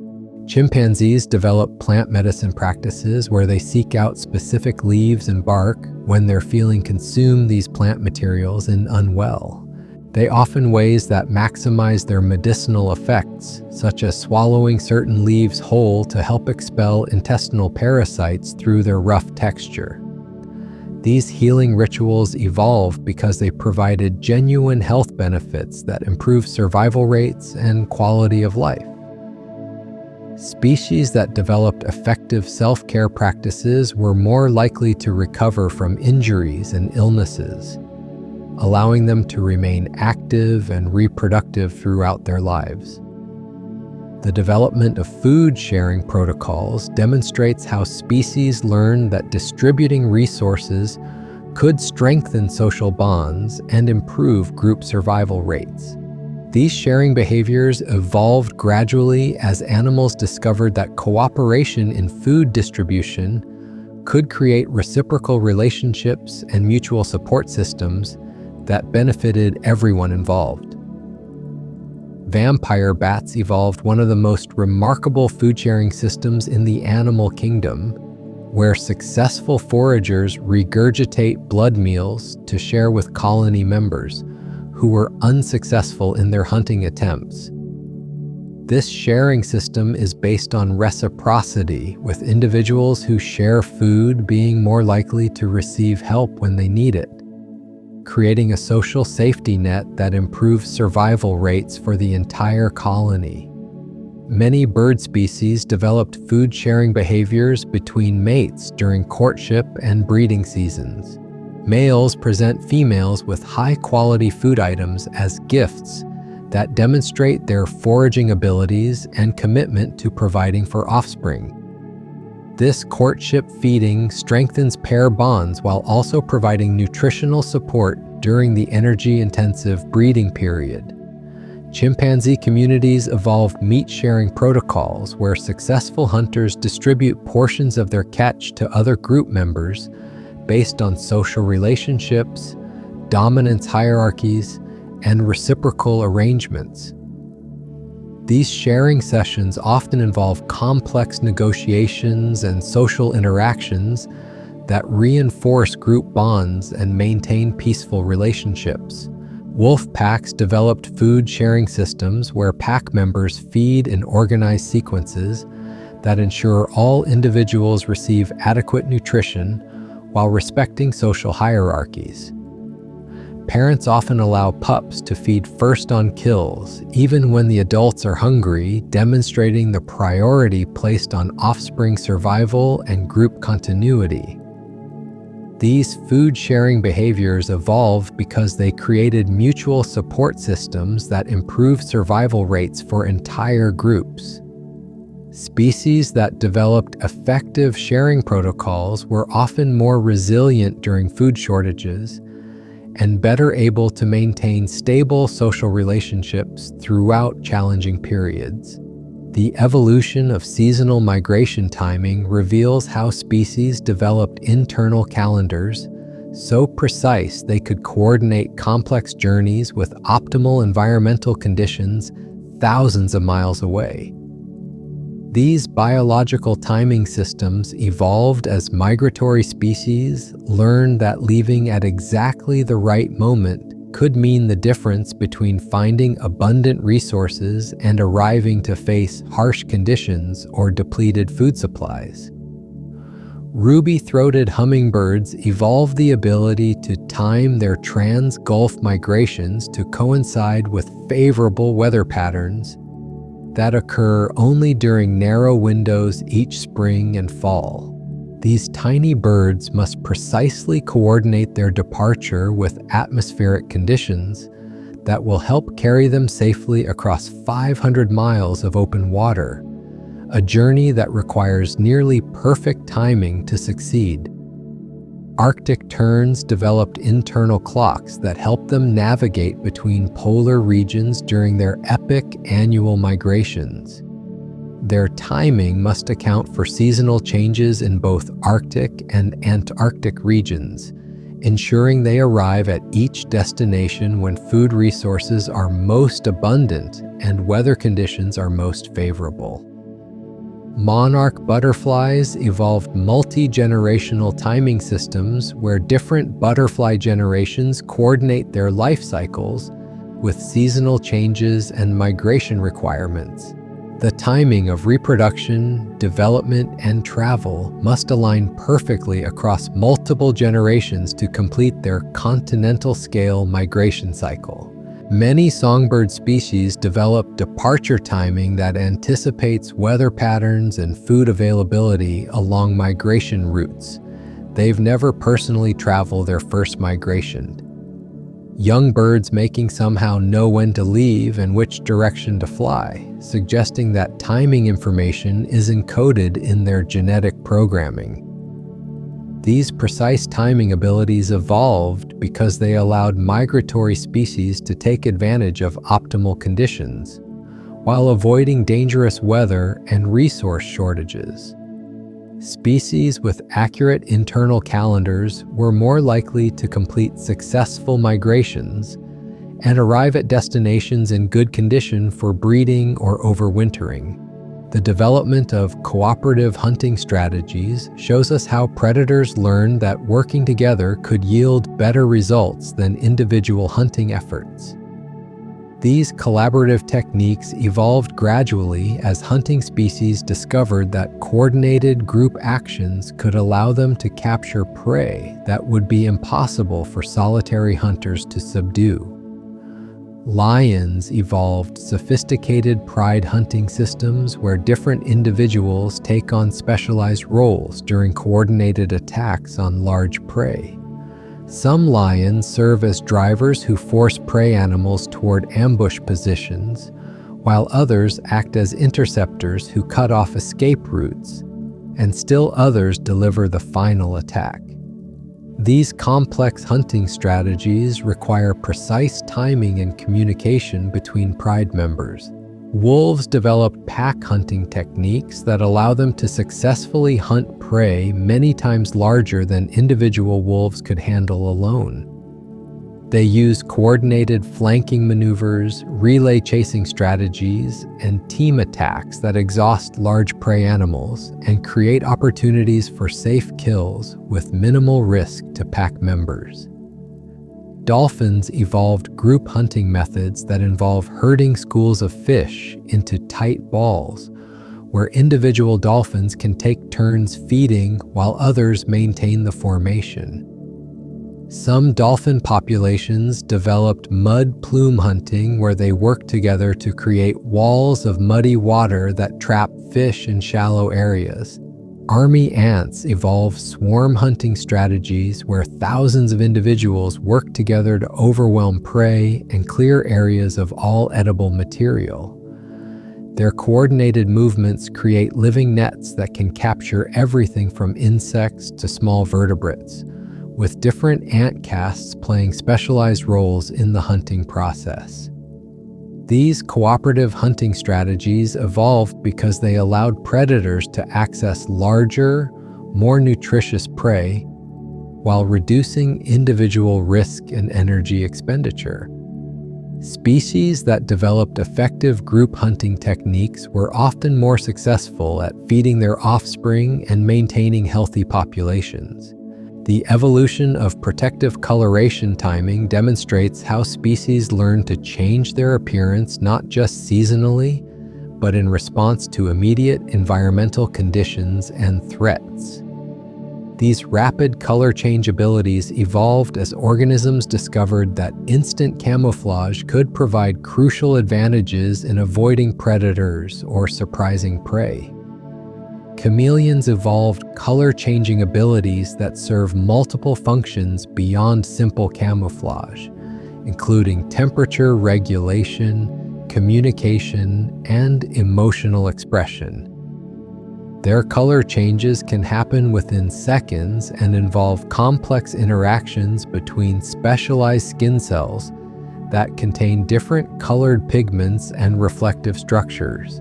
Chimpanzees develop plant medicine practices where they seek out specific leaves and bark when they're feeling consume these plant materials and unwell. They often ways that maximize their medicinal effects, such as swallowing certain leaves whole to help expel intestinal parasites through their rough texture. These healing rituals evolved because they provided genuine health benefits that improve survival rates and quality of life. Species that developed effective self-care practices were more likely to recover from injuries and illnesses, allowing them to remain active and reproductive throughout their lives. The development of food sharing protocols demonstrates how species learn that distributing resources could strengthen social bonds and improve group survival rates. These sharing behaviors evolved gradually as animals discovered that cooperation in food distribution could create reciprocal relationships and mutual support systems that benefited everyone involved. Vampire bats evolved one of the most remarkable food-sharing systems in the animal kingdom, where successful foragers regurgitate blood meals to share with colony members who were unsuccessful in their hunting attempts. This sharing system is based on reciprocity, with individuals who share food being more likely to receive help when they need it, creating a social safety net that improves survival rates for the entire colony. Many bird species developed food-sharing behaviors between mates during courtship and breeding seasons. Males present females with high-quality food items as gifts that demonstrate their foraging abilities and commitment to providing for offspring. This courtship feeding strengthens pair bonds while also providing nutritional support during the energy-intensive breeding period. Chimpanzee communities evolved meat-sharing protocols where successful hunters distribute portions of their catch to other group members based on social relationships, dominance hierarchies, and reciprocal arrangements. These sharing sessions often involve complex negotiations and social interactions that reinforce group bonds and maintain peaceful relationships. Wolf packs developed food-sharing systems where pack members feed in organized sequences that ensure all individuals receive adequate nutrition while respecting social hierarchies. Parents often allow pups to feed first on kills, even when the adults are hungry, demonstrating the priority placed on offspring survival and group continuity. These food-sharing behaviors evolved because they created mutual support systems that improved survival rates for entire groups. Species that developed effective sharing protocols were often more resilient during food shortages and better able to maintain stable social relationships throughout challenging periods. The evolution of seasonal migration timing reveals how species developed internal calendars so precise they could coordinate complex journeys with optimal environmental conditions thousands of miles away. These biological timing systems evolved as migratory species learned that leaving at exactly the right moment could mean the difference between finding abundant resources and arriving to face harsh conditions or depleted food supplies. Ruby-throated hummingbirds evolved the ability to time their trans-Gulf migrations to coincide with favorable weather patterns that occur only during narrow windows each spring and fall. These tiny birds must precisely coordinate their departure with atmospheric conditions that will help carry them safely across 500 miles of open water, a journey that requires nearly perfect timing to succeed. Arctic terns developed internal clocks that help them navigate between polar regions during their epic annual migrations. Their timing must account for seasonal changes in both Arctic and Antarctic regions, ensuring they arrive at each destination when food resources are most abundant and weather conditions are most favorable. Monarch butterflies evolved multi-generational timing systems where different butterfly generations coordinate their life cycles with seasonal changes and migration requirements. The timing of reproduction, development, and travel must align perfectly across multiple generations to complete their continental-scale migration cycle. Many songbird species develop departure timing that anticipates weather patterns and food availability along migration routes. They've never personally traveled their first migration. Young birds making somehow know when to leave and which direction to fly, suggesting that timing information is encoded in their genetic programming. These precise timing abilities evolved because they allowed migratory species to take advantage of optimal conditions, while avoiding dangerous weather and resource shortages. Species with accurate internal calendars were more likely to complete successful migrations and arrive at destinations in good condition for breeding or overwintering. The development of cooperative hunting strategies shows us how predators learned that working together could yield better results than individual hunting efforts. These collaborative techniques evolved gradually as hunting species discovered that coordinated group actions could allow them to capture prey that would be impossible for solitary hunters to subdue. Lions evolved sophisticated pride hunting systems where different individuals take on specialized roles during coordinated attacks on large prey. Some lions serve as drivers who force prey animals toward ambush positions, while others act as interceptors who cut off escape routes, and still others deliver the final attack. These complex hunting strategies require precise timing and communication between pride members. Wolves developed pack hunting techniques that allow them to successfully hunt prey many times larger than individual wolves could handle alone. They use coordinated flanking maneuvers, relay chasing strategies, and team attacks that exhaust large prey animals and create opportunities for safe kills with minimal risk to pack members. Dolphins evolved group hunting methods that involve herding schools of fish into tight balls, where individual dolphins can take turns feeding while others maintain the formation. Some dolphin populations developed mud plume hunting, where they work together to create walls of muddy water that trap fish in shallow areas. Army ants evolved swarm hunting strategies where thousands of individuals work together to overwhelm prey and clear areas of all edible material. Their coordinated movements create living nets that can capture everything from insects to small vertebrates, with different ant castes playing specialized roles in the hunting process. These cooperative hunting strategies evolved because they allowed predators to access larger, more nutritious prey while reducing individual risk and energy expenditure. Species that developed effective group hunting techniques were often more successful at feeding their offspring and maintaining healthy populations. The evolution of protective coloration timing demonstrates how species learn to change their appearance not just seasonally, but in response to immediate environmental conditions and threats. These rapid color change abilities evolved as organisms discovered that instant camouflage could provide crucial advantages in avoiding predators or surprising prey. Chameleons evolved color-changing abilities that serve multiple functions beyond simple camouflage, including temperature regulation, communication, and emotional expression. Their color changes can happen within seconds and involve complex interactions between specialized skin cells that contain different colored pigments and reflective structures.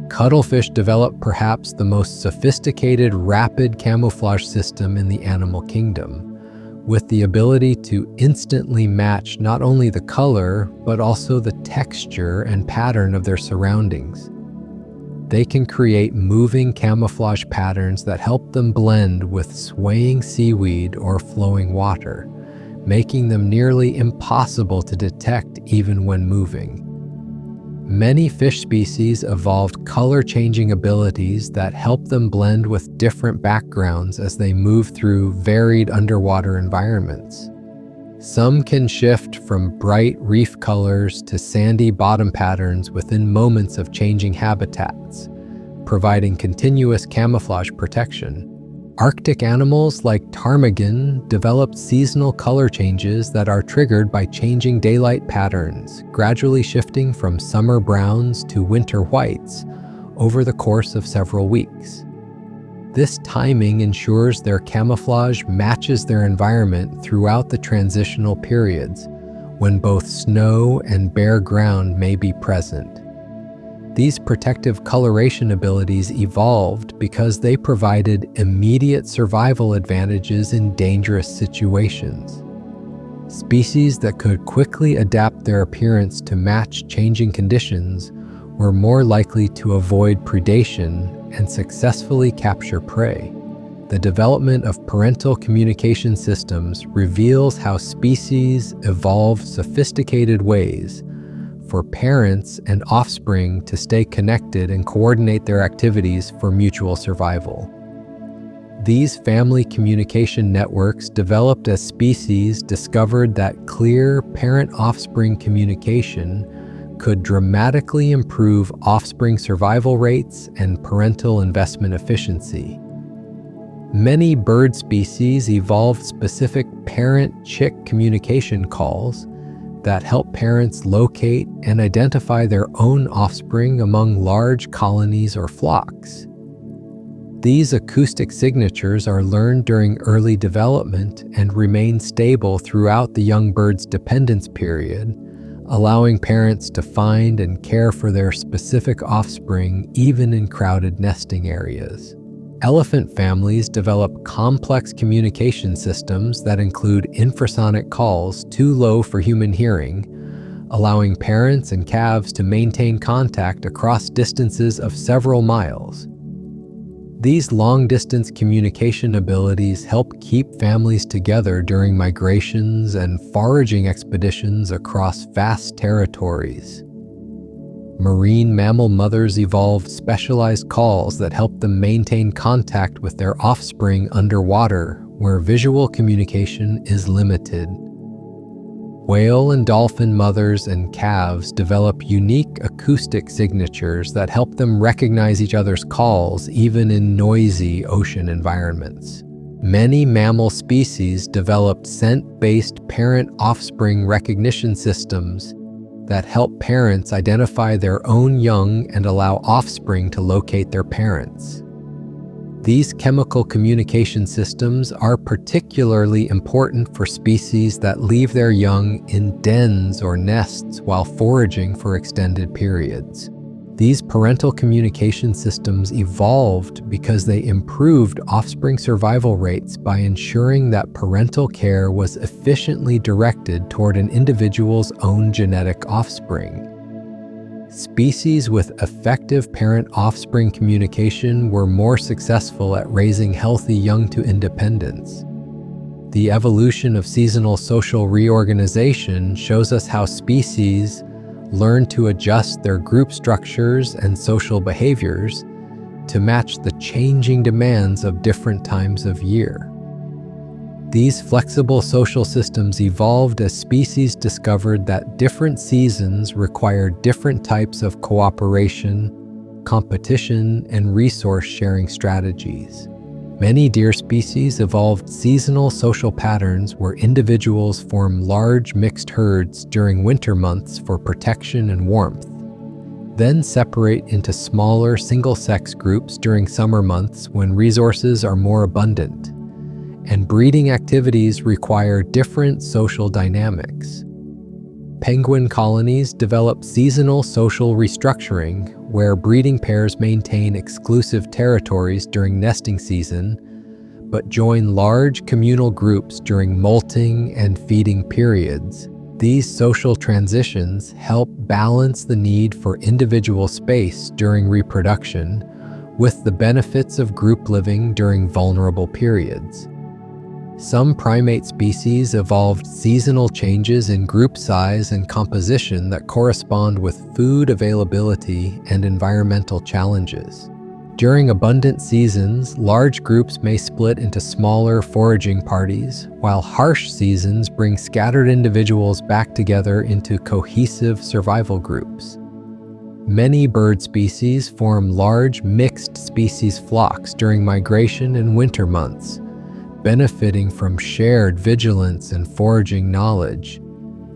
Cuttlefish develop perhaps the most sophisticated rapid camouflage system in the animal kingdom, with the ability to instantly match not only the color, but also the texture and pattern of their surroundings. They can create moving camouflage patterns that help them blend with swaying seaweed or flowing water, making them nearly impossible to detect even when moving. Many fish species evolved color-changing abilities that help them blend with different backgrounds as they move through varied underwater environments. Some can shift from bright reef colors to sandy bottom patterns within moments of changing habitats, providing continuous camouflage protection. Arctic animals like ptarmigan developed seasonal color changes that are triggered by changing daylight patterns, gradually shifting from summer browns to winter whites over the course of several weeks. This timing ensures their camouflage matches their environment throughout the transitional periods, when both snow and bare ground may be present. These protective coloration abilities evolved because they provided immediate survival advantages in dangerous situations. Species that could quickly adapt their appearance to match changing conditions were more likely to avoid predation and successfully capture prey. The development of parental communication systems reveals how species evolve sophisticated ways for parents and offspring to stay connected and coordinate their activities for mutual survival. These family communication networks developed as species discovered that clear parent-offspring communication could dramatically improve offspring survival rates and parental investment efficiency. Many bird species evolved specific parent-chick communication calls that help parents locate and identify their own offspring among large colonies or flocks. These acoustic signatures are learned during early development and remain stable throughout the young bird's dependence period, allowing parents to find and care for their specific offspring even in crowded nesting areas. Elephant families develop complex communication systems that include infrasonic calls too low for human hearing, allowing parents and calves to maintain contact across distances of several miles. These long-distance communication abilities help keep families together during migrations and foraging expeditions across vast territories. Marine mammal mothers evolved specialized calls that help them maintain contact with their offspring underwater, where visual communication is limited. Whale and dolphin mothers and calves develop unique acoustic signatures that help them recognize each other's calls even in noisy ocean environments. Many mammal species developed scent-based parent-offspring recognition systems that help parents identify their own young and allow offspring to locate their parents. These chemical communication systems are particularly important for species that leave their young in dens or nests while foraging for extended periods. These parental communication systems evolved because they improved offspring survival rates by ensuring that parental care was efficiently directed toward an individual's own genetic offspring. Species with effective parent-offspring communication were more successful at raising healthy young to independence. The evolution of seasonal social reorganization shows us how species learn to adjust their group structures and social behaviors to match the changing demands of different times of year. These flexible social systems evolved as species discovered that different seasons require different types of cooperation, competition, and resource-sharing strategies. Many deer species evolved seasonal social patterns where individuals form large mixed herds during winter months for protection and warmth, then separate into smaller single-sex groups during summer months when resources are more abundant. And breeding activities require different social dynamics. Penguin colonies develop seasonal social restructuring, where breeding pairs maintain exclusive territories during nesting season, but join large communal groups during molting and feeding periods. These social transitions help balance the need for individual space during reproduction with the benefits of group living during vulnerable periods. Some primate species evolved seasonal changes in group size and composition that correspond with food availability and environmental challenges. During abundant seasons, large groups may split into smaller foraging parties, while harsh seasons bring scattered individuals back together into cohesive survival groups. Many bird species form large mixed species flocks during migration and winter months, benefiting from shared vigilance and foraging knowledge,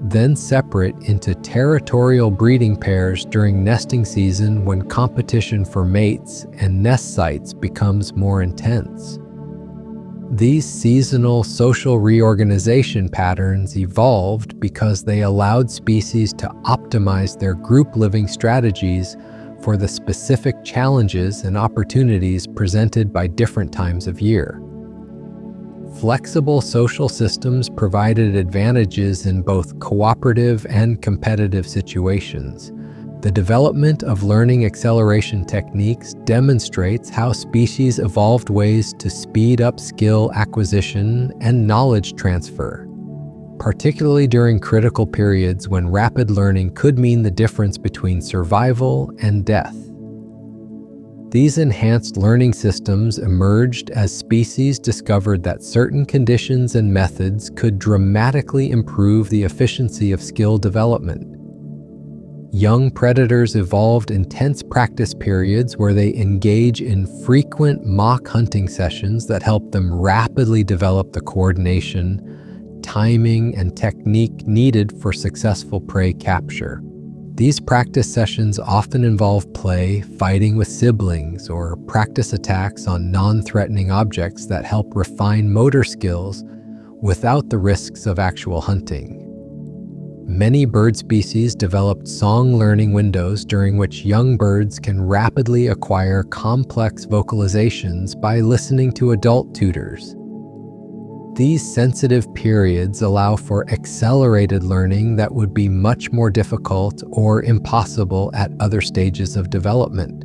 then separate into territorial breeding pairs during nesting season when competition for mates and nest sites becomes more intense. These seasonal social reorganization patterns evolved because they allowed species to optimize their group living strategies for the specific challenges and opportunities presented by different times of year. Flexible social systems provided advantages in both cooperative and competitive situations. The development of learning acceleration techniques demonstrates how species evolved ways to speed up skill acquisition and knowledge transfer. particularly during critical periods when rapid learning could mean the difference between survival and death. These enhanced learning systems emerged as species discovered that certain conditions and methods could dramatically improve the efficiency of skill development. Young predators evolved intense practice periods where they engage in frequent mock hunting sessions that help them rapidly develop the coordination, timing, and technique needed for successful prey capture. These practice sessions often involve play, fighting with siblings, or practice attacks on non-threatening objects that help refine motor skills without the risks of actual hunting. Many bird species developed song learning windows during which young birds can rapidly acquire complex vocalizations by listening to adult tutors. These sensitive periods allow for accelerated learning that would be much more difficult or impossible at other stages of development.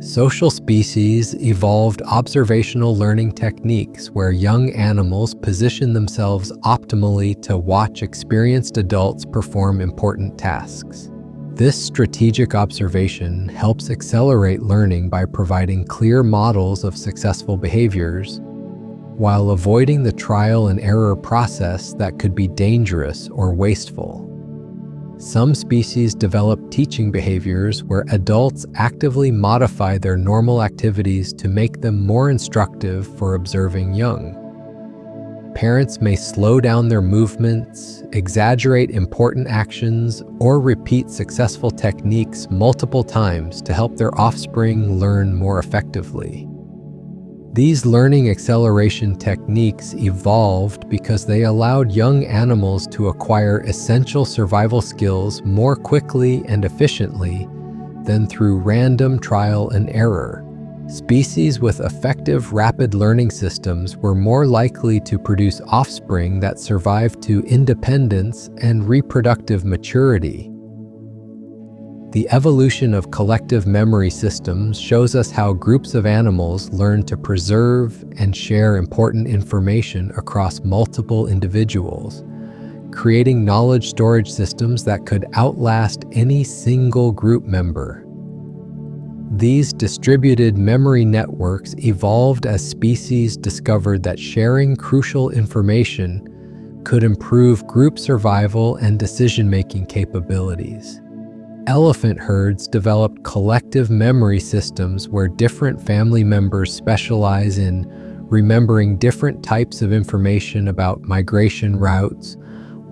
Social species evolved observational learning techniques where young animals position themselves optimally to watch experienced adults perform important tasks. This strategic observation helps accelerate learning by providing clear models of successful behaviors, while avoiding the trial and error process that could be dangerous or wasteful. Some species develop teaching behaviors where adults actively modify their normal activities to make them more instructive for observing young. Parents may slow down their movements, exaggerate important actions, or repeat successful techniques multiple times to help their offspring learn more effectively. These learning acceleration techniques evolved because they allowed young animals to acquire essential survival skills more quickly and efficiently than through random trial and error. Species with effective rapid learning systems were more likely to produce offspring that survived to independence and reproductive maturity. The evolution of collective memory systems shows us how groups of animals learn to preserve and share important information across multiple individuals, creating knowledge storage systems that could outlast any single group member. These distributed memory networks evolved as species discovered that sharing crucial information could improve group survival and decision-making capabilities. Elephant herds developed collective memory systems where different family members specialize in remembering different types of information about migration routes,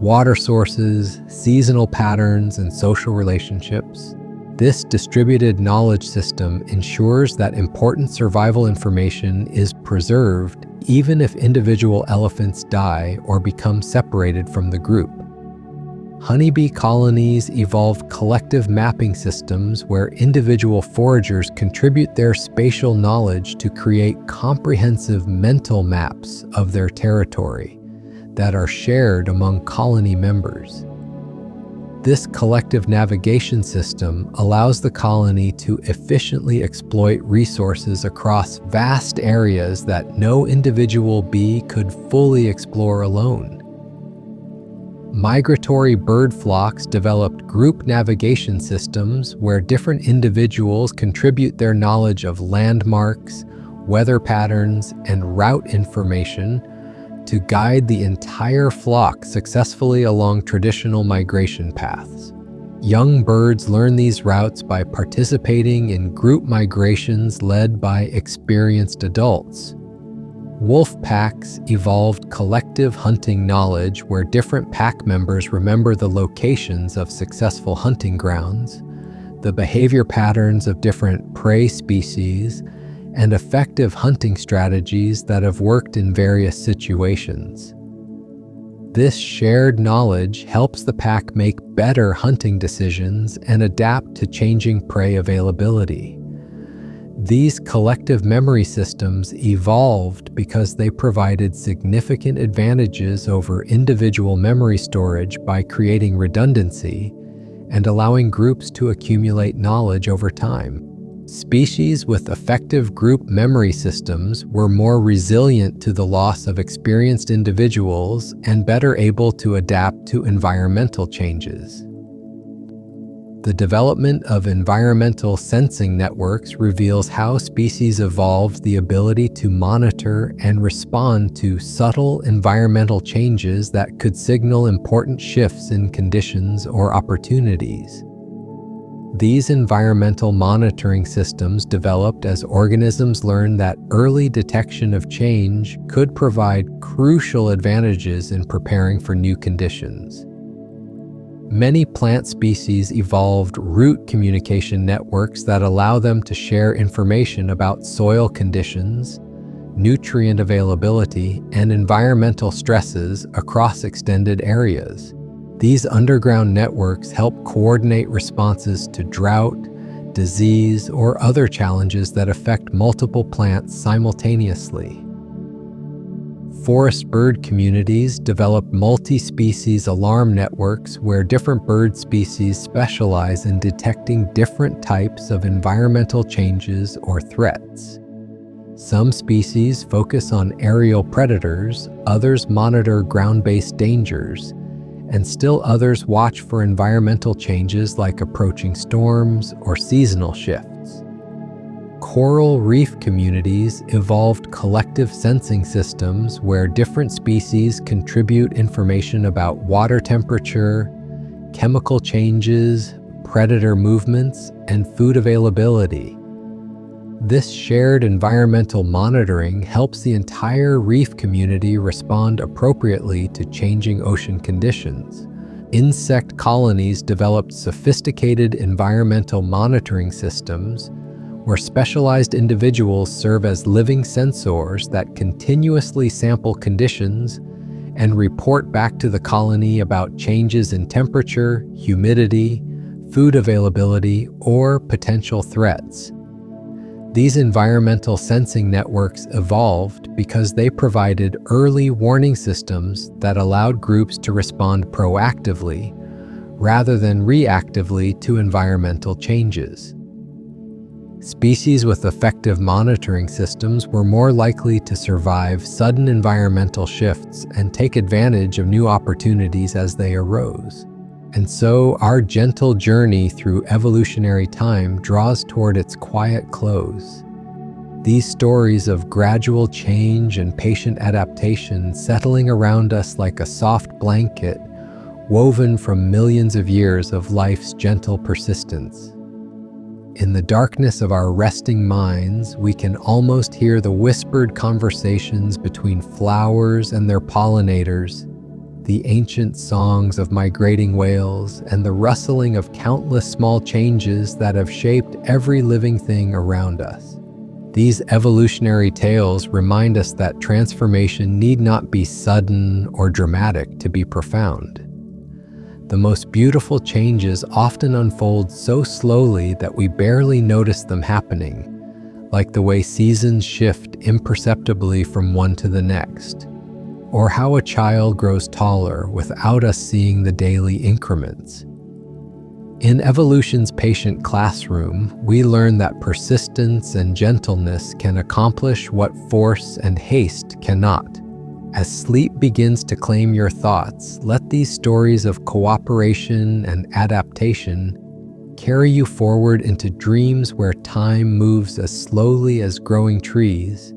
water sources, seasonal patterns, and social relationships. This distributed knowledge system ensures that important survival information is preserved even if individual elephants die or become separated from the group. Honeybee colonies evolved collective mapping systems where individual foragers contribute their spatial knowledge to create comprehensive mental maps of their territory that are shared among colony members. This collective navigation system allows the colony to efficiently exploit resources across vast areas that no individual bee could fully explore alone. Migratory bird flocks developed group navigation systems where different individuals contribute their knowledge of landmarks, weather patterns, and route information to guide the entire flock successfully along traditional migration paths. Young birds learn these routes by participating in group migrations led by experienced adults. Wolf packs evolved collective hunting knowledge where different pack members remember the locations of successful hunting grounds, the behavior patterns of different prey species, and effective hunting strategies that have worked in various situations. This shared knowledge helps the pack make better hunting decisions and adapt to changing prey availability. These collective memory systems evolved because they provided significant advantages over individual memory storage by creating redundancy and allowing groups to accumulate knowledge over time. Species with effective group memory systems were more resilient to the loss of experienced individuals and better able to adapt to environmental changes. The development of environmental sensing networks reveals how species evolved the ability to monitor and respond to subtle environmental changes that could signal important shifts in conditions or opportunities. These environmental monitoring systems developed as organisms learned that early detection of change could provide crucial advantages in preparing for new conditions. Many plant species evolved root communication networks that allow them to share information about soil conditions, nutrient availability, and environmental stresses across extended areas. These underground networks help coordinate responses to drought, disease, or other challenges that affect multiple plants simultaneously. Forest bird communities develop multi-species alarm networks where different bird species specialize in detecting different types of environmental changes or threats. Some species focus on aerial predators, others monitor ground-based dangers, and still others watch for environmental changes like approaching storms or seasonal shifts. Coral reef communities evolved collective sensing systems where different species contribute information about water temperature, chemical changes, predator movements, and food availability. This shared environmental monitoring helps the entire reef community respond appropriately to changing ocean conditions. Insect colonies developed sophisticated environmental monitoring systems where specialized individuals serve as living sensors that continuously sample conditions and report back to the colony about changes in temperature, humidity, food availability, or potential threats. These environmental sensing networks evolved because they provided early warning systems that allowed groups to respond proactively rather than reactively to environmental changes. Species with effective monitoring systems were more likely to survive sudden environmental shifts and take advantage of new opportunities as they arose. And so our gentle journey through evolutionary time draws toward its quiet close. These stories of gradual change and patient adaptation settling around us like a soft blanket woven from millions of years of life's gentle persistence. In the darkness of our resting minds, we can almost hear the whispered conversations between flowers and their pollinators, the ancient songs of migrating whales, and the rustling of countless small changes that have shaped every living thing around us. These evolutionary tales remind us that transformation need not be sudden or dramatic to be profound. The most beautiful changes often unfold so slowly that we barely notice them happening, like the way seasons shift imperceptibly from one to the next, or how a child grows taller without us seeing the daily increments. In evolution's patient classroom, we learn that persistence and gentleness can accomplish what force and haste cannot. As sleep begins to claim your thoughts, let these stories of cooperation and adaptation carry you forward into dreams where time moves as slowly as growing trees,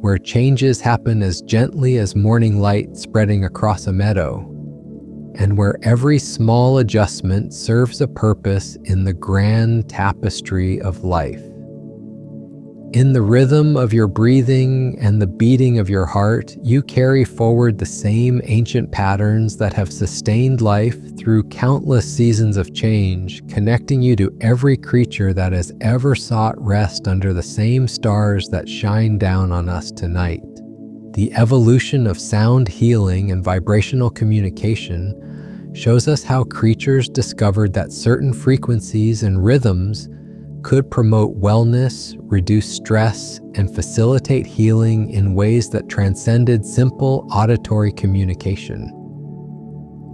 where changes happen as gently as morning light spreading across a meadow, and where every small adjustment serves a purpose in the grand tapestry of life. In the rhythm of your breathing and the beating of your heart, you carry forward the same ancient patterns that have sustained life through countless seasons of change, connecting you to every creature that has ever sought rest under the same stars that shine down on us tonight. The evolution of sound healing and vibrational communication shows us how creatures discovered that certain frequencies and rhythms could promote wellness, reduce stress, and facilitate healing in ways that transcended simple auditory communication.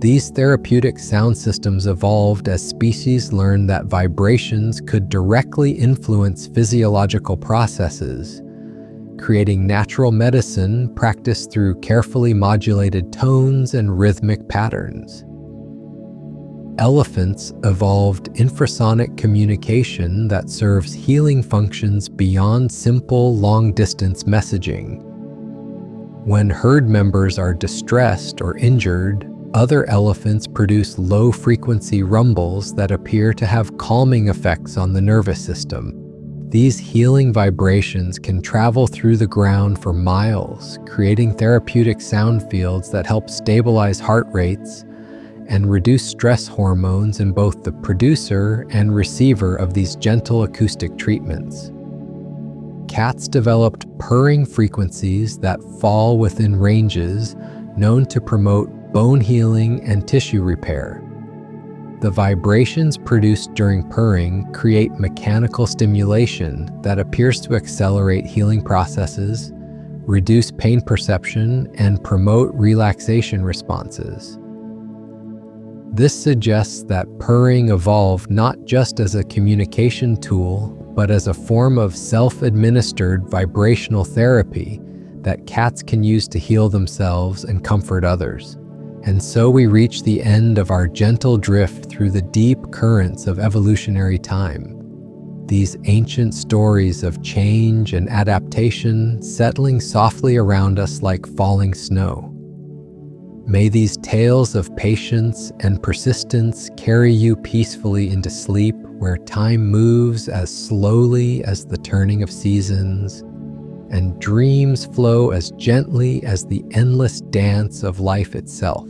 These therapeutic sound systems evolved as species learned that vibrations could directly influence physiological processes, creating natural medicine practiced through carefully modulated tones and rhythmic patterns. Elephants evolved infrasonic communication that serves healing functions beyond simple long-distance messaging. When herd members are distressed or injured, other elephants produce low-frequency rumbles that appear to have calming effects on the nervous system. These healing vibrations can travel through the ground for miles, creating therapeutic sound fields that help stabilize heart rates and reduce stress hormones in both the producer and receiver of these gentle acoustic treatments. Cats developed purring frequencies that fall within ranges known to promote bone healing and tissue repair. The vibrations produced during purring create mechanical stimulation that appears to accelerate healing processes, reduce pain perception, and promote relaxation responses. This suggests that purring evolved not just as a communication tool, but as a form of self-administered vibrational therapy that cats can use to heal themselves and comfort others. And so we reach the end of our gentle drift through the deep currents of evolutionary time. These ancient stories of change and adaptation settling softly around us like falling snow. May these tales of patience and persistence carry you peacefully into sleep, where time moves as slowly as the turning of seasons, and dreams flow as gently as the endless dance of life itself.